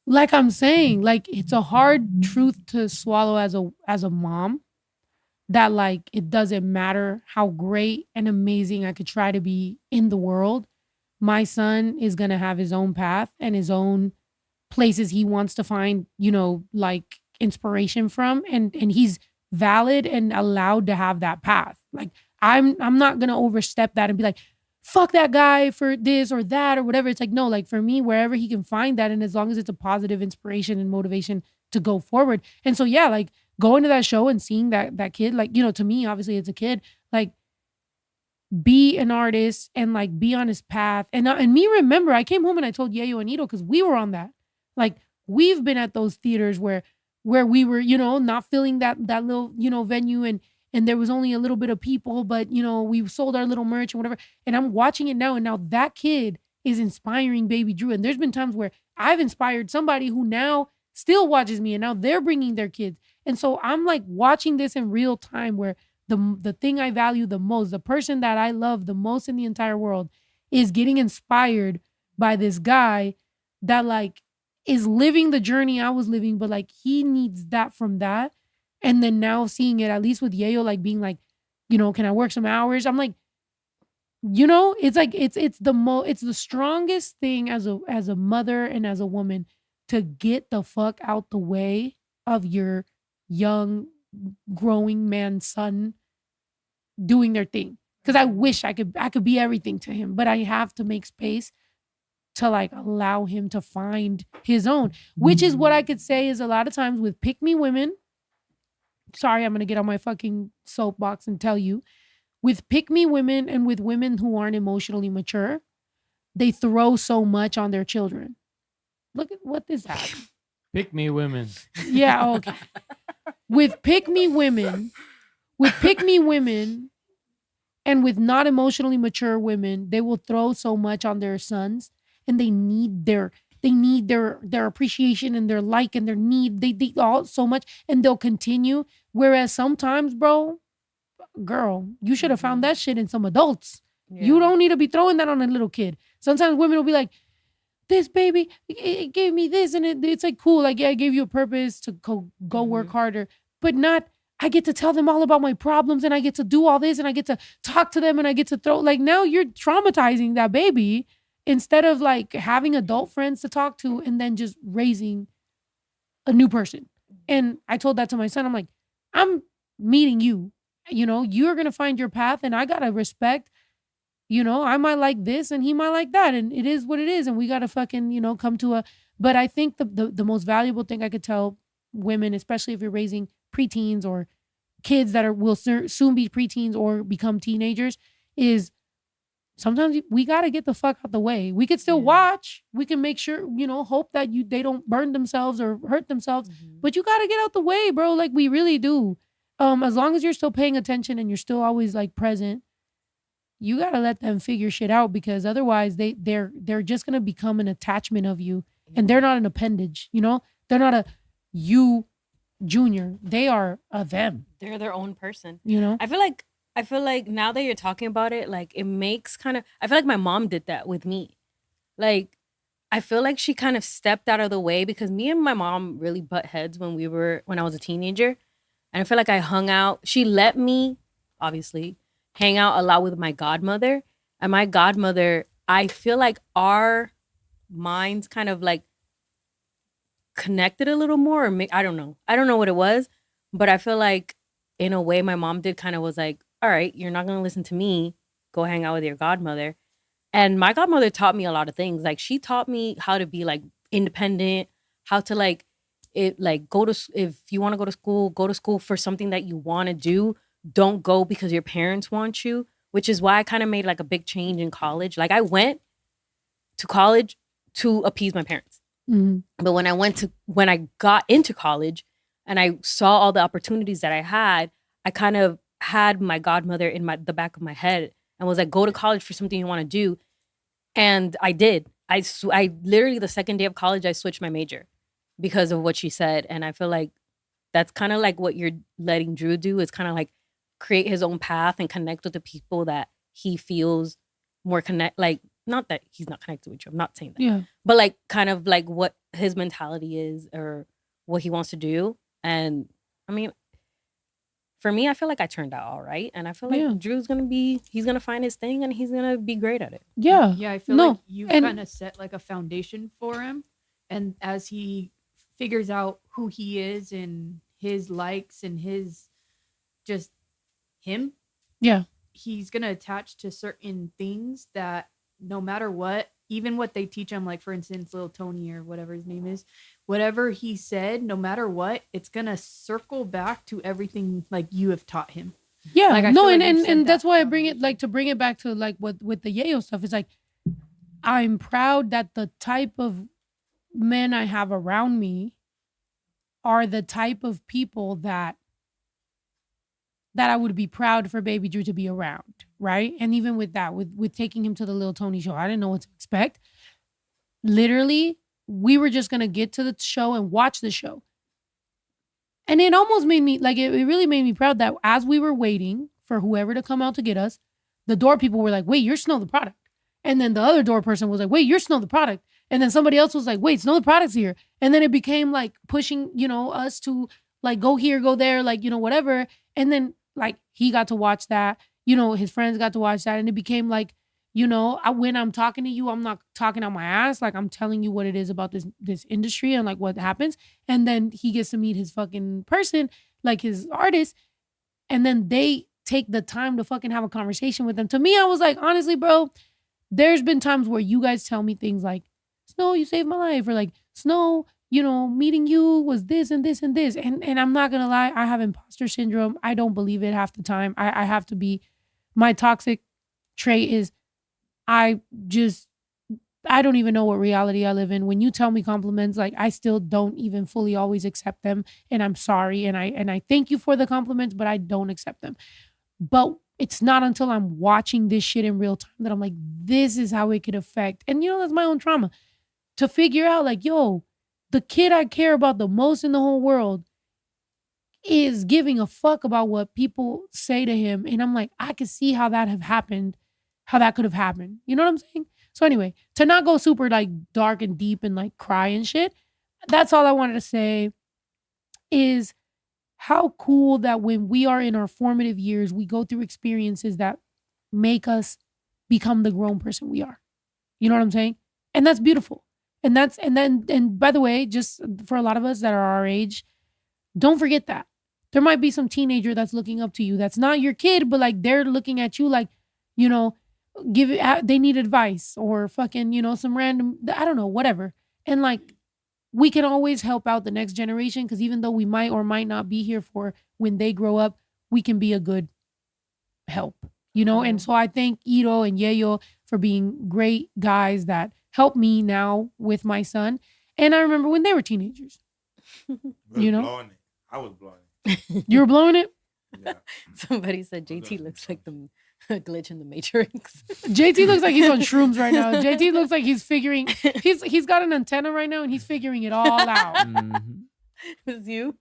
like I'm saying, like it's a hard truth to swallow as a mom, that like it doesn't matter how great and amazing I could try to be in the world. My son is going to have his own path and his own places he wants to find, like inspiration from, and he's valid and allowed to have that path. Like I'm not going to overstep that and be like, fuck that guy for this or that or whatever. It's like, no, like for me, wherever he can find that, and as long as it's a positive inspiration and motivation to go forward. And so, yeah, like going to that show and seeing that kid, like, to me, obviously it's a kid, like be an artist and like be on his path. And me, remember, I came home and I told Yayo and Ito, because we were on that. Like we've been at those theaters where we were, not filling that little, venue, and there was only a little bit of people, but we sold our little merch and whatever. And I'm watching it now, and now that kid is inspiring baby Drew. And there's been times where I've inspired somebody who now still watches me, and now they're bringing their kids. And so I'm like watching this in real time, where the thing I value the most, the person that I love the most in the entire world, is getting inspired by this guy that like is living the journey I was living, but like he needs that from that. And then now seeing it, at least with Yayo, like being like, can I work some hours? I'm like, it's like it's the strongest thing as a mother and as a woman, to get the fuck out the way of your young growing man son doing their thing. Because I wish I could be everything to him, but I have to make space to like allow him to find his own, which is what I could say is a lot of times with pick me women. Sorry, I'm going to get on my fucking soapbox and tell you, with pick me women and with women who aren't emotionally mature, they throw so much on their children. Look at what this has. Pick me women. Yeah, okay. With pick me women and with not emotionally mature women, they will throw so much on their sons, and they need their appreciation and their like and their need. They all so much, and they'll continue. Whereas sometimes, bro, girl, you should have found that shit in some adults. Yeah. You don't need to be throwing that on a little kid. Sometimes women will be like, this baby, it gave me this, and it's like cool. Like, yeah, I gave you a purpose to go work harder, but not. I get to tell them all about my problems, and I get to do all this, and I get to talk to them, and I get to throw. Like, now you're traumatizing that baby instead of like having adult friends to talk to, and then just raising a new person. And I told that to my son. I'm like, I'm meeting you. You know, you're gonna find your path, and I gotta respect. You know, I might like this and he might like that. And it is what it is. And we got to fucking, you know, come to a. But I think the most valuable thing I could tell women, especially if you're raising preteens or kids that will soon be preteens or become teenagers, is sometimes we got to get the fuck out the way. We could still watch. We can make sure, you know, hope that they don't burn themselves or hurt themselves. But you got to get out the way, bro. Like, we really do. As long as you're still paying attention and you're still always like present, you got to let them figure shit out, because otherwise they're just going to become an attachment of you, and they're not an appendage, you know? They're not a you junior. They are a them. They're their own person. You know? I feel like now that you're talking about it, like it makes kind of, I feel like my mom did that with me. Like, I feel like she kind of stepped out of the way, because me and my mom really butt heads when I was a teenager. And I feel like I hung out. She let me, obviously, hang out a lot with my godmother. And my godmother, I feel like our minds kind of like connected a little more. Or I don't know. I don't know what it was. But I feel like in a way my mom did kind of was like, all right, you're not going to listen to me. Go hang out with your godmother. And my godmother taught me a lot of things. Like, she taught me how to be like independent, how to like, if you want to go to school for something that you want to do. Don't go because your parents want you, which is why I kind of made like a big change in college. Like, I went to college to appease my parents. But when I got into college and I saw all the opportunities that I had, I kind of had my godmother in the back of my head and was like, go to college for something you want to do. And I did. I literally, the second day of college, I switched my major because of what she said. And I feel like that's kind of like what you're letting Drew do. It's kind of like create his own path and connect with the people that he feels more like, not that he's not connected with you, I'm not saying that. Yeah. But like kind of like what his mentality is or what he wants to do. And I mean, for me, I feel like I turned out all right. And I feel like Drew's he's gonna find his thing and he's gonna be great at it. Yeah. Yeah, I feel like you've kind of set like a foundation for him. And as he figures out who he is and his likes and his just him, he's gonna attach to certain things that no matter what, even what they teach him, like for instance, little Tony or whatever his name is, whatever he said, no matter what, it's gonna circle back to everything like you have taught him. Yeah, like, no, and that's why I bring it like to bring it back to like with the Yayo stuff. It's like, I'm proud that the type of men I have around me are the type of people that I would be proud for baby Drew to be around, right? And even with that, with taking him to the Lil Tony show, I didn't know what to expect. Literally, we were just gonna get to the show and watch the show. And it almost made me, like, it really made me proud that as we were waiting for whoever to come out to get us, the door people were like, wait, you're Snow the Product. And then the other door person was like, wait, you're Snow the Product. And then somebody else was like, wait, Snow the Product's here. And then it became like pushing, us to like go here, go there, like, whatever. And then like he got to watch that, his friends got to watch that. And it became like, when I'm talking to you, I'm not talking on my ass. Like, I'm telling you what it is about this industry and like what happens. And then he gets to meet his fucking person, like his artist. And then they take the time to fucking have a conversation with them. To me, I was like, honestly, bro, there's been times where you guys tell me things like, Snow, you saved my life. Or like, Snow, meeting you was this and this and this. And I'm not going to lie, I have imposter syndrome. I don't believe it half the time. I have to be, my toxic trait is I don't even know what reality I live in. When you tell me compliments, like I still don't even fully always accept them. And I'm sorry. And I thank you for the compliments, but I don't accept them. But it's not until I'm watching this shit in real time that I'm like, this is how it could affect. And that's my own trauma. To figure out like, yo, the kid I care about the most in the whole world is giving a fuck about what people say to him. And I'm like, I could see how that could have happened. You know what I'm saying? So anyway, to not go super like dark and deep and like cry and shit, that's all I wanted to say is how cool that when we are in our formative years, we go through experiences that make us become the grown person we are. You know what I'm saying? And that's beautiful. And by the way, just for a lot of us that are our age, don't forget that. There might be some teenager that's looking up to you. That's not your kid, but like they're looking at you like, you know, they need advice or fucking, you know, some random, I don't know, whatever. And like, we can always help out the next generation because even though we might or might not be here for when they grow up, we can be a good help, you know? And so I thank Ito and Yayo for being great guys that help me now with my son. And I remember when they were teenagers, you know? Blowing it. I was blowing it. You were blowing it? Yeah. Somebody said JT looks like the glitch in the Matrix. JT looks like he's on shrooms right now. JT looks like he's figuring, he's got an antenna right now and he's figuring it all out. Mhm. It's you.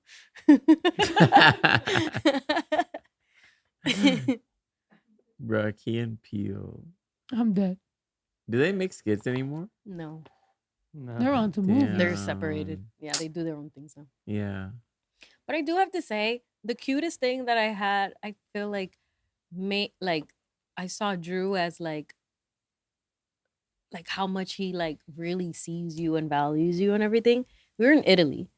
Bruh, Key and Peele. I'm dead. Do they make skits anymore? No, No. They're on to move. they're separated. Yeah, they do their own things now. Yeah. But I do have to say, the cutest thing that I had, I feel like, I saw Drew as like how much he like really sees you and values you and everything. We were in Italy,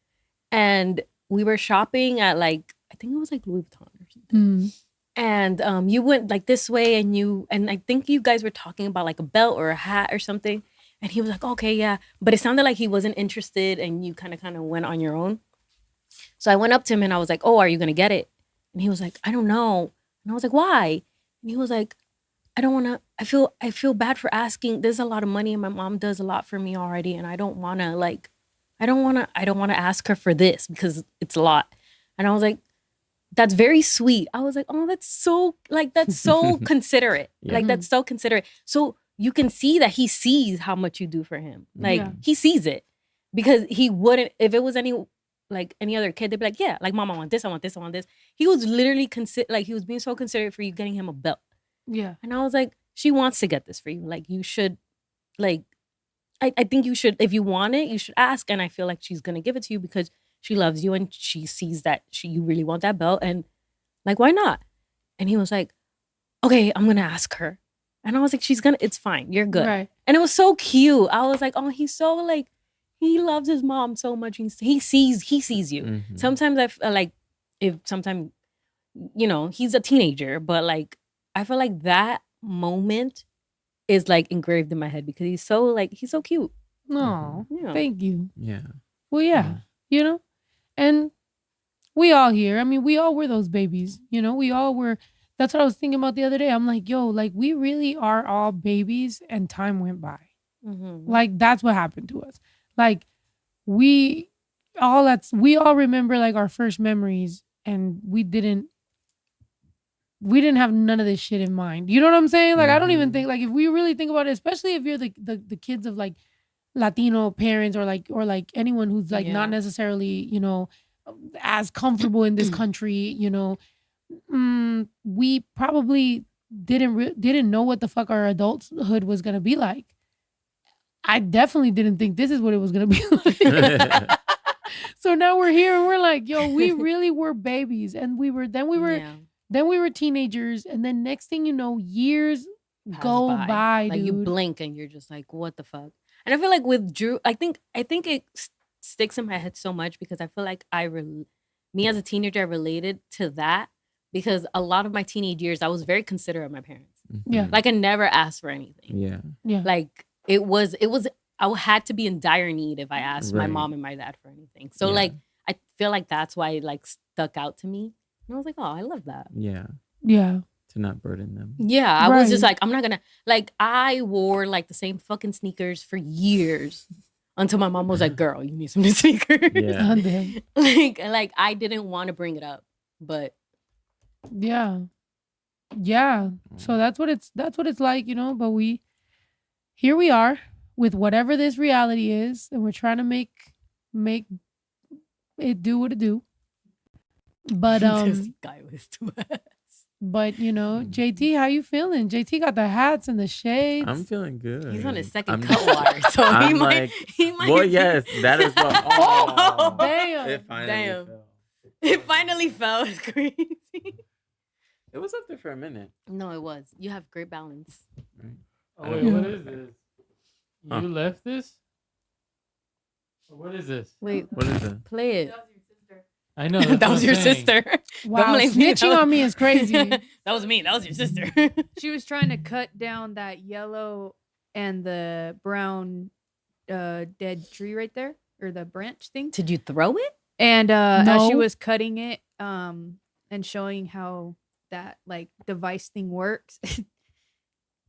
and we were shopping at like, I think it was like Louis Vuitton or something. And you went like this way, and I think you guys were talking about like a belt or a hat or something. And he was like, okay, yeah. But it sounded like he wasn't interested, and you kind of went on your own. So I went up to him and I was like, oh, are you going to get it? And he was like, I don't know. And I was like, why? And he was like, I don't want to, I feel bad for asking. There's a lot of money and my mom does a lot for me already. And I don't want to ask her for this because it's a lot. And I was like, that's very sweet. I was like, oh, that's so considerate. Yeah. Like, that's so considerate. So you can see that he sees how much you do for him. Like, he sees it, because he wouldn't, if it was any other kid, they'd be like, yeah, like, mom, I want this, I want this, I want this. He was literally he was being so considerate for you getting him a belt. Yeah. And I was like, she wants to get this for you. Like, you should, like, I think you should, if you want it, you should ask. And I feel like she's going to give it to you because she loves you and she sees that you really want that belt. And like, why not? And he was like, okay, I'm going to ask her. And I was like, it's fine. You're good. Right. And it was so cute. I was like, oh, he's so like, he loves his mom so much. He sees you. Mhm. Sometimes I feel like sometimes, you know, he's a teenager, but like, I feel like that moment is like engraved in my head because he's so cute. No, Yeah. thank you. Yeah. Well, yeah, you know, and we all here. I mean, we all were those babies, you know, we all were. That's what I was thinking about the other day. I'm like, yo, like, we really are all babies and time went by. Mm-hmm. Like, that's what happened to us. Like, we all remember like our first memories, and we didn't have none of this shit in mind. You know what I'm saying? Like, I don't even think, like, if we really think about it, especially if you're the kids of like Latino parents or like anyone who's like not necessarily, you know, as comfortable in this country, you know, we probably didn't know what the fuck our adulthood was gonna be like. I definitely didn't think this is what it was gonna be like. So now we're here and we're like, yo, we really were babies, and we were teenagers, and then next thing you know, years go by, like, dude. you blink and you're just like, what the fuck? And I feel like with Drew, I think it sticks in my head so much because I feel like me as a teenager, I related to that because a lot of my teenage years, I was very considerate of my parents. Yeah. Like, I never asked for anything. Yeah. Yeah. Like, it was I had to be in dire need if I asked my Right. mom and my dad for anything. So Yeah. like, I feel like that's why it like stuck out to me. And I was like, oh, I love that. Yeah. Yeah. To not burden them. Yeah, I was just Right. like, I'm not gonna, like, I wore like the same fucking sneakers for years until my mom was like, girl, you need some new sneakers. Yeah. And then, like I didn't want to bring it up, but yeah. So that's what it's like, you know, but here we are with whatever this reality is, and we're trying to make it do what it do. But this guy was too ass. But you know, JT, how you feeling? JT got the hats and the shades. I'm feeling good. He's on his 2nd I'm- cut water, so I'm he might. like, He might. well, yes, that is what. Oh, Damn. It finally Damn. fell. It finally fell. It's crazy. It was up there for a minute. No, it was. You have great balance. Oh, wait, what is this? You left this? Or what is this? Wait, What is it? play it. I know. that's That what was I'm your saying. sister. Wow, blame me. snitching on me is crazy. That was me. That was your sister. She was trying to cut down that yellow and the brown dead tree right there, or the branch thing. Did you throw it? And as she No. was cutting it and showing how that like device thing works,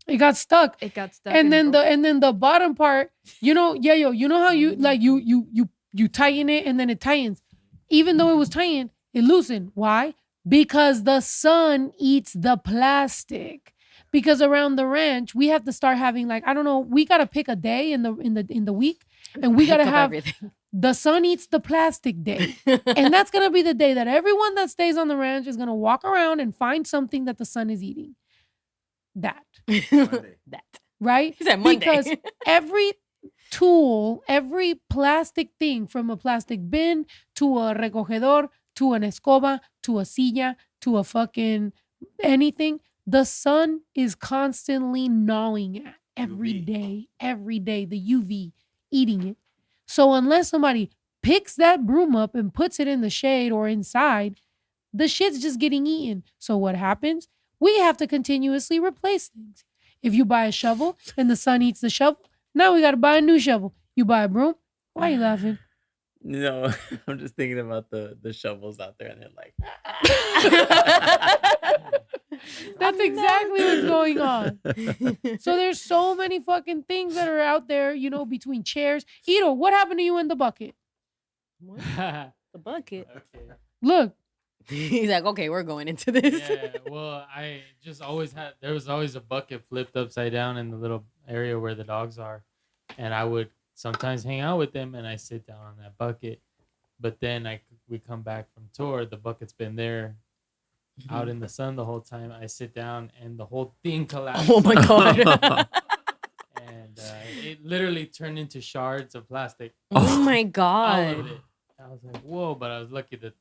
It got stuck. it got stuck. And then broke. the bottom part, you know, you know how you like you tighten it and then it tightens. Even though it was tightened, it loosened. Why? Because the sun eats the plastic. Because around the ranch, we have to start having like, I don't know, we gotta pick a day in the week, and we gotta Pick up have everything. the sun eats the plastic day. And that's gonna be the day that everyone that stays on the ranch is gonna walk around and find something that the sun is eating. That. That. Right? He said Monday. Because every tool, every plastic thing, from a plastic bin to a recogedor to an escoba to a silla to a fucking anything, the sun is constantly gnawing at every day, the UV eating it. So unless somebody picks that broom up and puts it in the shade or inside, the shit's just getting eaten. So what happens? We have to continuously replace things. If you buy a shovel and the sun eats the shovel, now we got to buy a new shovel. You buy a broom. Why are you laughing? No, I'm just thinking about the shovels out there, and they're like, That's exactly what's going on. So there's so many fucking things that are out there, you know, between chairs. Ito, what happened to you in the bucket? What? The bucket. Okay. Look, He's like, okay, we're going into this. Yeah, well, I just always had, there was always a bucket flipped upside down in the little area where the dogs are. And I would sometimes hang out with them and I sit down on that bucket. But then we come back from tour, the bucket's been there out in the sun the whole time. I sit down and the whole thing collapsed. Oh my God. And it literally turned into shards of plastic. Oh my All God. of it. I was like, whoa, but I was lucky that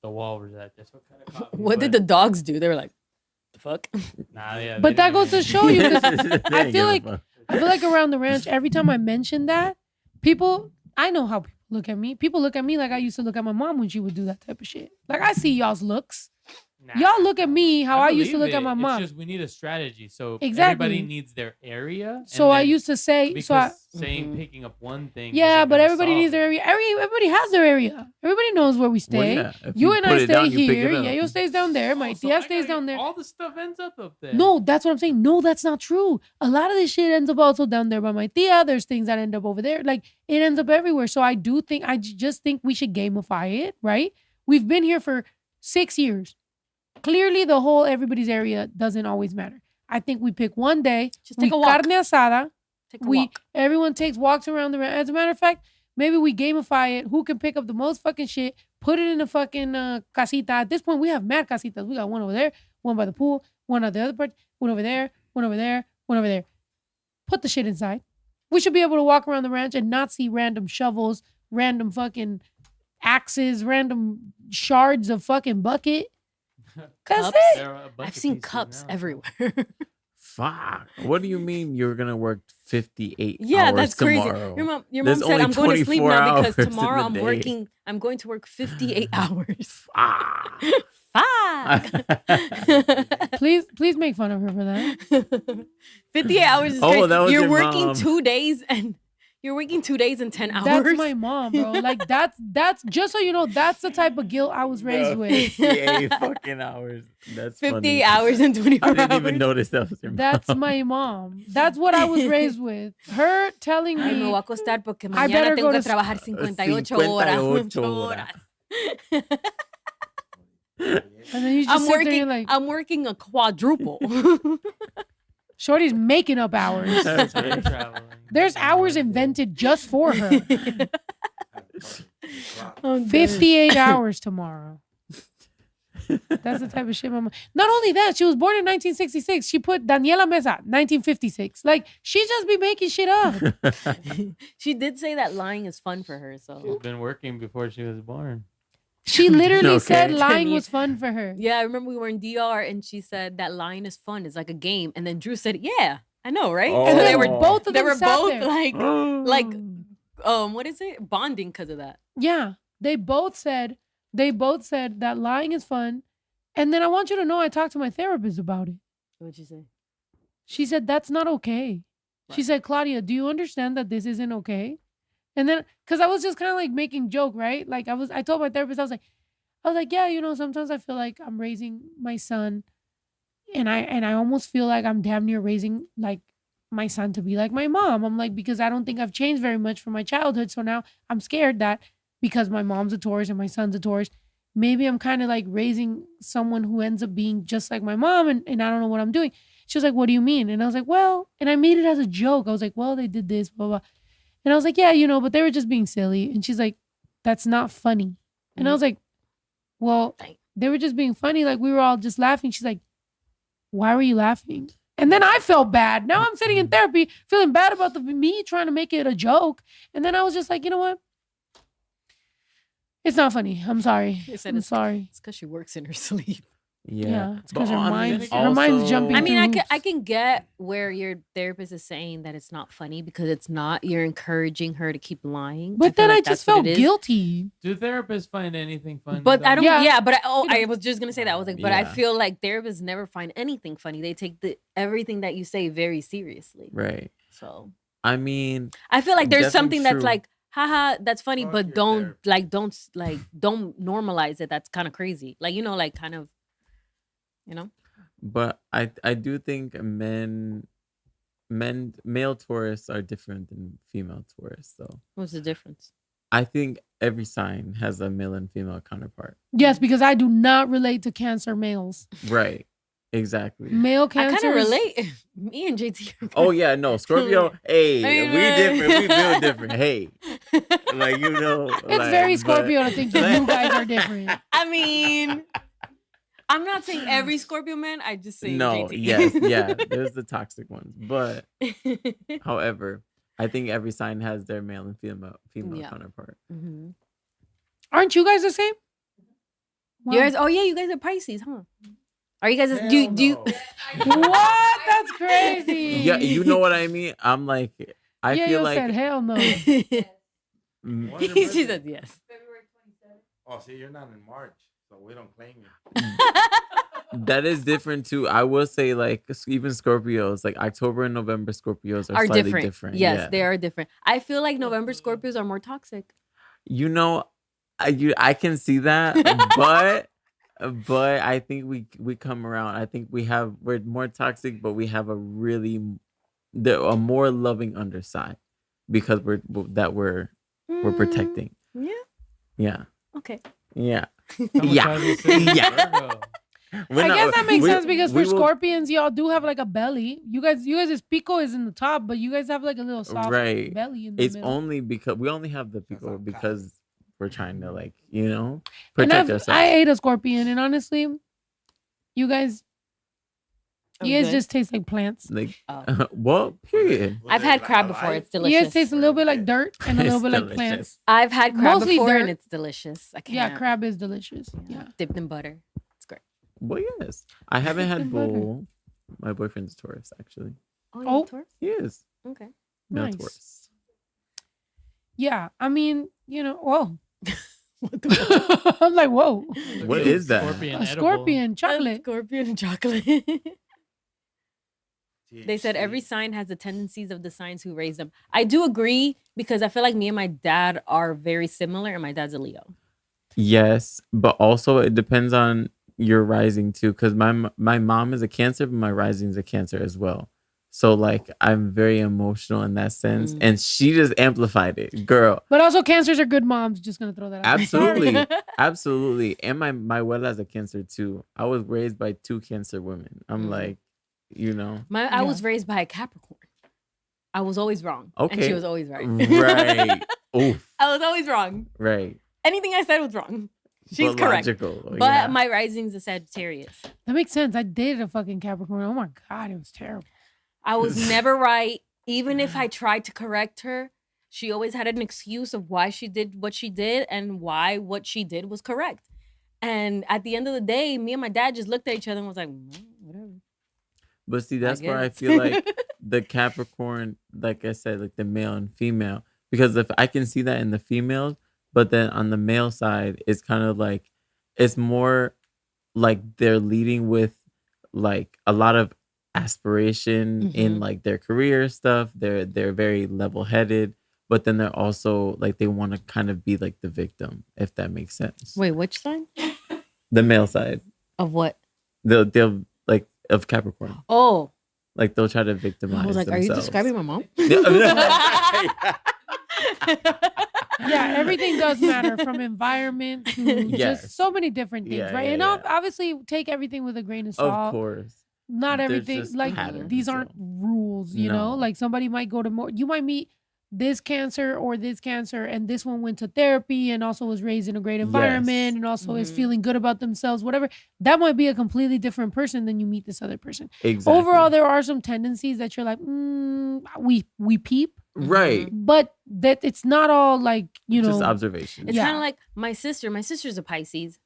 the wall was at this. What kind of caught me, What did but- the dogs do? They were like, the fuck? Nah, yeah, but they that didn't goes to even- show you. 'Cause They I ain't feel give a like fuck. around the ranch, every time I mention that, people, I know how people look at me. People look at me like I used to look at my mom when she would do that type of shit. Like I see y'all's looks. Nah. Y'all look at me how I used to believe look at it. my mom. It's just we need a strategy. So Exactly. everybody needs their area. So and I then- used to say, because so I, saying picking up one thing. yeah, isn't but gonna everybody solve needs their it. area. Everybody has their area. Everybody knows where we stay. Well, yeah, if You and put I it stay down, you pick it here. up. Yayo stays down there. My Oh, so tia I stays gotta- down there. All the stuff ends up there. No, that's what I'm saying. No, that's not true. A lot of this shit ends up also down there by my tia. There's things that end up over there. Like it ends up everywhere. So I do think, just think we should gamify it, right? We've been here for 6 years. Clearly, the whole everybody's area doesn't always matter. I think we pick one day. Just take we a walk. carne asada. Take a walk. Everyone takes walks around the ranch. As a matter of fact, maybe we gamify it. Who can pick up the most fucking shit? Put it in a fucking casita. At this point, we have mad casitas. We got one over there, one by the pool, one at the other part, one over there, one over there, one over there. Put the shit inside. We should be able to walk around the ranch and not see random shovels, random fucking axes, random shards of fucking bucket. That's Cups. it. There are a bunch I've of seen pieces cups now. everywhere. Fuck. What do you mean you're gonna work 58 Yeah, hours that's crazy. tomorrow? Your mom There's said only I'm going to sleep 24 now because hours in tomorrow the I'm day." working. I'm going to work 58 hours. Fuck. Fuck. Please make fun of her for that. 58 hours is Oh, great. that was You're your working mom. 2 days and you're working 2 days and 10 hours. That's my mom, bro. Like that's just so you know, that's the type of guilt I was raised with. 58 fucking hours. That's 58 funny. hours and 24 I didn't hours. even notice that was your mom. That's my mom. That's what I was raised with. Her telling Ay, me voy me, a acostar porque I better mañana tengo go que to trabajar 58 horas. 58 horas. and then you just sit there, you're like, I'm working a quadruple. Shorty's making up hours. That's great traveling. There's hours invented just for her. Oh, good. 58 hours tomorrow. That's the type of shit my mom. Not only that, she was born in 1966. She put Daniela Mesa 1956. Like she just be making shit up. She did say that lying is fun for her. So She's been working before she was born. She literally said Okay. lying was fun for her. yeah, I remember we were in DR and she said that lying is fun. It's like a game. And then Drew said, "Yeah, I know, right?" Oh. And So then they were both of they them were sat both there. like what is it? Bonding because of that. Yeah, they both said that lying is fun. And then I want you to know I talked to my therapist about it. What'd you say? She said that's not okay. She Right. said, "Claudia, do you understand that this isn't okay?" And then because I was just kind of like making joke, right? Like I told my therapist, I was like, yeah, sometimes I feel like I'm raising my son, and I almost feel like I'm damn near raising like my son to be like my mom. I'm like, because I don't think I've changed very much from my childhood. So now I'm scared that because my mom's a Taurus and my son's a Taurus, maybe I'm kind of like raising someone who ends up being just like my mom, and I don't know what I'm doing. She was like, "What do you mean?" And I was like, "Well," and I made it as a joke. I was like, "Well, they did this, blah, blah." And I was like, "Yeah, but they were just being silly." And she's like, "That's not funny." And I was like, "Well, they were just being funny. Like we were all just laughing." She's like, "Why were you laughing?" And then I felt bad. Now I'm sitting in therapy feeling bad about me trying to make it a joke. And then I was just like, you know what? It's not funny. I'm sorry. I'm sorry. It's because she works in her sleep. Yeah, it's because But, her I mean, mind's jumping. I mean, through I hoops. can get where your therapist is saying that it's not funny because it's not. You're encouraging her to keep lying. But feel then I like just that's what felt it is. guilty. Do therapists find anything funny? But I don't. Yeah. Yeah, but You know. I was just gonna say that. I was like, but I Yeah. feel like therapists never find anything funny. They take everything that you say very seriously. Right. So I mean, I feel like there's Definitely something that's true. like, haha, that's funny, Fuck but your don't therapist. don't normalize it. That's kind of crazy. Like like kind of, but I do think male Taurus are different than female Taurus, though. What's the difference? I think every sign has a male and female counterpart. Yes, because I do not relate to Cancer males. Right. Exactly. Male I Cancer. kind of relate. Me and JT. are Oh yeah, no, Scorpio. Hey, I mean, we different. We build different. Hey, like It's very Scorpio to think that you guys are different. I mean, I'm not saying every Scorpio man. I just say No, JT. yes, yeah. There's the toxic ones, but however, I think every sign has their male and female Yeah. counterpart. Mhm. Aren't you guys the same? Wow. You guys, oh yeah, you guys are Pisces, huh? Are you guys? Do you? What? That's crazy. Yeah, you know what I mean. I'm like, I yeah, feel you like said hell no. She mm, said yes. Oh, see, you're not in March, so we don't claim you. that is different too. I will say, like, even Scorpios, like October and November Scorpios are slightly different. Yes, Yeah. they are different. I feel like November Scorpios are more toxic. You know, I can see that, but I think we come around. I think we're more toxic, but we have a more loving underside because we're protecting. Yeah. Yeah. Okay. Yeah. How much Yeah. time you say it's Yeah. Virgo? I guess that makes sense because for we will- Scorpions, y'all do have like a belly. You guys' pico is in the top, but you guys have like a little soft Right. belly in the It's middle. only because we only have the pico not because we're trying to, like, And protect ourselves. I ate a Scorpion, and honestly, you guys Okay. just taste like plants. Like, Oh. well, period. I've had crab before. It's You delicious. guys taste a little bit like dirt and a little It's bit like delicious. plants. I've had crab Mostly before, and dirt. it's delicious. I can't. Yeah, crab is delicious. Yeah. Dipped in butter. It's great. Well, yes. I haven't had Good butter. bull. My boyfriend's Taurus, actually. Oh, Oh. you Taurus? He is. Okay. Male Nice. Taurus. Yeah, I mean, whoa. I'm like, whoa. What is that? Scorpion A edible. scorpion chocolate. Scorpion and chocolate. They said every sign has the tendencies of the signs who raised them. I do agree because I feel like me and my dad are very similar, and my dad's a Leo. Yes, but also it depends on your rising too, because my mom is a Cancer, but my rising is a Cancer as well. So like I'm very emotional in that sense, and she just amplified it, girl. But also, cancers are good moms. Just gonna throw that out. Absolutely, absolutely. And my abuela is a Cancer too. I was raised by 2 Cancer women. I'm like, I was raised by a Capricorn. I was always wrong. And Okay. she was always right. right. Oof. I was always wrong. Right. Anything I said was wrong. She's correct. Logical. But yeah. my rising's a Sagittarius. That makes sense. I dated a fucking Capricorn. Oh my God, it was terrible. I was never right. Even if I tried to correct her, she always had an excuse of why she did what she did and why what she did was correct. And at the end of the day, me and my dad just looked at each other and was like, whatever. But see, that's where I feel like the Capricorn, like I said, like the male and female, because if I can see that in the females, but then on the male side, it's kind of like, it's more like they're leading with like a lot of aspiration in like their career stuff. They're very level-headed, but then they're also like, they want to kind of be like the victim, if that makes sense. Wait, which sign? The male side. Of what? They'll like, of Capricorn. Oh. Like they'll try to victimize I was like, themselves. are you describing my mom? Yeah, everything does matter from environment to just so many different things, Yeah, right? yeah, And yeah. obviously take everything with a grain of salt. Of course. Not There's everything, just like patterns, these aren't rules, you know? No. Like somebody might go to more, you might meet this cancer or this cancer, and this one went to therapy and also was raised in a great environment and also is feeling good about themselves, whatever. That might be a completely different person than you meet this other person. Exactly. Overall, there are some tendencies that you're like, we peep. Right. But that it's not all like, you know. Just observation. It's kind of like my sister. My sister's a Pisces.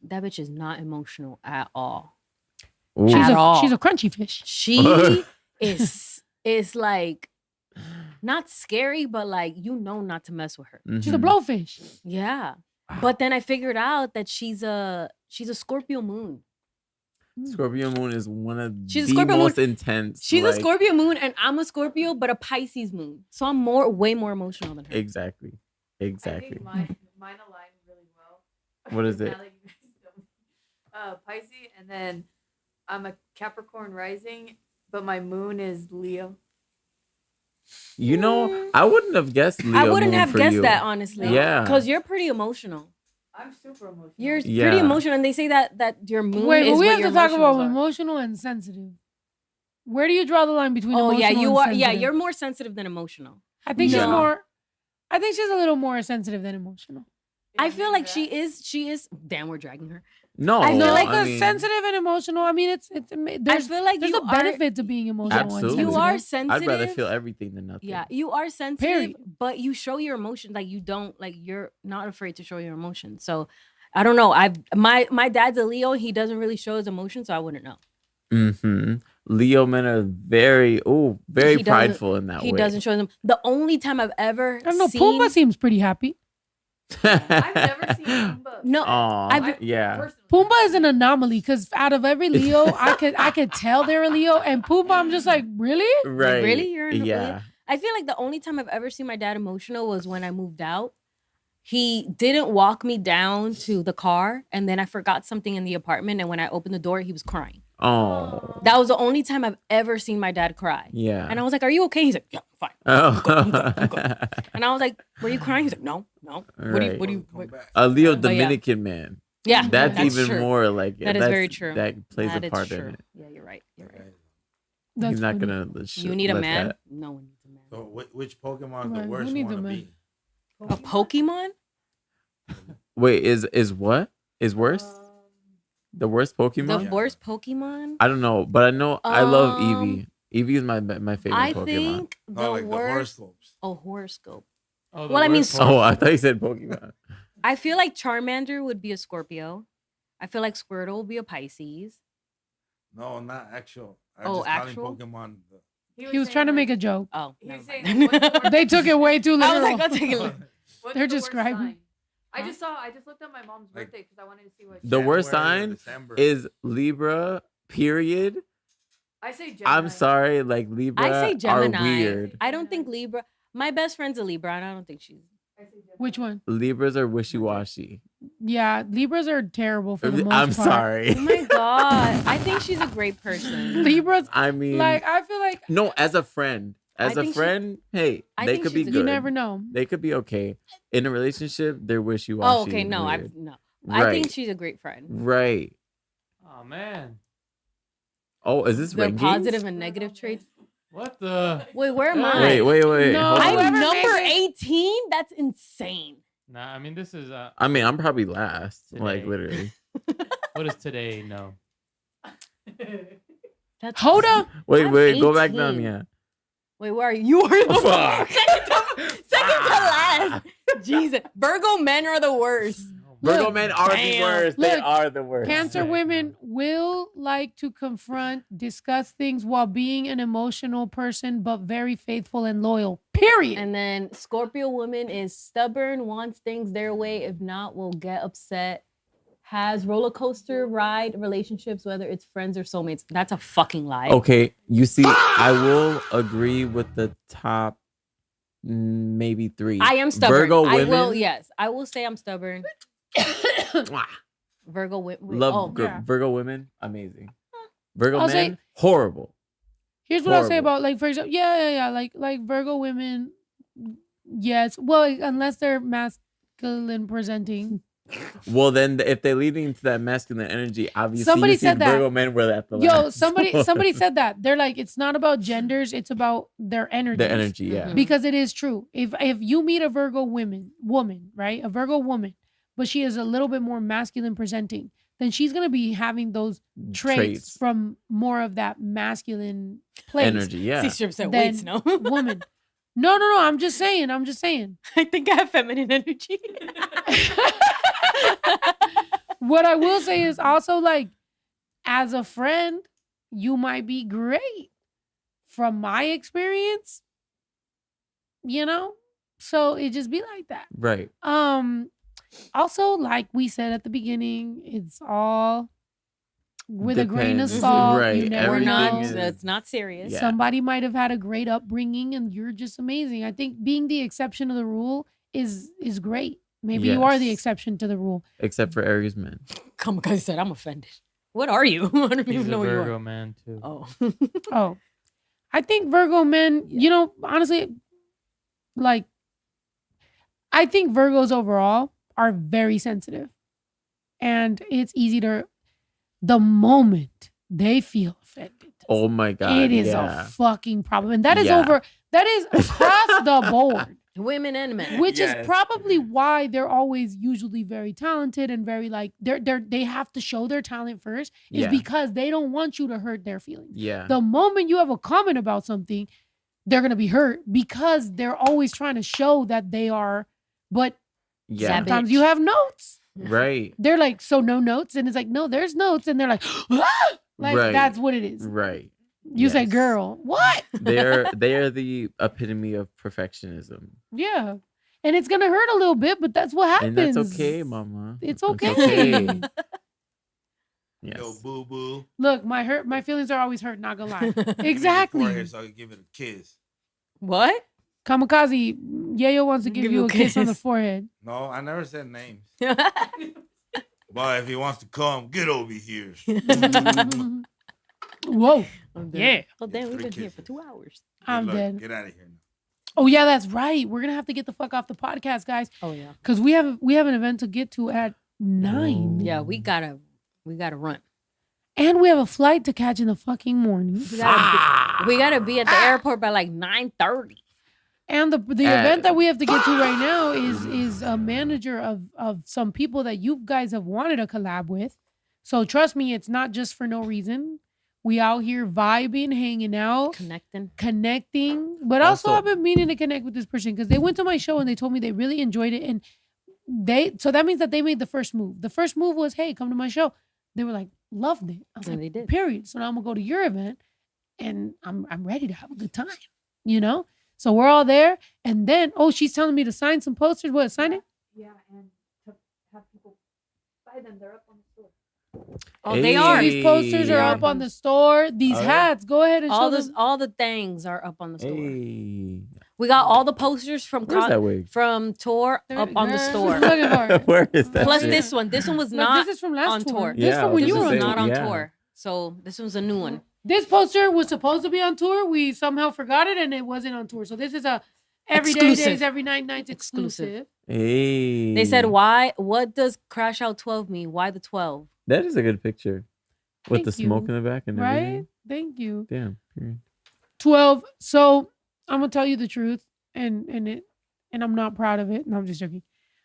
That bitch is not emotional at all. She's At a, all. she's a crunchy fish. She is like not scary, but like not to mess with her. She's a blowfish. Yeah. But then I figured out that she's a Scorpio moon. Scorpio moon is one of She's a the Scorpio most moon. intense. She's a like- Scorpio moon, and I'm a Scorpio, but a Pisces moon. So I'm way more emotional than her. Exactly. Exactly. Mine align really well. What is it? Now that you guys know. Pisces, and then I'm a Capricorn rising, but my moon is Leo. You know, I wouldn't have guessed Leo I wouldn't moon have for guessed you. that, honestly. Yeah. Because you're pretty emotional. I'm super emotional. You're Yeah. pretty emotional, and they say that your moon Wait, is but we what have your to talk about emotions are. emotional and sensitive. Where do you draw the line between Oh emotional yeah, you and are. sensitive? Yeah, you're more sensitive than emotional. I think she's Yeah. more. I think she's a little more sensitive than emotional. I feel like she is. Damn, we're dragging her. No, I feel No, like like I the mean, sensitive and emotional. I mean, it's there's I feel like there's you a benefit to being emotional. and Absolutely. You are sensitive. I'd rather sensitive. feel everything than nothing. Yeah, you are sensitive, Period. but you show your emotions. Like you don't like you're not afraid to show your emotions. So I don't know. My dad's a Leo. He doesn't really show his emotions, so I wouldn't know. Mm-hmm. Leo men are very He doesn't- prideful in that He way. doesn't show them. The only time I've ever I don't know. seen Pumbaa seems pretty happy. I've never seen Pumbaa. No, Aw, I've- yeah. Pumbaa is an anomaly because out of every Leo, I could tell they're a Leo, and Pumbaa, I'm just like, really? Right. really? You're in Yeah. I feel like the only time I've ever seen my dad emotional was when I moved out. He didn't walk me down to the car, and then I forgot something in the apartment. And when I opened the door, he was crying. Oh. That was the only time I've ever seen my dad cry. Yeah. And I was like, "Are you okay?" He's like, "Yeah, I'm fine." Oh. I'm good. And I was like, "Were you crying?" He's like, "No, no." Right. What do you? What? A Leo But yeah. Dominican man. Yeah, That's even true. more like That is that's- very true. That plays That a is part true. in it. Yeah, you're right. You're right. That's He's not funny. gonna. You need a let man. that- No one needs a man. So which Pokemon is Right, the who worst needs one a to man? be? A Pokemon? Wait, is what is worse? The worst Pokemon? The worst Pokemon? I don't know, but I know I love Um, Eevee. Eevee is my favorite I Pokemon. think the No, like the worst. horoscopes. Oh, horoscope. Oh, the Well, I mean, worst Oh, I thought you said Pokemon. I feel like Charmander would be a Scorpio. I feel like Squirtle would be a Pisces. No, not actual. I Oh, just actual? calling Pokemon. He was trying to make a joke. Oh, He never was saying, mind. what's the worst- They took it way too I was literal. like, I'll take a look. What's They're the worst describing- sign? I just looked up my mom's Like- birthday because I wanted to see what. The worst January or sign December. is Libra. Period. I say Gemini. I'm sorry, like Libra I say Gemini. are weird. I don't think Libra. My best friend's a Libra, and I don't think she's. I say Gemini. Which one? Libras are wishy washy. Yeah, Libras are terrible for the most I'm part. sorry. Oh my god! I think she's a great person. Libras, I mean, like I feel like no, as a friend, I as a think she- friend, hey, I they think could be she's a- good. you never know. They could be okay. In a relationship, they're wishy washy. Oh, okay. No, I no. I Right. think she's a great friend. Right. Oh man, Oh, is this Their rankings? positive and negative traits. what the? Wait, where am I? Wait. No. Hold I'm on. Whoever number made 18. That's insane. Nah, I mean this is I mean, I'm probably last. Like Today. literally. what is today? No. That's Hold up. Wait, I'm go back down. 18. Yeah. Wait, where are you? You are the Fuck. second to last. Jesus, Virgo men are the worst. Virgo Look, men are the damn. worst. They Look, are the worst. Cancer women will like to confront, discuss things while being an emotional person, but very faithful and loyal. Period. And then Scorpio woman is stubborn, wants things their way. If not, will get upset. Has roller coaster ride relationships, whether it's friends or soulmates. That's a fucking lie. Okay, you see, I will agree with the top maybe 3. I am stubborn. Virgo I women. will. Yes, I will say I'm stubborn. Virgo women. Love yeah. Virgo women, amazing. Virgo I'll men, say- horrible. Here's what I'll say Horrible. about, like, for example, yeah. Like Virgo women, yes. Well, unless they're masculine presenting. Well, then if they lead into that masculine energy, obviously Somebody you see said that. Virgo men were at the Yo, last. somebody said that. They're like, it's not about genders, it's about their energy. the energy, yeah. Mhm. Because it is true. If you meet a Virgo woman, right? A Virgo woman, but she is a little bit more masculine presenting, then she's gonna be having those traits from more of that masculine place. energy, yeah. See, Strip said, Then wait, no. woman. No. I'm just saying. I think I have feminine energy. What I will say is also, like, as a friend, you might be great. From my experience, so it just be like that. Right. Also, like we said at the beginning, it's all with a grain of Depends. salt. Right. You never We're Everything not. is- It's not serious. Yeah. Somebody might have had a great upbringing, and you're just amazing. I think being the exception of the rule is great. Maybe you are the Yes. exception to the rule. Except for Aries men. Kamikaze said, I'm offended. What are you? I don't He's even a know what you Virgo are. man too. Oh. Oh, I think Virgo men, honestly, like, I think Virgos overall are very sensitive. And it's easy the moment they feel offended, Oh my god. it is yeah. a fucking problem. And that is Yeah. that is across the board. Women and men. Which is Yes. probably why they're always usually very talented and very, like, they have to show their talent first, is Yeah. because they don't want you to hurt their feelings. Yeah. The moment you have a comment about something, they're gonna be hurt because they're always trying to show that they are. But Yeah. Savage. sometimes you have notes. Right. They're like, so no notes, and it's like, no, there's notes, and they're like, ah! Like, Right. that's what it is. Right. You say, Yes. girl, what? they are the epitome of perfectionism. Yeah, and it's gonna hurt a little bit, but that's what happens. And that's okay, mama. It's That's okay. Yes. Yo, boo boo. Look, my feelings are always hurt. Not gonna lie. Exactly. So I can give it a kiss. What? Kamikaze, Yayo wants to give you a kiss on the forehead. No, I never said names. But if he wants to come, get over here. Whoa, I'm dead. yeah, Oh, damn, we've Three been here for kisses. 2 hours. I'm Look, dead. Get out of here now. Oh yeah, that's right. We're gonna have to get the fuck off the podcast, guys, Oh, yeah. because we have an event to get to at 9, Yeah, we gotta run. and we have a flight to catch in the fucking morning. We gotta be at the airport by like 9:30. And the event that we have to get to right now is a manager of some people that you guys have wanted to collab with. So trust me, it's not just for no reason. We out here vibing, hanging out, connecting. But also I've been meaning to connect with this person because they went to my show and they told me they really enjoyed it. And so that means that they made the first move. The first move was, hey, come to my show. They were like, loved it. I was And like, they did. period. So now I'm gonna go to your event and I'm ready to have a good time, So we're all there. And then, she's telling me to sign some posters. What, sign it? Yeah, and to have people buy them. They're up on the store. Oh, they are. These posters are up on the store. These hats, go ahead and show them. All the things are up on the store. Hey. We got all the posters from Where's that wig? from tour up on the store. Looking for it. Where is that? Plus shit? this one. This one was Look, not this is from last on tour. This is from when I you was were This on was gonna tour. not on yeah. tour. So this one's a new one. This poster was supposed to be on tour. We somehow forgot it and it wasn't on tour. So this is a Everyday Exclusive. Days, Every Night Nights exclusive. Hey. They said, what does Crash Out 12 mean? Why the 12? That is a good picture. With the Thank you. smoke in the back and Right? everything. Thank you. Damn. Period. 12. So I'm gonna tell you the truth, and I'm not proud of it. No, I'm just joking.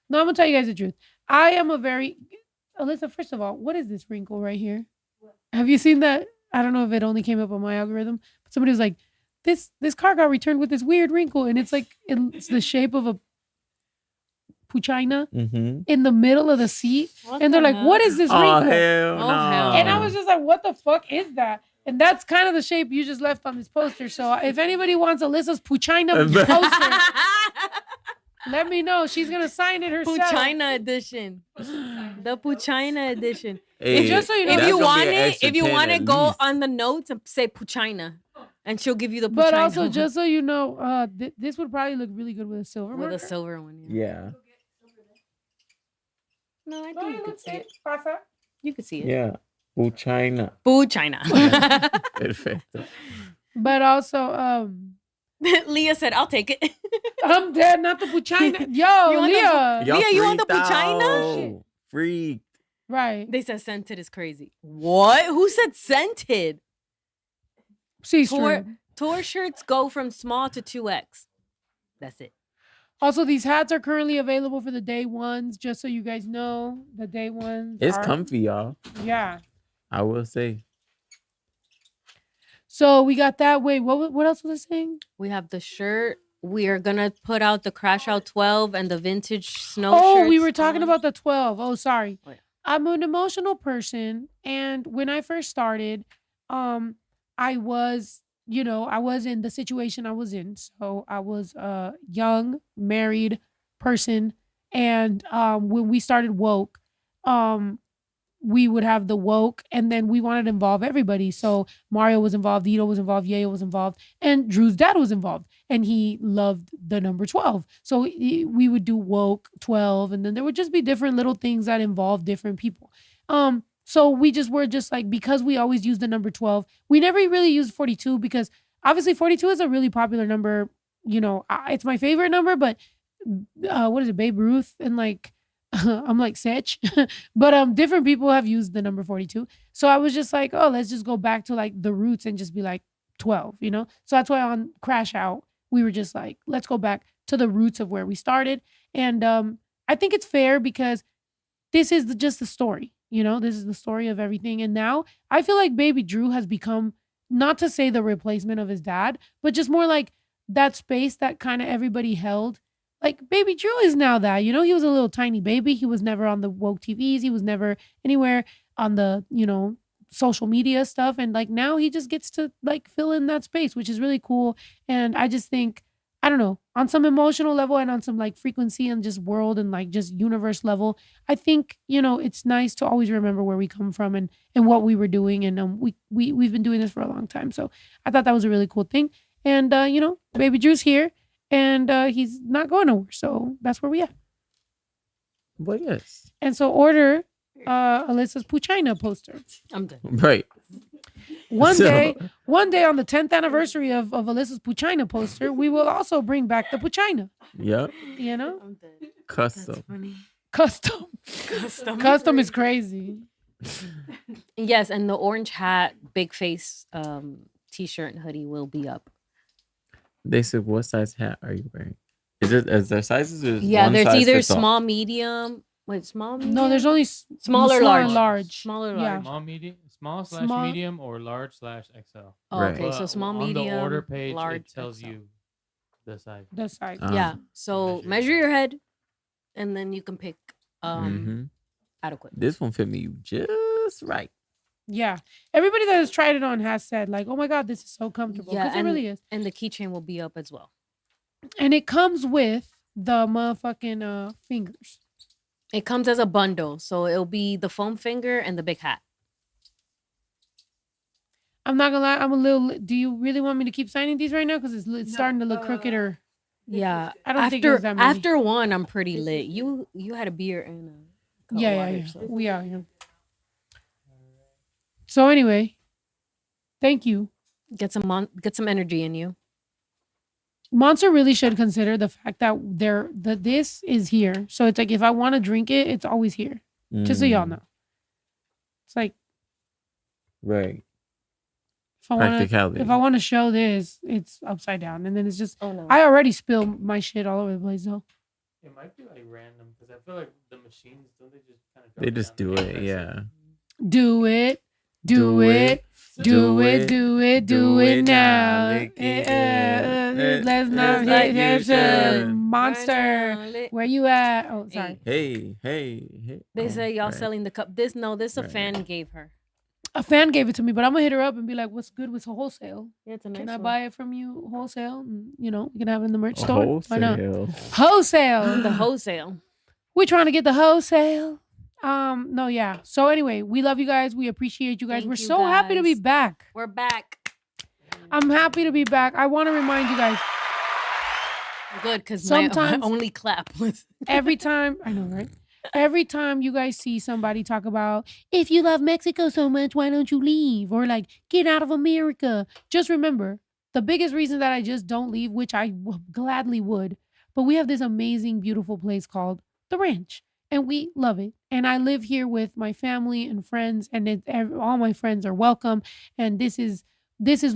No, I'm gonna tell you guys the truth. I am a very Alyssa. First of all, what is this wrinkle right here? Have you seen that? I don't know if it only came up on my algorithm, but somebody was like, "This car got returned with this weird wrinkle," and it's like it's the shape of a puchina in the middle of the seat, and they're like, "What is this Oh wrinkle?" hell no! hell And I was just like, "What the fuck is that?" And that's kind of the shape you just left on this poster. So if anybody wants Alyssa's puchina poster, let me know. She's gonna sign it herself. Puchina edition. The Puchina edition. Hey, just so you know, If that's you gonna be want an it, extra if you 10 want to at go least. on the notes and say Puchina, and she'll give you the Puchina. But also, just so you know, this would probably look really good with a silver with a marker. silver one. Yeah. No, I No, think you it could looks see good. it. Pasa. You could see it. Yeah. China. Puchina. Perfecto. But also, Leah said, "I'll take it." I'm dead, not the puchina. Yo, You want the- Leah. Y'all Leah, you want the freaked puchina? out. Freaked. Right. They said scented is crazy. What? Who said scented? See, Tour shirts go from small to 2X. That's it. Also, these hats are currently available for the day ones, just so you guys know. The day ones. It's are- comfy, y'all. Yeah. I will say. So we got that. Wait, what else was I saying? We have the shirt. We are gonna put out the Crash Out 12 and the vintage snow Oh, shirts. we were talking about the 12. Oh, sorry. Oh, yeah. I'm an emotional person, and when I first started, I was, I was in the situation I was in. So I was a young married person, and when we started woke, we would have the woke, and then we wanted to involve everybody. So Mario was involved, Ito was involved, Yayo was involved, and Drew's dad was involved, and he loved the number 12. So we would do woke 12, and then there would just be different little things that involve different people. So we just were just like, because we always used the number 12, we never really used 42, because obviously 42 is a really popular number. It's my favorite number, but what is it, Babe Ruth and like I'm like Sech, but different people have used the number 42. So I was just like, oh, let's just go back to like the roots and just be like 12, So that's why on Crash Out we were just like, let's go back to the roots of where we started. And I think it's fair because this is just the story, this is the story of everything. And now I feel like Baby Drew has become, not to say the replacement of his dad, but just more like that space that kind of everybody held. Like Baby Drew is now that, he was a little tiny baby. He was never on the woke TVs. He was never anywhere on the, social media stuff. And like now he just gets to like fill in that space, which is really cool. And I just think, I don't know, on some emotional level and on some like frequency and just world and like just universe level, I think, it's nice to always remember where we come from and what we were doing. And we've been doing this for a long time. So I thought that was a really cool thing. And, Baby Drew's here. And he's not going nowhere. So that's where we at. Well, yes. And so order Alyssa's Puchina poster. I'm done. Right. One So- day on the 10th anniversary of Alyssa's Puchina poster, we will also bring back the Puchina. Yep. You know? I'm dead. Custom. Funny. Custom. Custom is crazy. Yes, and the orange hat, big face t-shirt and hoodie will be up. They said, what size hat are you wearing? Is there sizes? Or is Yeah, one there's size either fits all? small, medium. Wait, small, medium? No, there's only Smaller, large. large. Smaller, Yeah. large. Small, medium, small / Small- medium, or large / XL. Oh, Right. okay, so But small, on medium, the order page, large, it tells XL. you the size. The size. Yeah, so measure measure your your head, and then you can pick Mhm. adequate. This one fit me just right. Yeah. Everybody that has tried it on has said, like, oh my God, this is so comfortable. Yeah, Because it really is. And the keychain will be up as well. And it comes with the motherfucking fingers. It comes as a bundle, so it'll be the foam finger and the big hat. I'm not gonna lie, I'm a little. Do you really want me to keep signing these right now? Because it's starting to look crooked or. Yeah, I don't think it was that many. after one, I'm pretty lit. You had a beer and a cup of water, Yeah. so- We are. Yeah. So anyway, thank you. Get some energy in you. Monster really should consider the fact that this is here. So it's like if I want to drink it, it's always here. Just so y'all Mm, know. It's like Right. if I want Practicality. to show this, it's upside down, and then it's just Oh no. I already spilled my shit all over the place though. It might be like random because I feel like the machines don't they just kind of They just do it, yeah. Do it. Do it. Do it. Do it. Do it now. Let's not like you hit should. monster. Where you at? Oh, sorry. Hey. They Oh, say y'all right. selling the cup. This a Right. fan gave her. A fan gave it to me, but I'm gonna hit her up and be like, "What's good with wholesale? Yeah, it's a nice Can I one. buy it from you wholesale? And, you know, you can have it in the merch store. Why not? Wholesale. Wholesale. The wholesale. We're trying to get the wholesale. No, yeah. So anyway, we love you guys. We appreciate you guys. Thank We're you, so happy to be guys. back. We're back. I'm happy to be back. I want to remind you guys, Good, because my Sometimes- only clap was every time, I know, right? Every time you guys see somebody talk about, if you love Mexico so much, why don't you leave? Or like, get out of America. Just remember, the biggest reason that I just don't leave, which I gladly would, but we have this amazing, beautiful place called The Ranch. And we love it. And I live here with my family and friends, and all my friends are welcome. And this is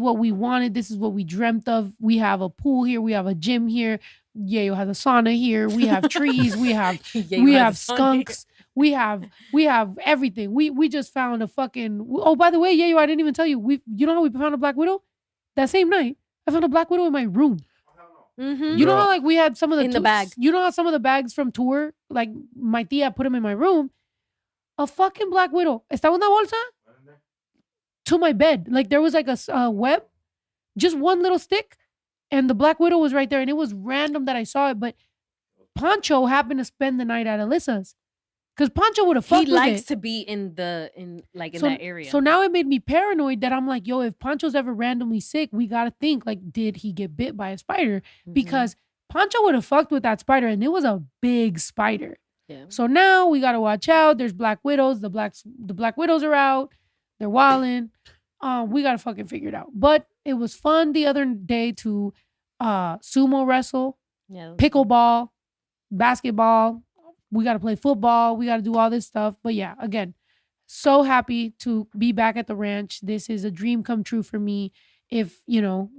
what we wanted. This is what we dreamt of. We have a pool here. We have a gym here. Yayo has a sauna here. We have trees. We have skunks. We have everything. We just found a fucking. Oh, by the way, Yayo, I didn't even tell you. You know how we found a black widow? That same night, I found a black widow in my room. Mm-hmm. You know how like we had some of the In the bag. You know how some of the bags from tour, like my tia put them in my room. A fucking black widow. Estaba una bolsa to my bed. Like there was like a web, just one little stick, and the black widow was right there. And it was random that I saw it, but Pancho happened to spend the night at Alyssa's, because Pancho would have fucked He with likes it. to be in that area. So now it made me paranoid that I'm like, yo, if Pancho's ever randomly sick, we gotta think like, did he get bit by a spider? Mhm. Because Pancho would have fucked with that spider, and it was a big spider. Yeah. So now we gotta watch out. There's black widows. The black widows are out. They're wilding. We gotta fucking figure it out. But it was fun the other day to sumo wrestle, Yeah. pickleball, basketball. We got to play football. We got to do all this stuff. But yeah, again, so happy to be back at the ranch. This is a dream come true for me. If,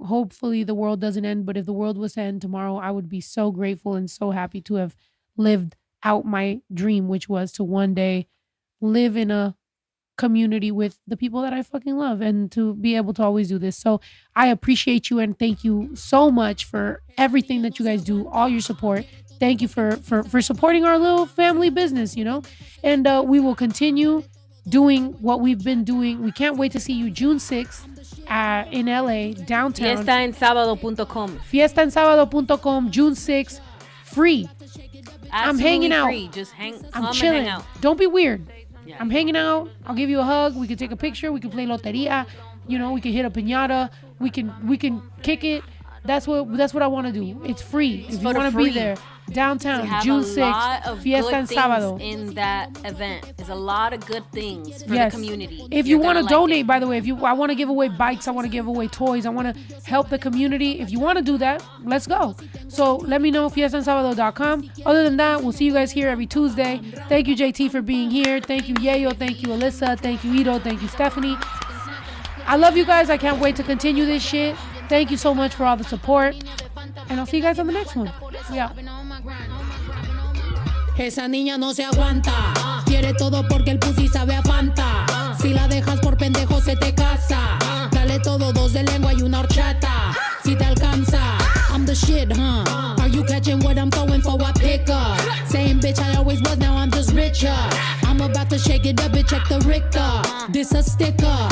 hopefully the world doesn't end, but if the world was to end tomorrow, I would be so grateful and so happy to have lived out my dream, which was to one day live in a community with the people that I fucking love, and to be able to always do this. So I appreciate you, and thank you so much for everything that you guys do, all your support. Thank you for supporting our little family business, and we will continue doing what we've been doing. We can't wait to see you June 6th in LA, downtown. Fiestaensabado.com. Fiestaensabado.com, June 6th, free. I'm hanging out. Free. Just I'm come chilling. And hang out. Don't be weird. Yeah. I'm hanging out. I'll give you a hug. We can take a picture. We can play loteria. We can hit a piñata. We can kick it. That's what I want to do. It's free. If you for the want to be free. there, We downtown, have June a 6th, lot of Fiesta good en things Sábado. in that event. There's a lot of good things for Yes. the community. If you want to donate, by the way, I want to give away bikes, I want to give away toys, I want to help the community. If you want to do that, let's go. So let me know, fiestaensabado.com. Other than that, we'll see you guys here every Tuesday. Thank you, JT, for being here. Thank you, Yayo. Thank you, Alyssa. Thank you, Ito. Thank you, Stephanie. I love you guys. I can't wait to continue this shit. Thank you so much for all the support. And I'll see you guys on the next one. We out. Esa niña no se aguanta. Quiere todo porque el pussy sabe a Fanta. Si la dejas por pendejo se te casa. Dale todo, dos de lengua y una horchata. Si te alcanza, I'm the shit, huh? Are you catching what I'm throwing for a pickup? Same bitch I always was, now I'm just richer. I'm about to shake it up, bitch, check the Richter. This a sticker.